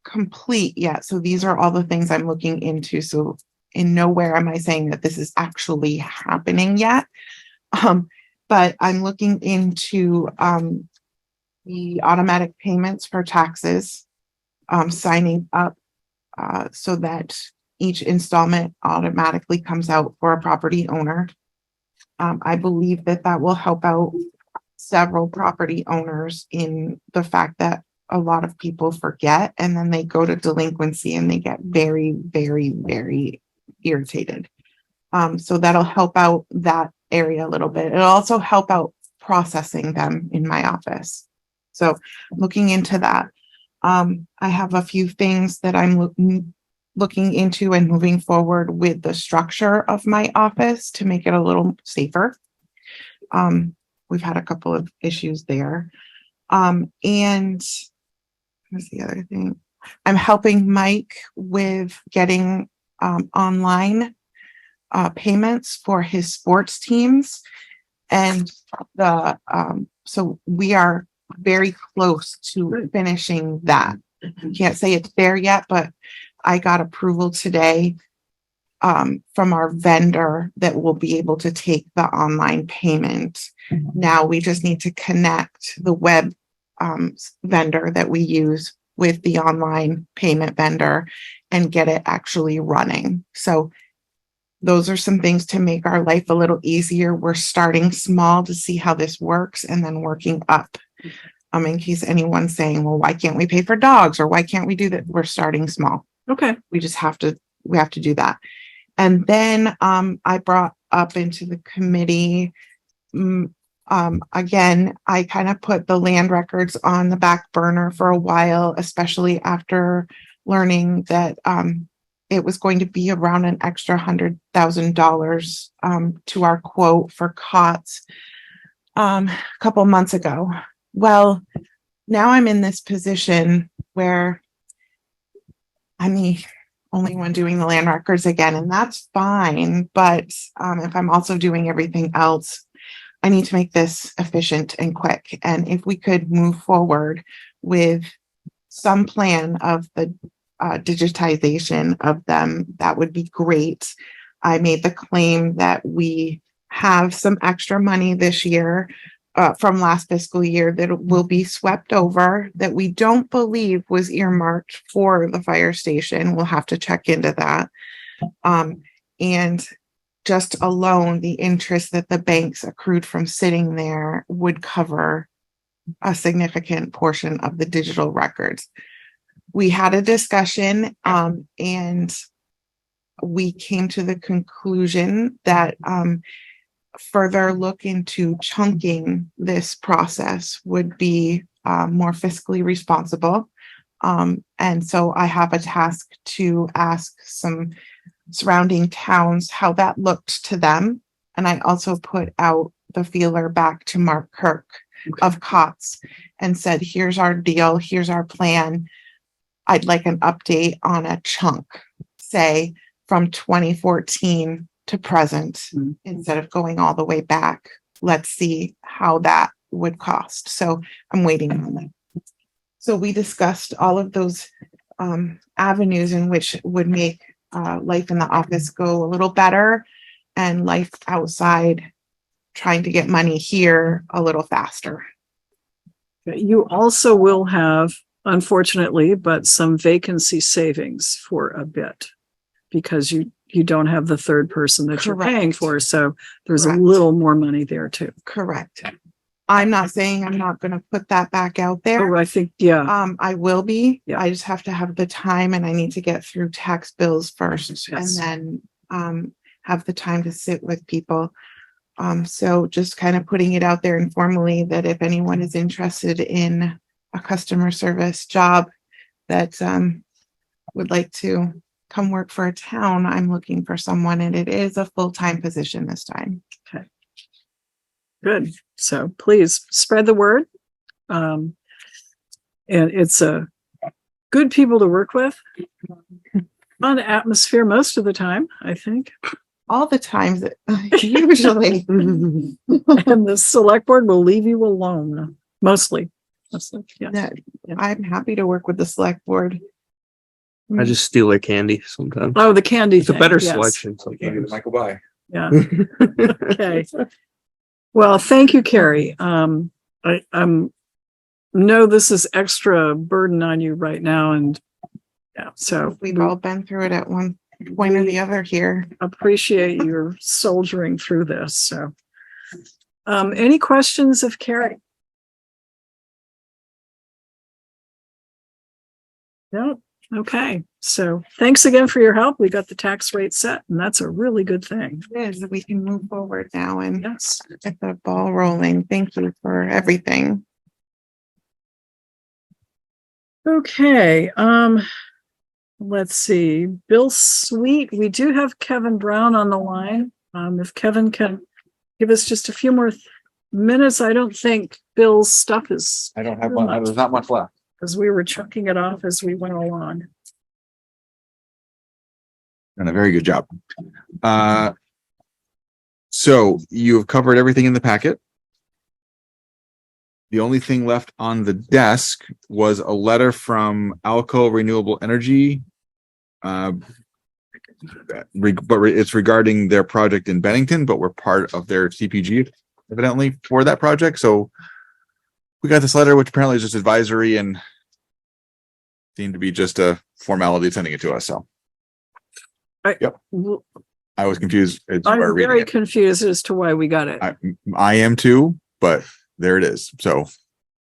complete yet. So these are all the things I'm looking into. So in nowhere am I saying that this is actually happening yet. But I'm looking into the automatic payments for taxes, signing up so that each installment automatically comes out for a property owner. I believe that that will help out several property owners in the fact that a lot of people forget and then they go to delinquency and they get very, very, very irritated. So that'll help out that area a little bit. It'll also help out processing them in my office. So looking into that. I have a few things that I'm looking into and moving forward with the structure of my office to make it a little safer. We've had a couple of issues there. And what's the other thing? I'm helping Mike with getting online payments for his sports teams. And so we are very close to finishing that. Can't say it's there yet, but I got approval today from our vendor that will be able to take the online payment. Now we just need to connect the web vendor that we use with the online payment vendor and get it actually running. So those are some things to make our life a little easier. We're starting small to see how this works and then working up. In case anyone's saying, well, why can't we pay for dogs or why can't we do that? We're starting small. Okay. We have to do that. And then I brought up into the committee, again, I kind of put the land records on the back burner for a while, especially after learning that it was going to be around an extra $100,000 to our quote for cots a couple months ago. Well, now I'm in this position where I'm the only one doing the land records again, and that's fine. But if I'm also doing everything else, I need to make this efficient and quick. And if we could move forward with some plan of the digitization of them, that would be great. I made the claim that we have some extra money this year from last fiscal year that will be swept over that we don't believe was earmarked for the fire station. We'll have to check into that. And just alone, the interest that the banks accrued from sitting there would cover a significant portion of the digital records. We had a discussion and we came to the conclusion that further look into chunking this process would be more fiscally responsible. And so I have a task to ask some surrounding towns how that looked to them. And I also put out the feeler back to Mark Kirk of COTS and said, here's our deal, here's our plan. I'd like an update on a chunk, say from 2014 to present, instead of going all the way back. Let's see how that would cost. So I'm waiting on that. So we discussed all of those avenues in which would make life in the office go a little better and life outside trying to get money here a little faster. You also will have, unfortunately, but some vacancy savings for a bit because you don't have the third person that you're paying for. So there's a little more money there too. Correct. I'm not saying I'm not going to put that back out there. Oh, I think, yeah. I will be. Yeah. I just have to have the time and I need to get through tax bills first Yes. and then have the time to sit with people. So just kind of putting it out there informally that if anyone is interested in a customer service job that would like to come work for a town, I'm looking for someone and it is a full-time position this time. Okay. Good. So please spread the word. And it's a good people to work with. Fun atmosphere most of the time, I think. All the times that usually. And the select board will leave you alone. Mostly. Yeah. I'm happy to work with the select board. I just steal their candy sometimes. Oh, the candy. It's a thing, better yes. selection Candy sometimes. that might go by. Yeah. Okay. Well, thank you, Kari. I'm know this is extra burden on you right now, and yeah, so We've all been through it at one point or the other here. appreciate your soldiering through this. So, any questions of Kari? No. Okay. So thanks again for your help. We got the tax rate set, and that's a really good thing. It is. We can move forward now and Yes. get the ball rolling. Thank you for everything. Okay. Let's see. Bill Sweet. We do have Kevin Brown on the line. If Kevin can give us just a few more minutes, I don't think Bill's stuff is. I don't have one. There's not much left. Because we were chunking it off as we went along. Done a very good job. So you have covered everything in the packet. The only thing left on the desk was a letter from Alco Renewable Energy It's regarding their project in Bennington, but we're part of their CPG evidently for that project. So we got this letter, which apparently is just advisory and seemed to be just a formality sending it to us. So yep. I was confused. I'm very confused as to why we got it. I am too, but there it is. So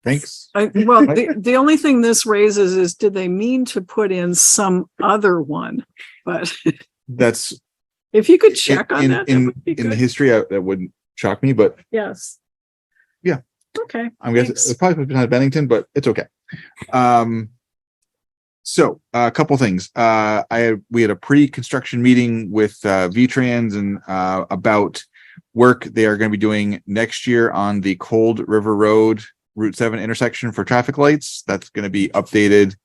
thanks. Well, the only thing this raises is, did they mean to put in some other one? But that's, if you could check on that, in the history, that wouldn't shock me, but yes. Yeah. Okay. I'm guessing it's probably behind Bennington, but it's okay. So a couple things. We had a pre-construction meeting with V-Trans and about work they are going to be doing next year on the Cold River Road Route 7 intersection for traffic lights. That's going to be updated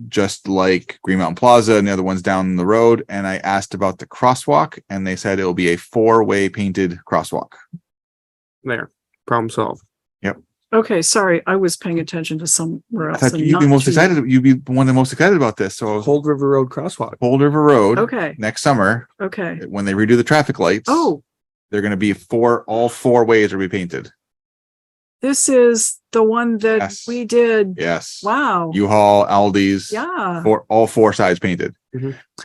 just like Green Mountain Plaza and the other ones down the road. And I asked about the crosswalk and they said it'll be a 4-way painted crosswalk. There, problem solved. Yep. Okay, sorry, I was paying attention to somewhere I else. thought and you'd be not most to- excited. You'd be one of the most excited about this. So Cold River Road crosswalk. Cold River Road. Okay. Next summer, Okay. when they redo the traffic lights. Oh, They're going to be all 4 ways are repainted. this is the one that Yes. we did. Yes. Wow. U-Haul, Aldi's. Yeah. For all 4 sides painted.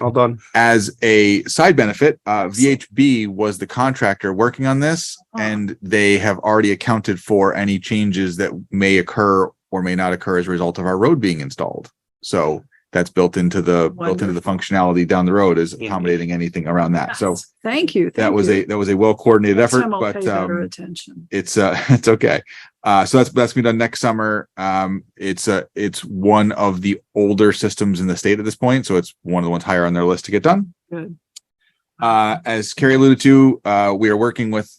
All done. As a side benefit, VHB was the contractor working on this, and they have already accounted for any changes that may occur or may not occur as a result of our road being installed. So that's built into the functionality down the road, is accommodating anything around that. So Thank you. that was a well coordinated Next effort, time I'll but pay better attention. it's it's okay. So that's gonna be done next summer. It's one of the older systems in the state at this point, so it's one of the ones higher on their list to get done. Good. As Kari alluded to, we are working with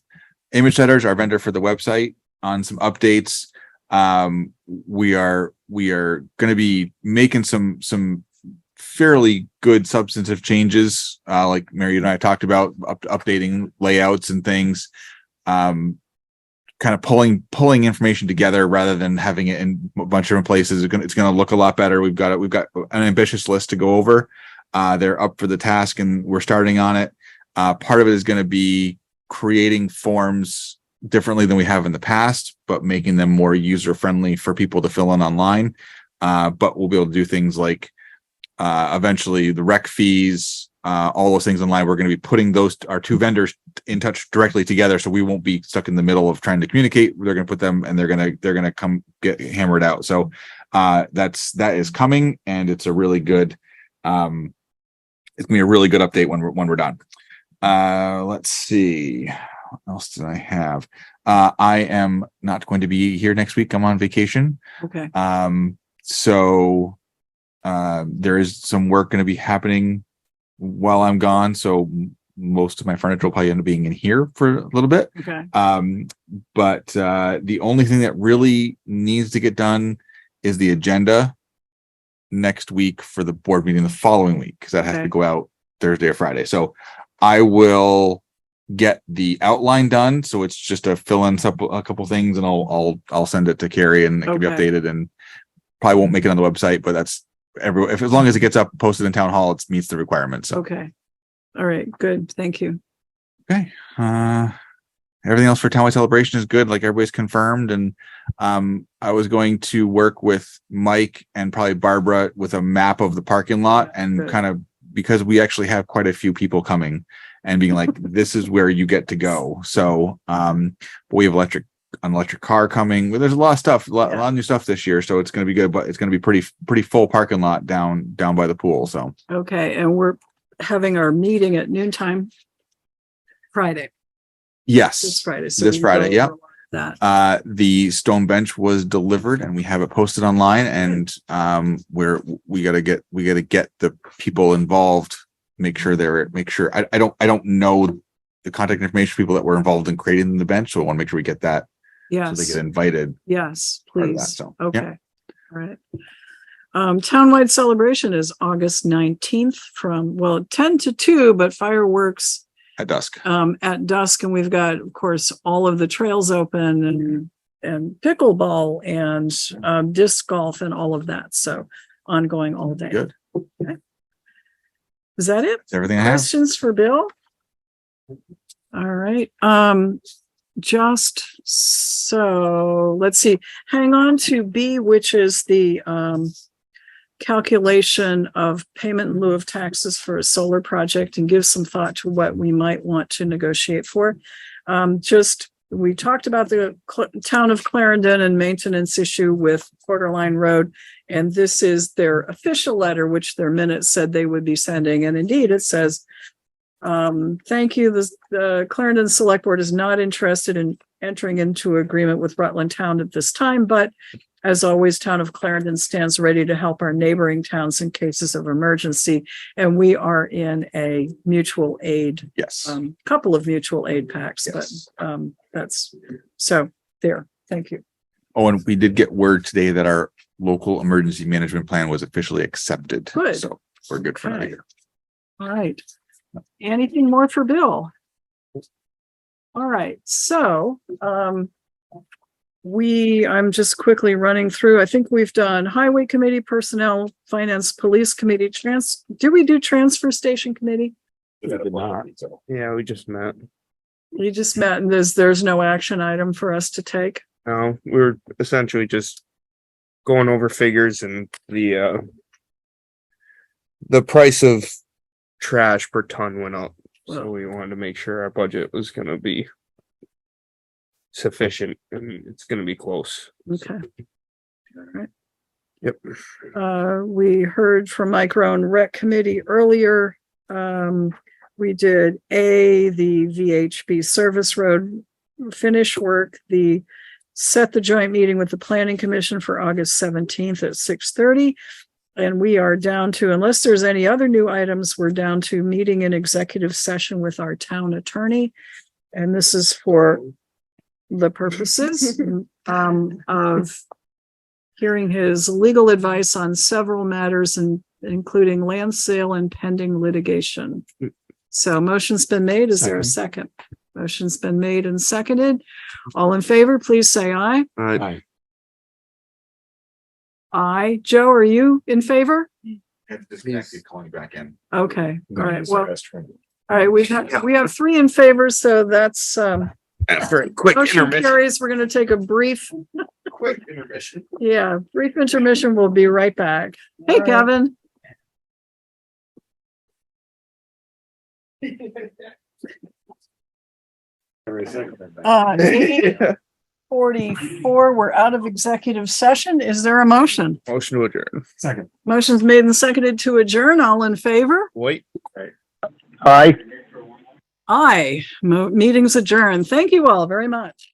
Image Setters, our vendor for the website, on some updates. We are going to be making some fairly good substantive changes, like Mary and I talked about, updating layouts and things, kind of pulling information together rather than having it in a bunch of different places. It's going to look a lot better. We've got an ambitious list to go over. They're up for the task and we're starting on it. Part of it is going to be creating forms differently than we have in the past, but making them more user friendly for people to fill in online. But we'll be able to do things like eventually the rec fees, all those things online. We're going to be putting our 2 vendors in touch directly together, so we won't be stuck in the middle of trying to communicate. They're going to put them, and they're going to come get hammered out. So that is coming, and it's a really good. It's going to be a really good update when we're done. Let's see. What else did I have? I am not going to be here next week. I'm on vacation. Okay. So there is some work going to be happening while I'm gone. So most of my furniture will probably end up being in here for a little bit. Okay. But the only thing that really needs to get done is the agenda next week for the board meeting the following week, because that has to go out Thursday or Friday. So I will get the outline done. So it's just to fill in a couple things, and I'll send it to Kari, and it can be updated, and probably won't make it on the website, but that's as long as it gets up, posted in town hall, it meets the requirements. So. Okay. All right. Good. Thank you. Okay. Everything else for townwide celebration is good. Like, everybody's confirmed. And I was going to work with Mike and probably Barbara with a map of the parking lot, and kind of, because we actually have quite a few people coming and being like, this is where you get to go. So we have an electric car coming. Well, there's a lot of stuff, a lot of new stuff this year. So it's going to be good, but it's going to be pretty full parking lot down by the pool. So. Okay. And we're having our meeting at noontime Friday. Yes. This Friday. This Friday. Yep. That. The stone bench was delivered and we have it posted online, and we gotta get the people involved, make sure I don't know the contact information for people that were involved in creating the bench. So I want to make sure we get that. Yes. So they get invited. Yes, please. So, okay. Yeah. All right. Townwide celebration is August 19th from 10 to 2, but fireworks at dusk. At dusk, and we've got, of course, all of the trails open and pickleball and disc golf and all of that. So ongoing all day. Good. Okay. Is that it? That's everything I have. Questions for Bill? All right, just so, let's see, hang on to B, which is the, calculation of payment in lieu of taxes for a solar project, and give some thought to what we might want to negotiate for. We talked about the town of Clarendon and maintenance issue with Quarterline Road, and this is their official letter, which their minutes said they would be sending. And indeed, it says, thank you. The Clarendon Select Board is not interested in entering into agreement with Rutland Town at this time, but as always, Town of Clarendon stands ready to help our neighboring towns in cases of emergency. And we are in a mutual aid, Yes. couple of mutual aid packs, Yes. but that's, so there, thank you. Oh, and we did get word today that our local emergency management plan was officially accepted. Good. So we're good for another Okay. year. All right. Anything more for Bill? All right, so, I'm just quickly running through. I think we've done Highway Committee, Personnel, Finance, Police Committee, did we do Transfer Station Committee? Yeah, we just met. We just met and there's no action item for us to take. No, we were essentially just going over figures, and the price of trash per ton went up. So we wanted to make sure our budget was gonna be sufficient, and it's gonna be close. Okay. All right. Yep. We heard from Micro and Rec Committee earlier. We did the VHB Service Road finish work, set the joint meeting with the Planning Commission for August 17th at 6:30. And we are down to, unless there's any other new items, we're down to meeting in executive session with our town attorney. And this is for the purposes of hearing his legal advice on several matters, including land sale and pending litigation. So motion's been made. Is there a second? Motion's been made and seconded. All in favor, please say aye. Aye. Aye. Joe, are you in favor? Disconnected, calling back in. Okay, all right, well, all right, we have 3 in favor, so that's, After a quick motion intermission. carries. We're gonna take a brief, Quick intermission. brief intermission. We'll be right back. Hey, Kevin. Eight 44, we're out of executive session. Is there a motion? Motion to adjourn. Second. Motion's made and seconded to adjourn. All in favor? Wait. Aye. Aye. Meeting's adjourned. Thank you all very much.